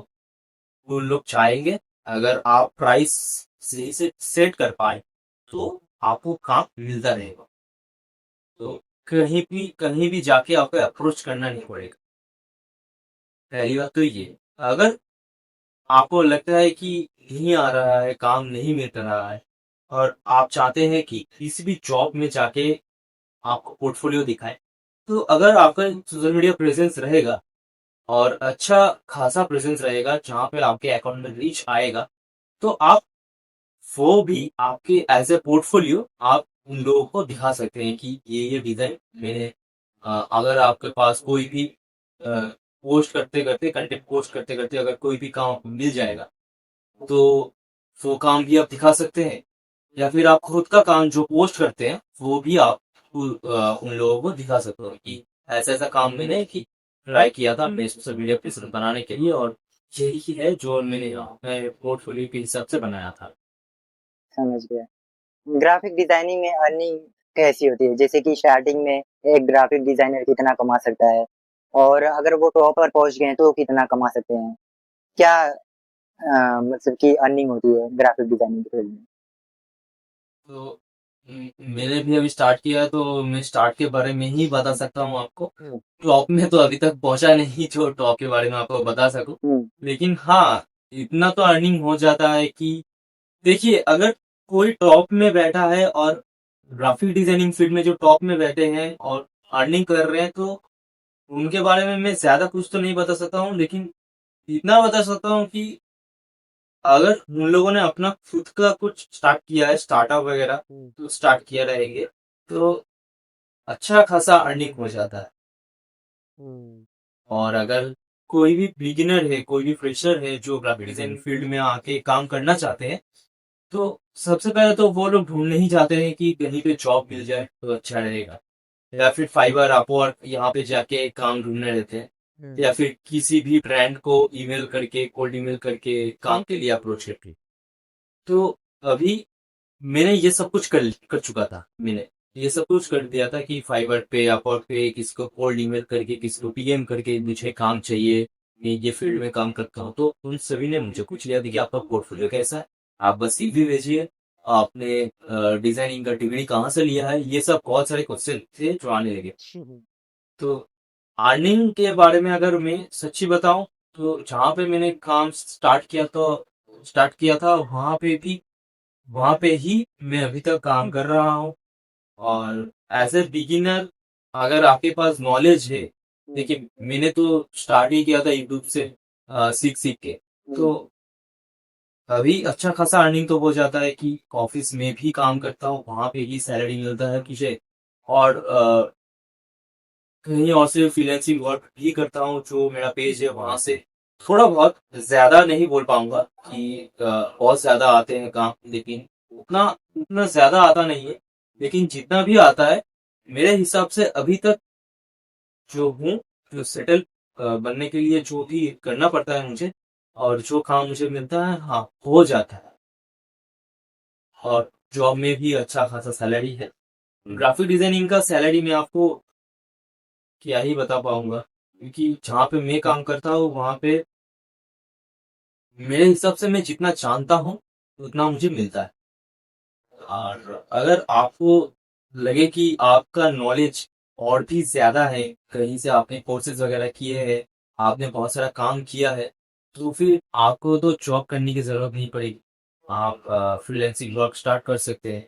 वो लोग चाहेंगे, अगर आप प्राइस सही से सेट कर पाए तो आपको काम मिलता रहेगा। तो कहीं भी जाके आपको अप्रोच करना नहीं पड़ेगा। पहली बात तो ये, अगर आपको लगता है कि नहीं आ रहा है, काम नहीं मिल रहा है, और आप चाहते हैं कि किसी भी जॉब में जाके आपको पोर्टफोलियो दिखाए, तो अगर आपका सोशल मीडिया प्रेजेंस रहेगा और अच्छा खासा प्रेजेंस रहेगा जहां पे आपके अकाउंट में रीच आएगा, तो आप वो भी आपके एज ए पोर्टफोलियो आप उन लोगों को दिखा सकते हैं कि ये डिजाइन मैंने अगर आपके पास कोई भी पोस्ट करते करते कंटेंट पोस्ट करते करते अगर कोई भी काम आपको मिल जाएगा, तो वो काम भी आप दिखा सकते हैं। या फिर आप खुद का काम जो पोस्ट करते हैं वो भी आप उन लोगों को दिखा सकते हो कि ऐसा ऐसा काम मैंने कि ट्राई किया था मैं सोशल मीडिया पे बनाने के लिए, और यही है जो मैंने पोर्टफोलियो के हिसाब से बनाया था। समझ गया। ग्राफिक डिजाइनिंग में अर्निंग कैसी होती है? जैसे कि स्टार्टिंग में एक ग्राफिक डिजाइनर कितना कमा सकता है? और अगर वो टॉप पर पहुँच गए हैं तो वो कितना कमा सकते हैं? क्या मतलब कि अर्निंग होती है ग्राफिक डिजाइनिंग के फील्ड में? तो मैंने भी अभी स्टार्ट किया है, तो मैं स्टार्ट के बारे में ही बता सकता हूँ आपको। टॉप में तो अभी तक पहुंचा नहीं जो टॉप के बारे में आपको बता सकूं, हुँ, लेकिन हाँ, इतना तो अर्निंग हो जाता है कि देखिए, अगर कोई टॉप में बैठा है और ग्राफिक डिजाइनिंग फील्ड में जो टॉप में बैठे हैं और अर्निंग कर रहे हैं, तो उनके बारे में मैं ज्यादा कुछ तो नहीं बता सकता हूँ, लेकिन इतना बता सकता हूँ कि अगर उन लोगों ने अपना खुद का कुछ स्टार्ट किया है, स्टार्टअप वगैरह तो स्टार्ट किया रहेंगे, तो अच्छा खासा अर्निंग हो जाता है। और अगर कोई भी बिगिनर है, कोई भी फ्रेशर है जो ग्राफिक डिजाइन फील्ड में आके काम करना चाहते हैं, तो सबसे पहले तो वो लोग ढूंढने ही चाहते हैं कि कहीं पे जॉब मिल जाए तो अच्छा रहेगा, या फिर फाइवर अपवर्क यहाँ पे जाके काम ढूंढने रहते हैं, या फिर किसी भी ब्रांड को ईमेल करके, कोल्ड ईमेल करके काम के लिए अप्रोच करके। तो अभी मैंने ये सब कुछ कर चुका था। मैंने ये सब कुछ कर दिया था कि फाइवर पे, अपवर्क पे किसको कोल्ड ईमेल करके, किसको पीएम करके मुझे काम चाहिए, मैं ये फील्ड में काम करता हूँ, तो उन सभी ने मुझे पूछ लिया था कि आपका पोर्टफोलियो कैसा है, आप बस सीवी भेजिए, आपने डिजाइनिंग का डिग्री कहाँ से लिया है, ये सब बहुत सारे क्वेश्चन थे जो आने लगे। तो अर्निंग के बारे में अगर मैं सच्ची बताऊं, तो जहाँ पे मैंने काम स्टार्ट किया था वहां पे ही मैं अभी तक काम कर रहा हूँ। और एज ए बिगिनर, अगर आपके पास नॉलेज है, देखिए मैंने तो स्टार्ट ही किया था यूट्यूब से सीख सीख के, तो अभी अच्छा खासा अर्निंग तो हो जाता है कि ऑफिस में भी काम करता हूँ, वहां पे ही सैलरी मिलता है मुझे, और कहीं और से फ्रीलांसिंग वर्क भी करता हूँ जो मेरा पेज है वहां से। थोड़ा बहुत, ज्यादा नहीं बोल पाऊंगा कि बहुत ज्यादा आते हैं काम, लेकिन उतना उतना ज्यादा आता नहीं है, लेकिन जितना भी आता है मेरे हिसाब से अभी तक जो हूँ, जो सेटल बनने के लिए जो भी करना पड़ता है मुझे, और जो काम मुझे मिलता है, हाँ हो जाता है। और जॉब में भी अच्छा खासा सैलरी है। ग्राफिक डिजाइनिंग का सैलरी मैं आपको क्या ही बता पाऊंगा, क्योंकि जहाँ पे मैं काम करता हूँ वहां पे मेरे हिसाब से मैं जितना जानता हूँ उतना मुझे मिलता है। और अगर आपको लगे कि आपका नॉलेज और भी ज्यादा है, कहीं से आपने कोर्सेज वगैरह किए हैं, आपने बहुत सारा काम किया है, तो फिर आपको तो जॉब करने की जरूरत नहीं पड़ेगी, आप फ्रीलांसिंग वर्क स्टार्ट कर सकते हैं।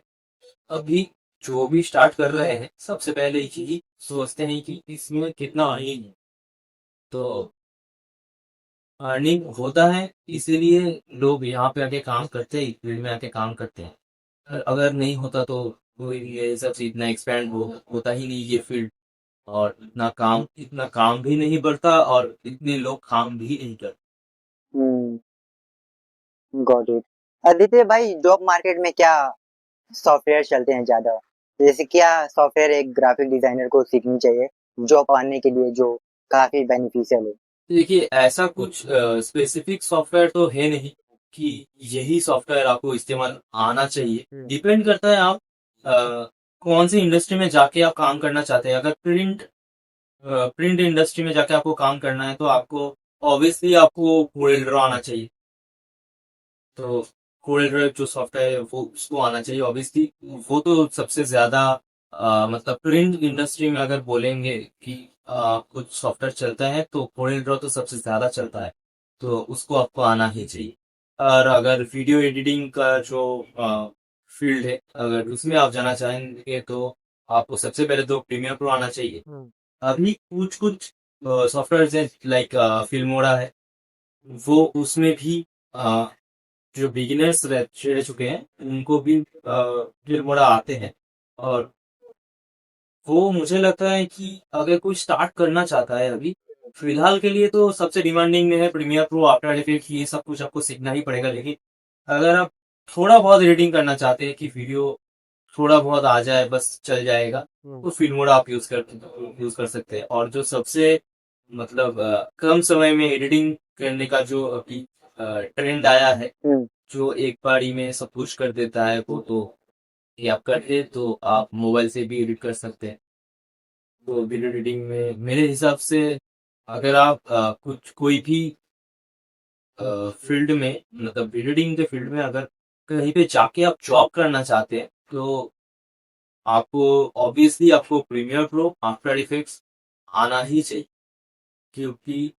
अभी जो भी स्टार्ट कर रहे हैं सबसे पहले यही सोचते हैं कि इसमें कितना अर्निंग है, तो अर्निंग होता है इसीलिए लोग यहाँ पे आके काम करते हैं, फील्ड में आके काम करते हैं। अगर नहीं होता तो कोई ये सब से इतना एक्सपैंड होता ही नहीं ये फील्ड, और इतना काम भी नहीं बढ़ता, और इतने लोग काम भी नहीं करते। हुँ, गॉट इट। आदित्य भाई, जॉब मार्केट में क्या सॉफ्टवेयर चलते हैं ज़्यादा? जैसे क्या सॉफ्टवेयर एक ग्राफिक डिज़ाइनर को सीखनी चाहिए, जॉब पाने के लिए जो काफ़ी बेनिफिशियल हो? देखिए ऐसा कुछ स्पेसिफिक सॉफ्टवेयर तो है नहीं कि यही सॉफ्टवेयर आपको इस्तेमाल आना चाहिए। डिपेंड करता है आप कौन सी इंडस्ट्री में जाके आप काम करना चाहते हैं। अगर प्रिंट इंडस्ट्री में जाके आपको काम करना है तो आपको ऑब्वियसली आपको कोरेल ड्रॉ आना चाहिए। तो कोरेल ड्रॉ जो सॉफ्टवेयर है वो उसको आना चाहिए ऑब्वियसली। वो तो सबसे ज्यादा मतलब प्रिंट इंडस्ट्री में अगर बोलेंगे कि कुछ सॉफ्टवेयर चलता है तो कोरेल ड्रॉ तो सबसे ज्यादा चलता है, तो उसको आपको आना ही चाहिए। और अगर वीडियो एडिटिंग का जो फील्ड है अगर उसमें आप जाना चाहेंगे तो आपको सबसे पहले तो प्रीमियर प्रो आना चाहिए। अभी कुछ कुछ सॉफ्टवेयर हैं लाइक फिल्मोरा है, वो उसमें भी जो बिगिनर्स रह चुके हैं उनको भी फिल्मोरा आते हैं। और वो मुझे लगता है कि अगर कोई स्टार्ट करना चाहता है अभी फिलहाल के लिए तो सबसे डिमांडिंग में है प्रीमियर प्रो, आफ्टर इफेक्ट, ये सब कुछ आपको सीखना ही पड़ेगा। लेकिन अगर आप थोड़ा बहुत एडिटिंग करना चाहते हैं कि वीडियो थोड़ा बहुत आ जाए बस चल जाएगा, तो फिल्मोरा आप यूज कर सकते हैं। और जो सबसे मतलब कम समय में एडिटिंग करने का जो अभी ट्रेंड आया है, जो एक बारी में सब कुछ कर देता है वो, तो ये आप करते तो आप मोबाइल से भी एडिट कर सकते हैं। तो वीडियो एडिटिंग में मेरे हिसाब से अगर आप कुछ कोई भी फील्ड में मतलब वीडियो एडिटिंग के फील्ड में अगर कहीं पे जाके आप जॉब करना चाहते हैं तो आपको ऑब्वियसली आपको प्रीमियर प्रो, आफ्टर इफेक्ट्स आना ही चाहिए। क्योंकि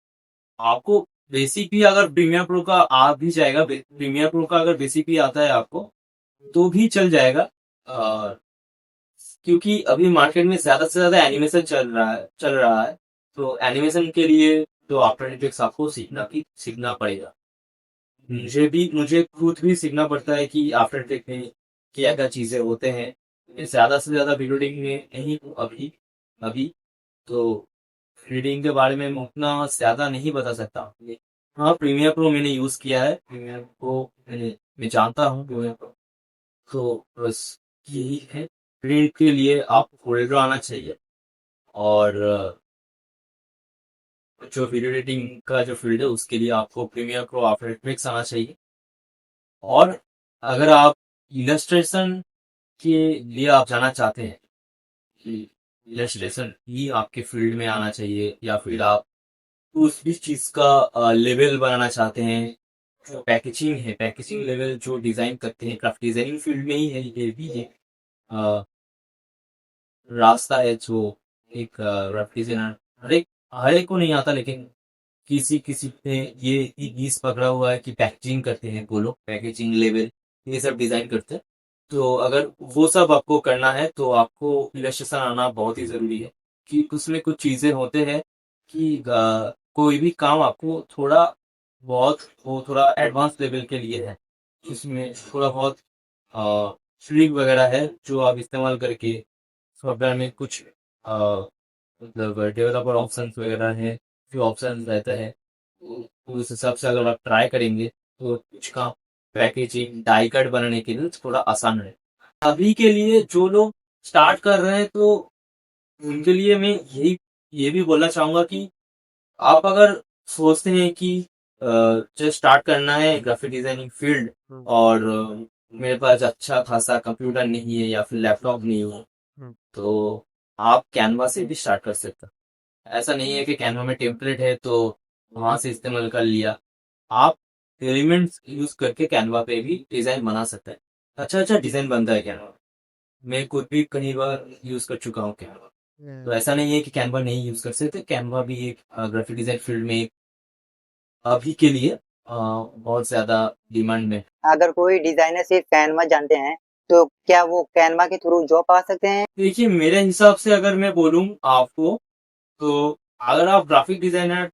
आपको बेसिक भी अगर प्रीमियर प्रो का आ भी जाएगा, प्रीमियर प्रो का अगर बेसिक भी आता है आपको तो भी चल जाएगा। क्योंकि अभी मार्केट में ज्यादा से ज्यादा एनिमेशन चल रहा है, तो एनिमेशन के लिए तो आफ्टर इफेक्ट्स आपको सीखना पड़ेगा। मुझे खुद भी सीखना पड़ता है कि आफ्टर इफेक्ट में क्या क्या चीजें होते हैं। ज्यादा से ज्यादा वीडियो एडिटिंग में नहीं हूँ अभी अभी तो रीडिंग के बारे में मैं उतना ज्यादा नहीं बता सकता। हाँ, प्रीमियर प्रो मैंने यूज किया है, प्रीमियर प्रो मैं जानता हूँ प्रीमियर प्रो। तो बस यही है, प्रिंट के लिए आपको कोरेड्रो आना चाहिए। और जो वीडियो एडिटिंग का जो फील्ड है उसके लिए आपको प्रीमियर प्रो, आफ्टर इफेक्ट्स आना चाहिए। और अगर आप इलस्ट्रेशन के लिए आप जाना चाहते हैं कि इलस्ट्रेशन ही आपके फील्ड में आना चाहिए, या फिर आप उस भी चीज का लेवल बनाना चाहते हैं, जो पैकेजिंग है, पैकेजिंग लेवल जो डिजाइन करते हैं, क्राफ्ट डिजाइनिंग फील्ड में ही है ये भी है। अ, रास्ता है जो एक क्राफ्ट डिजाइनर हर एक को नहीं आता, लेकिन किसी किसी ने ये चीज पकड़ा हुआ है कि पैकेजिंग करते हैं वो लोग, पैकेजिंग लेवल ये सब डिजाइन करते हैं। तो अगर वो सब आपको करना है तो आपको इलस्ट्रेशन आना बहुत ही जरूरी है। कि उसमें कुछ चीजें होते हैं कि कोई भी काम आपको थोड़ा बहुत वो थोड़ा एडवांस लेवल के लिए है, जिसमें थोड़ा बहुत ट्रिक वगैरह है जो आप इस्तेमाल करके सॉफ्टवेयर में कुछ मतलब डेवलपर ऑप्शंस वगैरह है, जो ऑप्शन रहता है उस हिसाब से अगर आप ट्राई करेंगे तो कुछ काम पैकेजिंग डाई कट बनाने के लिए थोड़ा आसान है। अभी के लिए जो लोग स्टार्ट कर रहे हैं तो उनके लिए मैं ये भी बोलना चाहूंगा कि आप अगर सोचते हैं कि जस्ट स्टार्ट करना है ग्राफिक डिजाइनिंग फील्ड, और मेरे पास अच्छा खासा कंप्यूटर नहीं है या फिर लैपटॉप नहीं हो, तो आप कैनवा से भी स्टार्ट कर सकते हैं। ऐसा नहीं है कि कैनवा में टेम्पलेट है तो वहां से इस्तेमाल कर लिया। आप एलिमेंट्स यूज करके कैनवा पे भी डिजाइन बना सकते हैं। अच्छा अच्छा डिजाइन बनता है कैनवा। मैं खुद भी कई बार यूज कर चुका हूँ कैनवा। तो ऐसा नहीं है कि कैनवा नहीं यूज कर सकते, कैनवा भी एक ग्राफिक डिजाइन फील्ड में अभी के लिए बहुत ज्यादा डिमांड में। अगर कोई डिजाइनर सिर्फ कैनवा जानते हैं तो क्या वो कैनवा के थ्रू जॉब पा सकते हैं? देखिए मेरे हिसाब से अगर मैं बोलूँ आपको, तो अगर आप ग्राफिक डिजाइनर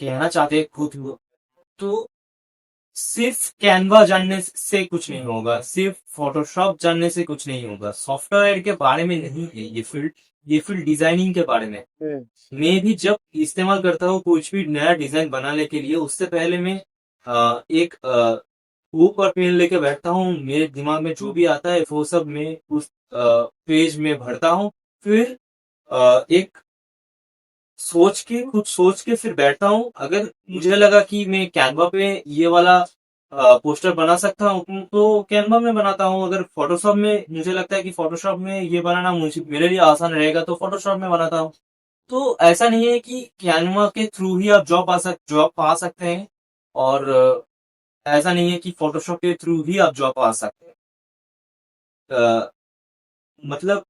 कहना चाहते हैं खुद को, तो सिर्फ कैनवा जानने से कुछ नहीं होगा, सिर्फ फोटोशॉप जानने से कुछ नहीं होगा। सॉफ्टवेयर के बारे में नहीं है ये फील्ड डिजाइनिंग के बारे में। मैं भी जब इस्तेमाल करता हूँ कुछ भी नया डिजाइन बनाने के लिए, उससे पहले मैं एक बुक और पेन लेके बैठता हूँ। मेरे दिमाग में जो भी आता है वो सब मैं उस पेज में भरता हूँ। फिर एक खुद सोच के फिर बैठता हूँ। अगर मुझे लगा कि मैं कैनवा पे ये वाला पोस्टर बना सकता हूँ तो कैनवा में बनाता हूँ। अगर फोटोशॉप में मुझे लगता है कि फोटोशॉप में ये बनाना मुझे मेरे लिए आसान रहेगा तो फोटोशॉप में बनाता हूँ। तो ऐसा नहीं है कि कैनवा के थ्रू ही आप जॉब पा सकते हैं, और ऐसा नहीं है कि फोटोशॉप के थ्रू ही आप जॉब पा सकते हैं। अ, मतलब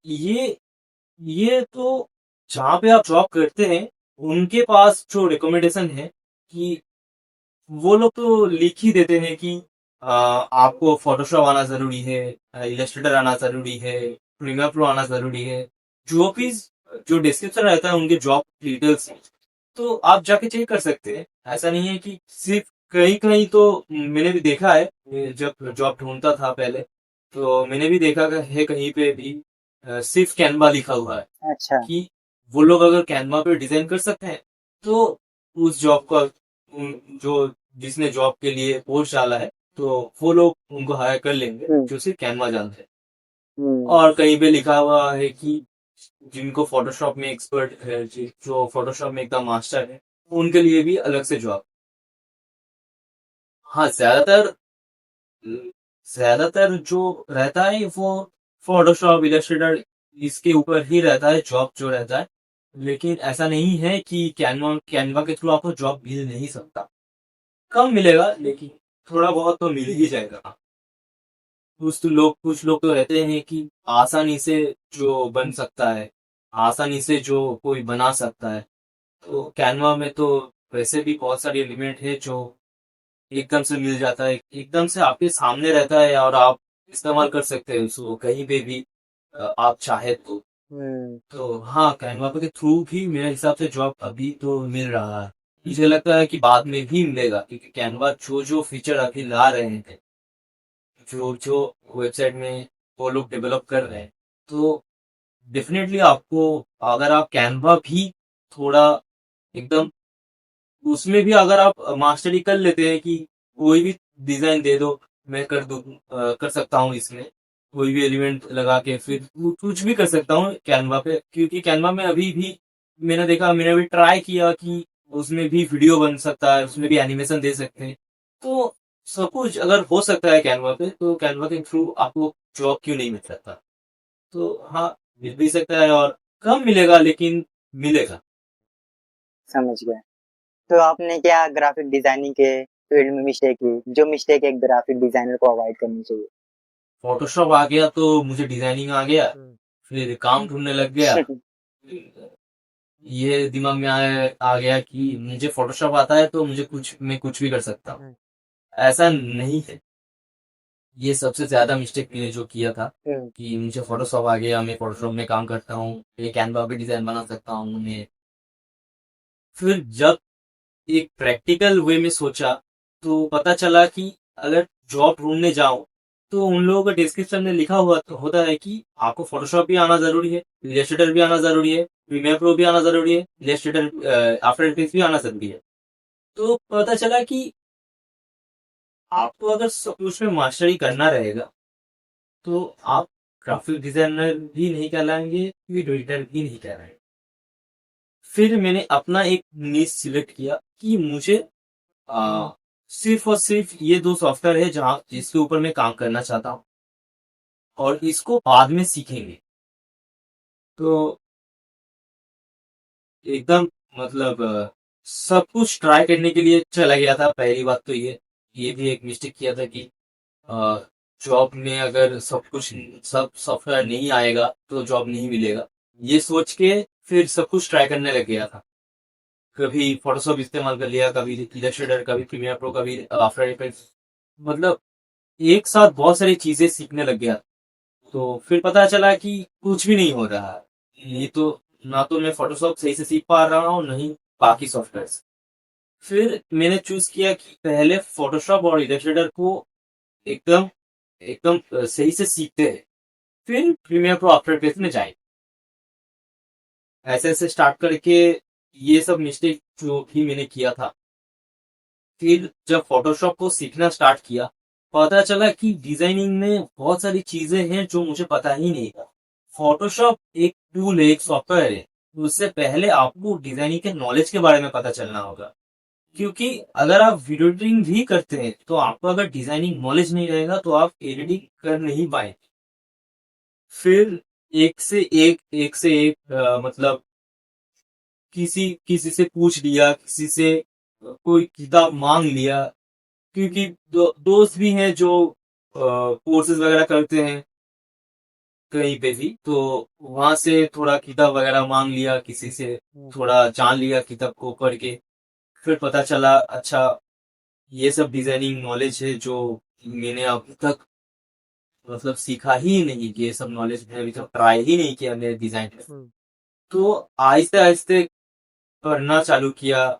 ये तो जहाँ पे आप जॉब करते हैं उनके पास जो रिकमेंडेशन है कि वो लोग तो लिख ही देते हैं कि आपको फोटोशॉप आना जरूरी है, इलस्ट्रेटर आना जरूरी है, प्रीमियर प्रो आना जरूरी है। जो भी जो डिस्क्रिप्शन रहता है उनके जॉब डिटेल्स, तो आप जाके चेक कर सकते हैं। ऐसा नहीं है कि सिर्फ कहीं कहीं तो मैंने भी देखा है, जब जॉब ढूंढता था पहले तो मैंने भी देखा है कहीं पे भी सिर्फ कैनवा लिखा हुआ है अच्छा। कि वो लोग अगर कैनवा पे डिजाइन कर सकते हैं तो उस जॉब का जो जिसने जॉब के लिए पोस्ट डाला है तो वो लोग उनको हायर कर लेंगे हम्म। जो सिर्फ कैनवा जानते हैं। हम्म। और कहीं पे लिखा हुआ है कि जिनको फोटोशॉप में एक्सपर्ट है, जो फोटोशॉप में एकदम मास्टर है, उनके लिए भी अलग से जॉब। हाँ, ज्यादातर जो रहता है वो फोटोशॉप इलस्ट्रेटर इसके ऊपर ही रहता है जॉब जो रहता है। लेकिन ऐसा नहीं है कि कैनवा कैनवा के थ्रू आपको जॉब मिल नहीं सकता। कम मिलेगा लेकिन थोड़ा बहुत तो मिल ही जाएगा। कुछ लोग तो रहते हैं कि आसानी से जो बन सकता है, आसानी से जो कोई बना सकता है, तो कैनवा में तो वैसे भी बहुत सारे एलिमेंट है जो एकदम से मिल जाता है, एकदम से आपके सामने रहता है और आप इस्तेमाल कर सकते हैं उसको कहीं पे भी आप चाहे हम्म। तो हाँ, कैनवा के थ्रू भी मेरे हिसाब से जॉब अभी तो मिल रहा है। मुझे लगता है कि बाद में भी मिलेगा क्योंकि कैनवा जो जो फीचर अभी ला रहे हैं, जो जो वेबसाइट में वो लोग डेवलप कर रहे हैं, तो डेफिनेटली आपको, अगर आप कैनवा भी थोड़ा एकदम उसमें भी अगर आप मास्टरी कर लेते हैं कि कोई भी डिजाइन दे दो, मैं कर दूं, कर सकता हूँ इसमें कोई भी एलिमेंट लगा के फिर कुछ भी कर सकता हूँ कैनवा पे। क्योंकि कैनवा में अभी भी मैंने भी ट्राई किया कि उसमें भी वीडियो बन सकता है, उसमें भी एनिमेशन दे सकते हैं। तो सब कुछ अगर हो सकता है कैनवा पे तो कैनवा के थ्रू आपको जॉब क्यों नहीं मिल सकता। तो हाँ, मिल भी सकता है और कम मिलेगा लेकिन मिलेगा। समझ गया। तो आपने क्या ग्राफिक डिजाइनिंग के फील्ड में मिस्टेक की, जो मिस्टेक एक ग्राफिक डिजाइनर को अवॉइड करनी चाहिए? फोटोशॉप आ गया तो मुझे डिजाइनिंग आ गया, हम्म। फिर काम ढूंढने लग गया। ये दिमाग में आ गया कि मुझे फोटोशॉप आता है तो मैं कुछ भी कर सकता हूँ। हम्म। ऐसा नहीं है। ये सबसे ज्यादा मिस्टेक मैंने जो किया था हम्म। कि मुझे फोटोशॉप आ गया, मैं फोटोशॉप में काम करता हूँ, ये कैनवा पे डिजाइन बना सकता हूँ मैं। फिर जब एक प्रैक्टिकल वे में सोचा तो पता चला कि अगर जॉब ढूंढने जाओ तो उन लोगों का डिस्क्रिप्शन में लिखा हुआ तो होता है कि आपको फोटोशॉप भी आना जरूरी है, इलस्ट्रेटर भी आना जरूरी है, प्रीमियर प्रो भी आना जरूरी है, इलस्ट्रेटर आफ्टर इफेक्ट्स भी आना जरूरी है। तो पता चला कि आपको अगर सब कुछ में मास्टरी करना रहेगा तो आप ग्राफिक डिजाइनर भी नहीं कहलाएंगे, वीडियो एडिटर भी नहीं कहलाएंगे। फिर मैंने अपना एक निश सिलेक्ट किया कि मुझे सिर्फ और सिर्फ ये दो सॉफ्टवेयर है जहां जिसके ऊपर मैं काम करना चाहता हूँ और इसको बाद में सीखेंगे। तो एकदम मतलब सब कुछ ट्राई करने के लिए चला गया था। पहली बात तो ये भी एक मिस्टेक किया था कि जॉब में अगर सब सॉफ्टवेयर नहीं आएगा तो जॉब नहीं मिलेगा, ये सोच के फिर सब कुछ ट्राई करने लग गया था। कभी फोटोशॉप इस्तेमाल कर लिया, कभी इलस्ट्रेटर, कभी प्रीमियर प्रो, कभी आफ्टर इफेक्ट्स, मतलब एक साथ बहुत सारी चीजें सीखने लग गया। तो फिर पता चला कि कुछ भी नहीं हो रहा है। ये तो ना तो मैं फोटोशॉप सही से सीख पा रहा हूँ, नहीं बाकी सॉफ्टवेयर। फिर मैंने चूज किया कि पहले फोटोशॉप और इलस्ट्रेटर को एकदम एकदम सही से सीखते हैं, फिर प्रीमियर प्रो आफ्टर इफेक्ट्स में जाए। ऐसे ऐसे स्टार्ट करके ये सब मिस्टेक जो भी मैंने किया था। फिर जब फोटोशॉप को सीखना स्टार्ट किया पता चला कि डिजाइनिंग में बहुत सारी चीजें हैं जो मुझे पता ही नहीं था। फोटोशॉप एक टूल है, एक सॉफ्टवेयर है उससे पहले आपको डिजाइनिंग के नॉलेज के बारे में पता चलना होगा। क्योंकि अगर आप वीडियो एडिटिंग भी करते हैं तो आपको अगर डिजाइनिंग नॉलेज नहीं रहेगा तो आप एडिटिंग कर नहीं पाएंगे। फिर एक से एक मतलब किसी किसी से पूछ लिया, किसी से कोई किताब मांग लिया, क्योंकि दोस्त भी हैं जो कोर्सेज वगैरह करते हैं कहीं पे भी, तो वहां से थोड़ा किताब वगैरह मांग लिया किसी से, थोड़ा जान लिया किताब को पढ़ के। फिर पता चला अच्छा ये सब डिजाइनिंग नॉलेज है जो मैंने अभी तक मतलब सीखा ही नहीं, कि ये सब नॉलेज मैंने अभी तक ट्राई ही नहीं किया मेरे डिजाइन में। तो आहिस्ते आहिस्ते करना चालू किया,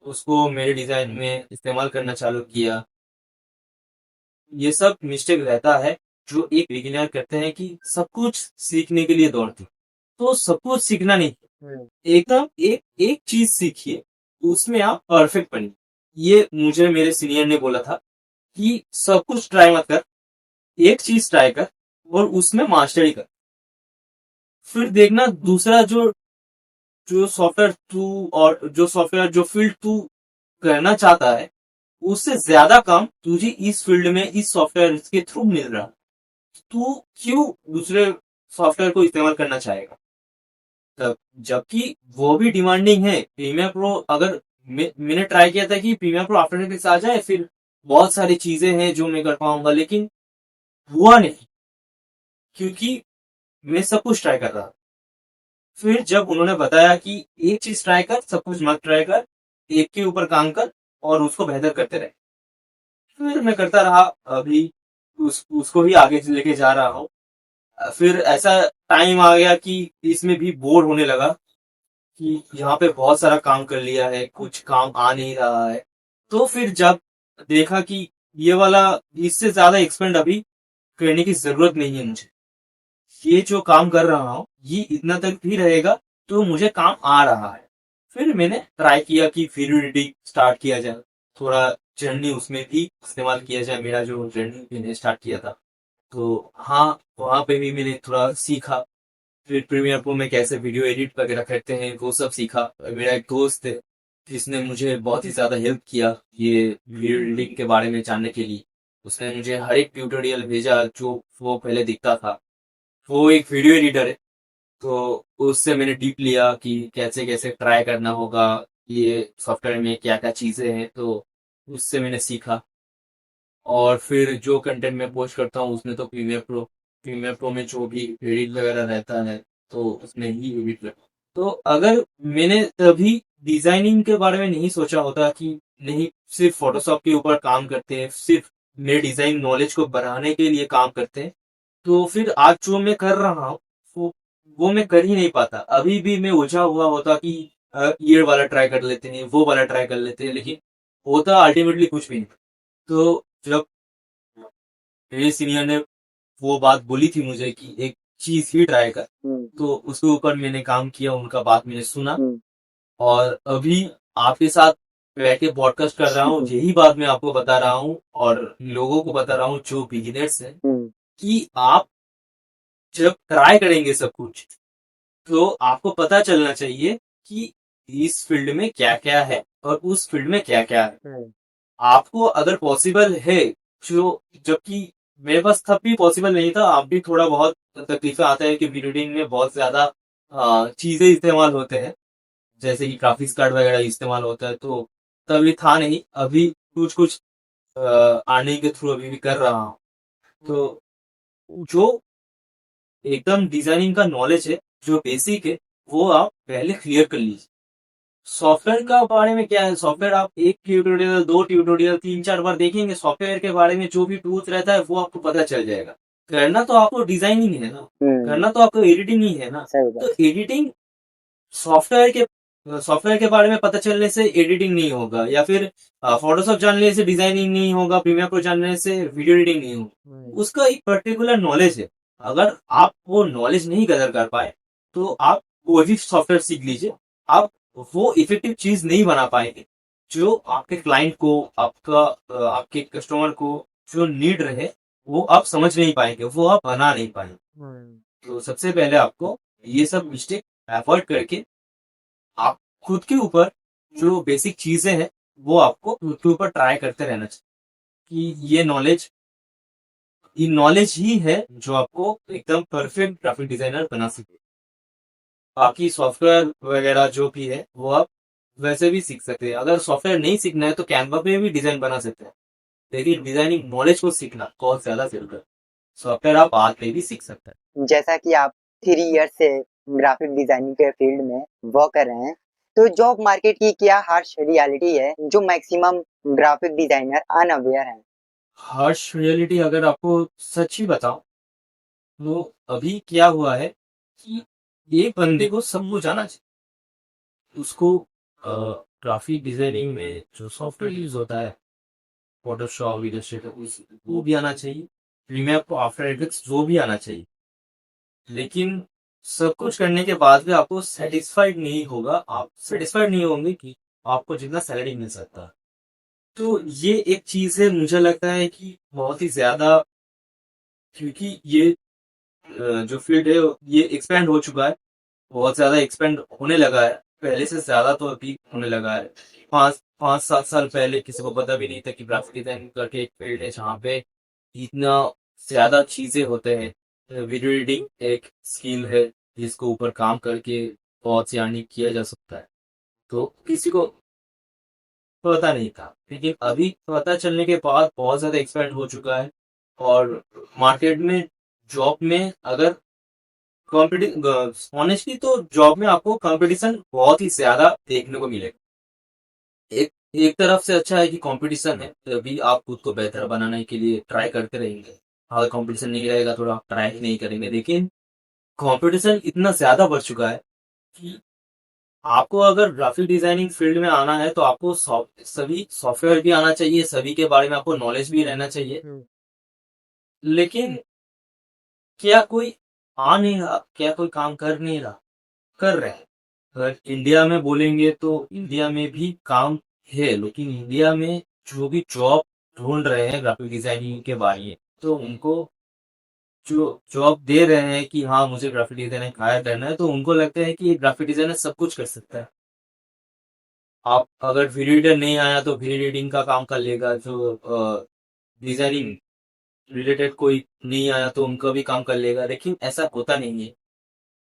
उसको मेरे डिजाइन में इस्तेमाल करना चालू किया। ये सब मिस्टेक रहता है जो एक बिगिनर करते हैं कि सब कुछ सीखने के लिए दौड़ते हैं। तो सब कुछ सीखना नहीं, एकदम एक एक चीज सीखिए, उसमें आप परफेक्ट बनिए। ये मुझे मेरे सीनियर ने बोला था कि सब कुछ ट्राई मत कर, एक चीज ट्राई कर और उसमें मास्टरी कर। फिर देखना दूसरा जो जो सॉफ्टवेयर तू और जो सॉफ्टवेयर जो फील्ड तू करना चाहता है उससे ज्यादा काम तुझे इस फील्ड में इस सॉफ्टवेयर के थ्रू मिल रहा है, तू क्यों दूसरे सॉफ्टवेयर को इस्तेमाल करना चाहेगा। तब जबकि वो भी डिमांडिंग है। प्रीमियर प्रो अगर मैंने ट्राई किया था कि प्रीमियर प्रो आफ्टर इफेक्ट्स आ जाए, फिर बहुत सारी चीजें हैं जो मैं कर पाऊंगा, लेकिन हुआ नहीं क्योंकि मैं सब कुछ ट्राई कर रहा। फिर जब उन्होंने बताया कि एक चीज ट्राई कर, सब कुछ मत ट्राई कर, एक के ऊपर काम कर और उसको बेहतर करते रहे, फिर मैं करता रहा। अभी उसको ही आगे लेके जा रहा हूँ। फिर ऐसा टाइम आ गया कि इसमें भी बोर होने लगा कि यहाँ पे बहुत सारा काम कर लिया है, कुछ काम आ नहीं रहा है। तो फिर जब देखा कि ये वाला इससे ज्यादा एक्सपेंड अभी करने की जरूरत नहीं है मुझे, ये जो काम कर रहा हूँ ये इतना तक भी रहेगा तो मुझे काम आ रहा है। फिर मैंने ट्राई किया कि वीडियो एडिटिंग स्टार्ट किया जाए, थोड़ा जर्नी उसमें भी इस्तेमाल किया जाए, मेरा जो जर्नी मैंने स्टार्ट किया था। तो हाँ, वहां पे भी मैंने थोड़ा सीखा। फिर प्रीमियर प्रो में कैसे वीडियो एडिट वगैरह करते हैं वो सब सीखा। मेरा एक दोस्त है जिसने मुझे बहुत ही ज्यादा हेल्प किया ये वीडियो एडिटिंग के बारे में जानने के लिए। उसने मुझे हर एक ट्यूटोरियल भेजा जो वो पहले दिखता था। वो एक वीडियो एडिटर है, तो उससे मैंने डीप लिया कि कैसे कैसे ट्राई करना होगा, ये सॉफ्टवेयर में क्या क्या चीजें हैं, तो उससे मैंने सीखा। और फिर जो कंटेंट मैं पोस्ट करता हूँ उसमें तो प्रीमियर प्रो में जो भी एडिट वगैरह रहता है तो उसमें ही एडिट रहता। तो अगर मैंने तभी डिजाइनिंग के बारे में नहीं सोचा होता कि नहीं सिर्फ फोटोशॉप के ऊपर काम करते हैं, सिर्फ मेरे डिजाइन नॉलेज को बढ़ाने के लिए काम करते हैं, तो फिर आज जो मैं कर रहा हूँ वो वो मैं कर ही नहीं पाता। अभी भी मैं उलझा हुआ होता कि ये वाला ट्राई कर लेते हैं, वो वाला ट्राई कर लेते हैं, लेकिन होता अल्टीमेटली कुछ भी नहीं। तो जब मेरे सीनियर ने वो बात बोली थी मुझे कि एक चीज ही ट्राई कर, तो उसके ऊपर मैंने काम किया, उनका बात मैंने सुना और अभी आपके साथ बैठ के पॉडकास्ट कर रहा हूँ। यही बात मैं आपको बता रहा हूँ और लोगों को बता रहा हूँ जो बिगिनर्स हैं कि आप जब ट्राई करेंगे सब कुछ तो आपको पता चलना चाहिए कि इस फील्ड में क्या क्या है और उस फील्ड में क्या क्या है। आपको अगर पॉसिबल है, जो जबकि मेरे पास तब भी पॉसिबल नहीं था, आप भी थोड़ा बहुत तकलीफें आता है कि वीडियो में बहुत ज्यादा चीजें इस्तेमाल होते हैं, जैसे कि ग्राफिक्स कार्ड वगैरह इस्तेमाल होता है, तो तभी था नहीं। अभी कुछ कुछ आने के थ्रू अभी भी कर रहा हूँ। तो जो एकदम डिजाइनिंग का नॉलेज है, जो बेसिक है, वो आप पहले क्लियर कर लीजिए। सॉफ्टवेयर का बारे में क्या है, सॉफ्टवेयर आप एक ट्यूटोरियल, दो ट्यूटोरियल, तीन चार बार देखेंगे, सॉफ्टवेयर के बारे में जो भी टूल्स रहता है वो आपको पता चल जाएगा। करना तो आपको डिजाइनिंग है ना, करना तो आपको एडिटिंग ही है ना। तो एडिटिंग सॉफ्टवेयर के सॉफ्टवेयर के बारे में पता चलने से एडिटिंग नहीं होगा, या फिर फोटोशॉप जानने से डिजाइनिंग नहीं होगा, प्रीमियर प्रो जानने से वीडियो एडिटिंग नहीं होगा। उसका एक पर्टिकुलर नॉलेज है। अगर आप वो नॉलेज नहीं गदर कर पाए तो आप कोई भी सॉफ्टवेयर सीख लीजिए, आप वो इफेक्टिव चीज नहीं बना पाएंगे जो आपके क्लाइंट को, आपके कस्टमर को जो नीड रहे वो आप समझ नहीं पाएंगे, वो आप बना नहीं पाएंगे। तो सबसे पहले आपको ये सब मिस्टेक अवॉइड करके आप खुद के ऊपर जो बेसिक चीजें हैं वो आपको खुद के ऊपर ट्राई करते रहना चाहिए कि ये नॉलेज ही है जो आपको एकदम परफेक्ट ग्राफिक डिजाइनर बना सके। बाकी सॉफ्टवेयर वगैरह जो भी है वो आप वैसे भी सीख सकते हैं। अगर सॉफ्टवेयर नहीं सीखना है तो कैनवा पे भी डिजाइन बना सकते हैं, लेकिन डिजाइनिंग नॉलेज को सीखना बहुत ज्यादा जरूरत है। सॉफ्टवेयर आप बाद में भी सीख सकते हैं। जैसा कि आप 3 ईयर से ग्राफिक डिजाइनिंग के फील्ड में वर्क कर रहे हैं, तो जॉब मार्केट की क्या हार्श रियलिटी है जो मैक्सिमम ग्राफिक डिजाइनर अनअवेयर हैं? हार्श रियलिटी अगर आपको सच ही बताऊं तो अभी क्या हुआ है कि एक बंदे को सब कुछ आना चाहिए। उसको ग्राफिक डिजाइनिंग में जो सॉफ्टवेयर यूज होता है, फोटोशॉप, इलस्ट्रेटर, वो भी आना चाहिए। प्रीमियर को आफ्टर इफेक्ट्स जो भी आना चाहिए। लेकिन सब कुछ करने के बाद भी आपको सेटिस्फाइड नहीं होगा, आप सेटिस्फाइड नहीं होंगे कि आपको जितना सैलरी मिल सकता है। तो ये एक चीज है, मुझे लगता है कि बहुत ही ज्यादा, क्योंकि ये जो फील्ड है ये एक्सपेंड हो चुका है, बहुत ज्यादा एक्सपेंड होने लगा है, पहले से ज्यादा तो अभी होने लगा है। 5-7 साल पहले किसी को पता भी नहीं था कि ग्राफिक डिजाइनिंग करके एक फील्ड है जहाँ पे इतना ज्यादा चीजें होते हैं। वीडियो एडिटिंग एक स्किल है जिसको ऊपर काम करके बहुत से अर्निंग किया जा सकता है। तो किसी को पता नहीं था, लेकिन अभी पता चलने के बाद बहुत ज्यादा एक्सपेंड हो चुका है। और मार्केट में, जॉब में अगर कॉम्पिटिशन, ऑनेस्टली तो जॉब में आपको कंपटीशन बहुत ही ज्यादा देखने को मिलेगा। एक एक तरफ से अच्छा है कि कंपटीशन है, तभी आप खुद को बेहतर बनाने के लिए ट्राई करते रहेंगे। अगर कंपटीशन नहीं रहेगा तो आप ट्राई नहीं करेंगे। लेकिन कंपटीशन इतना ज्यादा बढ़ चुका है कि आपको अगर ग्राफिक डिजाइनिंग फील्ड में आना है तो आपको सभी सॉफ्टवेयर भी आना चाहिए, सभी के बारे में आपको नॉलेज भी रहना चाहिए। लेकिन क्या कोई आ नहीं रहा, क्या कोई काम कर नहीं रहा? कर रहे हैं। अगर इंडिया में बोलेंगे तो इंडिया में भी काम है, लेकिन इंडिया में जो भी जॉब ढूंढ रहे हैं ग्राफिक डिजाइनिंग के बारे में, तो उनको जो जॉब दे रहे हैं कि हाँ मुझे ग्राफिक डिजाइनिंग हायर करना है, तो उनको लगता है कि ग्राफिक डिजाइनर सब कुछ कर सकता है। आप अगर वीडियो एडिटर नहीं आया तो वीडियो एडिटिंग का काम कर लेगा, जो डिजाइनिंग रिलेटेड कोई नहीं आया तो उनका भी काम कर लेगा। लेकिन ऐसा होता नहीं है।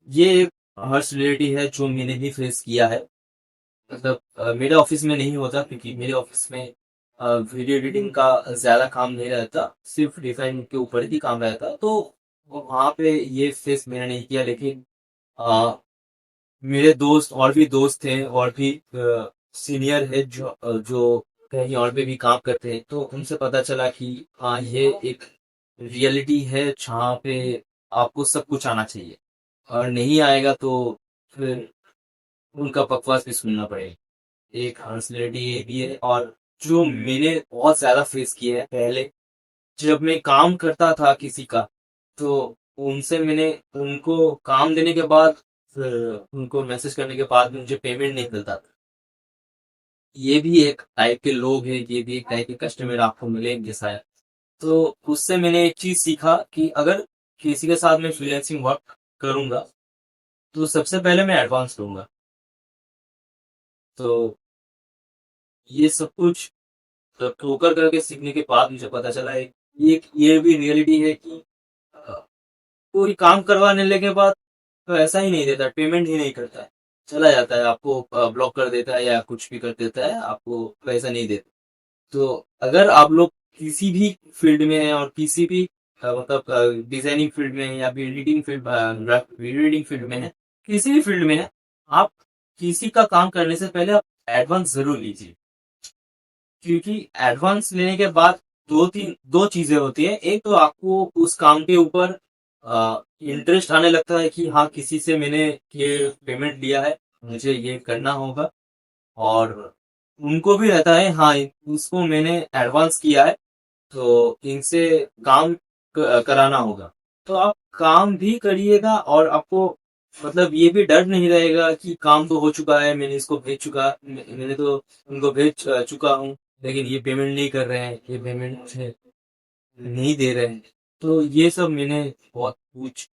ये एक हर्ष रियलिटी है जो मैंने भी फेस किया है। मतलब मेरे ऑफिस में नहीं होता, क्योंकि मेरे ऑफिस में वीडियो एडिटिंग का ज्यादा काम नहीं रहता, सिर्फ डिजाइन के ऊपर ही काम रहता। तो वहाँ पे ये फेस मैंने नहीं किया। लेकिन मेरे दोस्त और भी दोस्त थे और भी सीनियर है जो कहीं और पे भी काम करते हैं, तो उनसे पता चला कि हाँ ये एक रियलिटी है जहाँ पे आपको सब कुछ आना चाहिए, और नहीं आएगा तो फिर उनका बकवास भी सुनना पड़ेगा। एक हॉस्पिटलिटी ये भी है। और जो मैंने बहुत ज्यादा फेस किया है पहले, जब मैं काम करता था किसी का, तो उनसे मैंने उनको काम देने के बाद, फिर उनको मैसेज करने के बाद भी मुझे पेमेंट नहीं मिलता था। ये भी एक टाइप के लोग हैं, ये भी एक टाइप के कस्टमर आपको मिलेंगे शायद। तो उससे मैंने एक चीज सीखा कि अगर किसी के साथ मैं फ्रीलांसिंग वर्क करूंगा तो सबसे पहले मैं एडवांस लूंगा। तो ये सब कुछ तो ठोकर करके सीखने के बाद मुझे पता चला है, ये भी रियलिटी है कि अ, कोई काम करवाने लगे के बाद तो ऐसा ही नहीं देता, पेमेंट ही नहीं करता है, चला जाता है, आपको ब्लॉक कर देता है या कुछ भी कर देता है, आपको पैसा नहीं देता। तो अगर आप लोग किसी भी फील्ड में हैं और किसी भी मतलब डिजाइनिंग फील्ड में है या फिर editing field, video editing field में है, किसी भी फील्ड में है, आप किसी का काम करने से पहले आप एडवांस जरूर लीजिए। क्योंकि एडवांस लेने के बाद दो चीजें होती है। एक तो आपको उस काम के ऊपर इंटरेस्ट आने लगता है कि हाँ किसी से मैंने ये पेमेंट लिया है, मुझे ये करना होगा। और उनको भी रहता है हाँ उसको मैंने एडवांस किया है तो इनसे काम कराना होगा। तो आप काम भी करिएगा और आपको मतलब ये भी डर नहीं रहेगा कि काम तो हो चुका है, मैंने इसको भेज चुका, मैंने तो उनको भेज चुका हूँ, लेकिन ये पेमेंट नहीं कर रहे हैं, ये पेमेंट मुझे नहीं दे रहे हैं। तो ये सब मैंने बहुत कुछ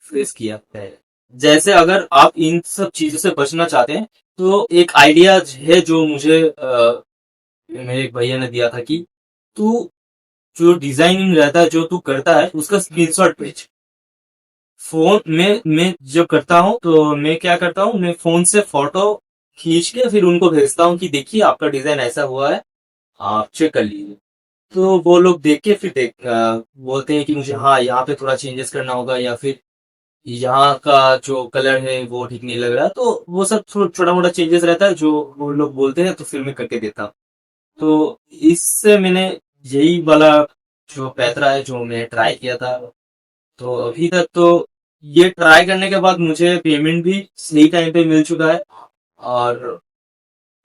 फेस किया है। जैसे अगर आप इन सब चीजों से बचना चाहते हैं तो एक आइडिया है जो मुझे मेरे एक भैया ने दिया था कि तू जो डिजाइनिंग रहता है जो तू करता है उसका स्क्रीनशॉट भेज। फोन में मैं जब करता हूँ तो मैं क्या करता हूँ, मैं फोन से फोटो खींच के फिर उनको भेजता हूँ कि देखिए आपका डिजाइन ऐसा हुआ है, आप चेक कर लीजिए। तो वो लोग देख के फिर बोलते हैं कि मुझे हाँ यहाँ पे थोड़ा चेंजेस करना होगा, या फिर यहाँ का जो कलर है वो ठीक नहीं लग रहा। तो वो सब छोटा मोटा चेंजेस रहता है जो वो लोग बोलते हैं तो फिर मैं करके देता हूँ। तो इससे मैंने यही वाला जो पैतरा है जो मैं ट्राई किया था। तो अभी तक तो ये ट्राई करने के बाद मुझे पेमेंट भी सही टाइम पे मिल चुका है, और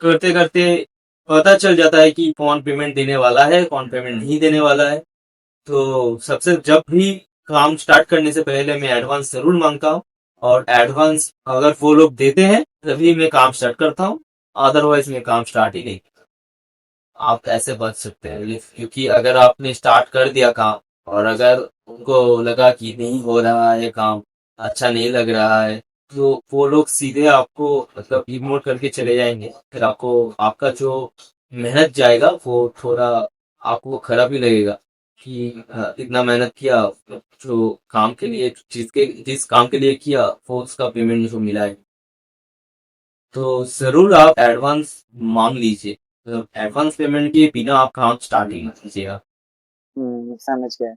करते करते पता चल जाता है कि कौन पेमेंट देने वाला है कौन पेमेंट नहीं देने वाला है। तो सबसे जब भी काम स्टार्ट करने से पहले मैं एडवांस जरूर मांगता हूँ, और एडवांस अगर वो लोग देते हैं तभी मैं काम स्टार्ट करता हूँ, अदरवाइज मैं काम स्टार्ट ही नहीं। आप ऐसे बच सकते हैं, क्योंकि अगर आपने स्टार्ट कर दिया काम और अगर उनको लगा कि नहीं हो रहा है काम, अच्छा नहीं लग रहा है, तो वो लोग सीधे आपको मतलब इग्नोर करके चले जाएंगे। फिर आपको आपका जो मेहनत जाएगा वो थोड़ा आपको खराब ही लगेगा कि इतना मेहनत किया, जो काम के लिए जिस काम के लिए किया वो उसका पेमेंट मुझे मिला है। तो जरूर आप एडवांस मांग लीजिए, तो एडवांस पेमेंट के बिना आप काम स्टार्ट ही मत कीजिएगा। समझ गया।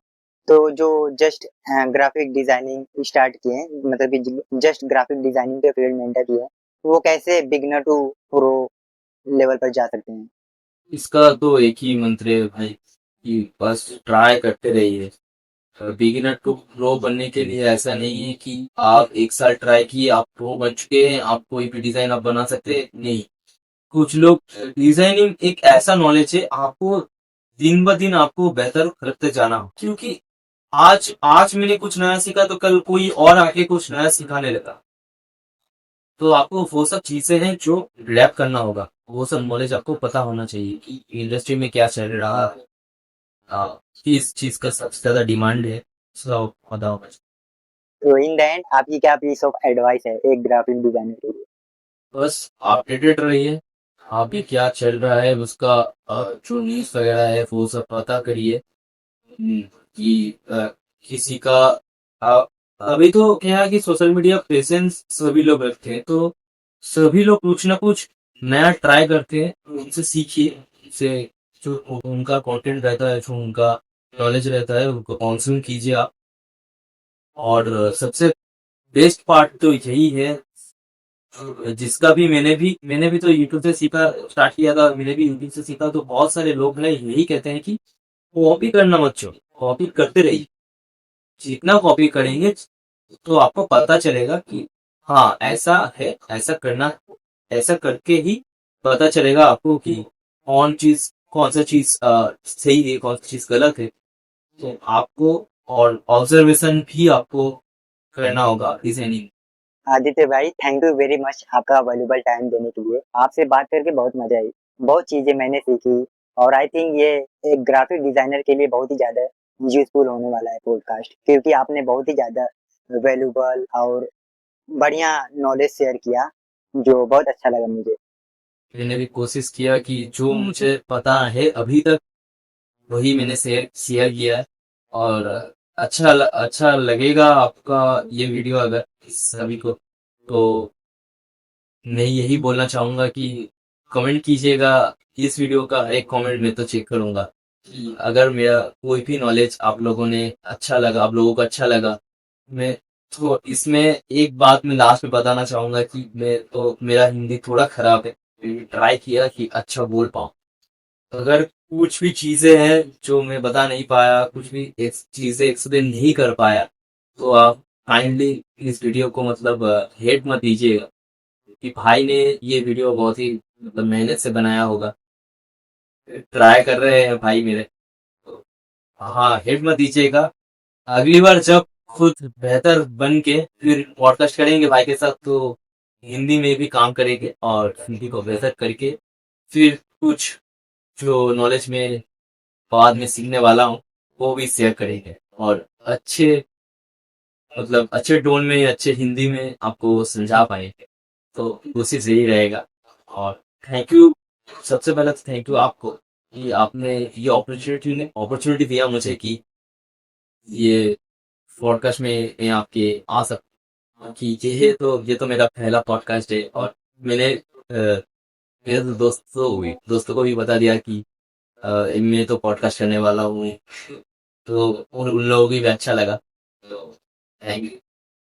तो जो जस्ट ग्राफिक डिजाइनिंग स्टार्ट किए हैं, मतलब कि जस्ट ग्राफिक डिजाइनिंग के फील्ड में एंटर किए हैं, वो कैसे बिगिनर टू प्रो लेवल पर जा सकते हैं? इसका तो एक ही मंत्र है भाई कि बस ट्राई करते रहिए। बिगिनर टू प्रो बनने के लिए ऐसा नहीं है कि आप एक साल ट्राई किए आप प्रो बन चुके हैं, आप कोई भी डिजाइन आप बना सकते हैं, नहीं। कुछ लोग, डिजाइनिंग एक ऐसा नॉलेज है, आपको दिन ब दिन आपको बेहतर करते जाना हो, क्योंकि आज आज मैंने कुछ नया सीखा तो कल कोई और आके कुछ नया सिखाने लगा। तो आपको वो सब चीजें हैं जो लैप करना होगा, वो सब नॉलेज आपको पता होना चाहिए कि इंडस्ट्री में क्या चल रहा है, किस चीज का सबसे ज्यादा डिमांड है, सब पता होना चाहिए। तो इन द एंड आपकी क्या पीस ऑफ एडवाइस है एक ग्राफिक डिजाइनर के लिए? बस अपडेटेड रहिए, अभी क्या चल रहा है उसका जो न्यूज वगैरह है वो सब पता करिए। कि किसी का अ, अभी तो क्या है कि सोशल मीडिया प्रेजेंस सभी लोग रखते हैं, तो सभी लोग कुछ ना कुछ नया ट्राई करते हैं, उनसे सीखिए। उनसे जो उनका कंटेंट रहता है, जो उनका नॉलेज रहता है उनको कंज्यूम कीजिए आप। और सबसे बेस्ट पार्ट तो यही है, जिसका भी मैंने भी तो यूट्यूब से सीखा, स्टार्ट किया था, मैंने भी यूट्यूब से सीखा। तो बहुत सारे लोग हैं यही कहते हैं कि कॉपी करना मत छोड़ो, कॉपी करते रहिए। जितना कॉपी करेंगे तो आपको पता चलेगा कि हाँ ऐसा है, ऐसा करना, ऐसा करके ही पता चलेगा आपको कि कौन सा चीज सही है कौन सी चीज गलत है। तो आपको और ऑब्जर्वेशन भी आपको करना होगा डिजाइनिंग। आदित्य भाई, थैंक यू वेरी मच आपका वैल्यूबल टाइम देने के लिए। आपसे बात करके बहुत मजा आई, बहुत चीजें मैंने सीखी, और आई थिंक ये एक ग्राफिक डिजाइनर के लिए बहुत ही ज्यादा यूजफुल होने वाला है पॉडकास्ट, क्योंकि आपने बहुत ही ज्यादा वैल्यूबल और बढ़िया नॉलेज शेयर किया, जो बहुत अच्छा लगा मुझे। मैंने भी कोशिश किया कि जो मुझे पता है अभी तक वही मैंने शेयर शेयर किया है। और अच्छा लगेगा आपका ये वीडियो अगर सभी को, तो मैं यही बोलना चाहूंगा कि कमेंट कीजिएगा। इस वीडियो का एक कमेंट मैं तो चेक करूंगा कि अगर मेरा कोई भी नॉलेज आप लोगों ने अच्छा लगा, आप लोगों को अच्छा लगा। मैं तो इसमें एक बात मैं लास्ट में बताना चाहूंगा कि मैं तो मेरा हिंदी थोड़ा खराब है, ट्राई किया कि अच्छा बोल पाऊँ। अगर कुछ भी चीजें हैं जो मैं बता नहीं पाया, कुछ भी चीजें एक्सप्लेन नहीं कर पाया, तो आप काइंडली इस वीडियो को मतलब हेट मत दीजिएगा, कि भाई ने ये वीडियो बहुत ही मतलब मेहनत से बनाया होगा, ट्राई कर रहे हैं भाई मेरे। तो हाँ, हेट मत दीजिएगा। अगली बार जब खुद बेहतर बन के फिर पॉडकास्ट करेंगे भाई के साथ, तो हिंदी में भी काम करेंगे और हिंदी को बेहतर करके फिर कुछ जो नॉलेज में बाद में सीखने वाला हूँ वो भी शेयर करेंगे, और अच्छे मतलब अच्छे टोन में, अच्छे हिंदी में आपको समझा पाए, तो कोशिश यही रहेगा। और थैंक यू, सबसे पहले तो थैंक यू आपको कि आपने ये अपॉर्चुनिटी दिया मुझे कि ये पॉडकास्ट में मैं आपके आ सकता कि ये तो मेरा पहला पॉडकास्ट है। और मैंने मेरे तो दोस्तों को भी बता दिया कि मैं तो पॉडकास्ट करने वाला हूँ, तो उन लोगों को भी अच्छा लगा। तो थैंक यू।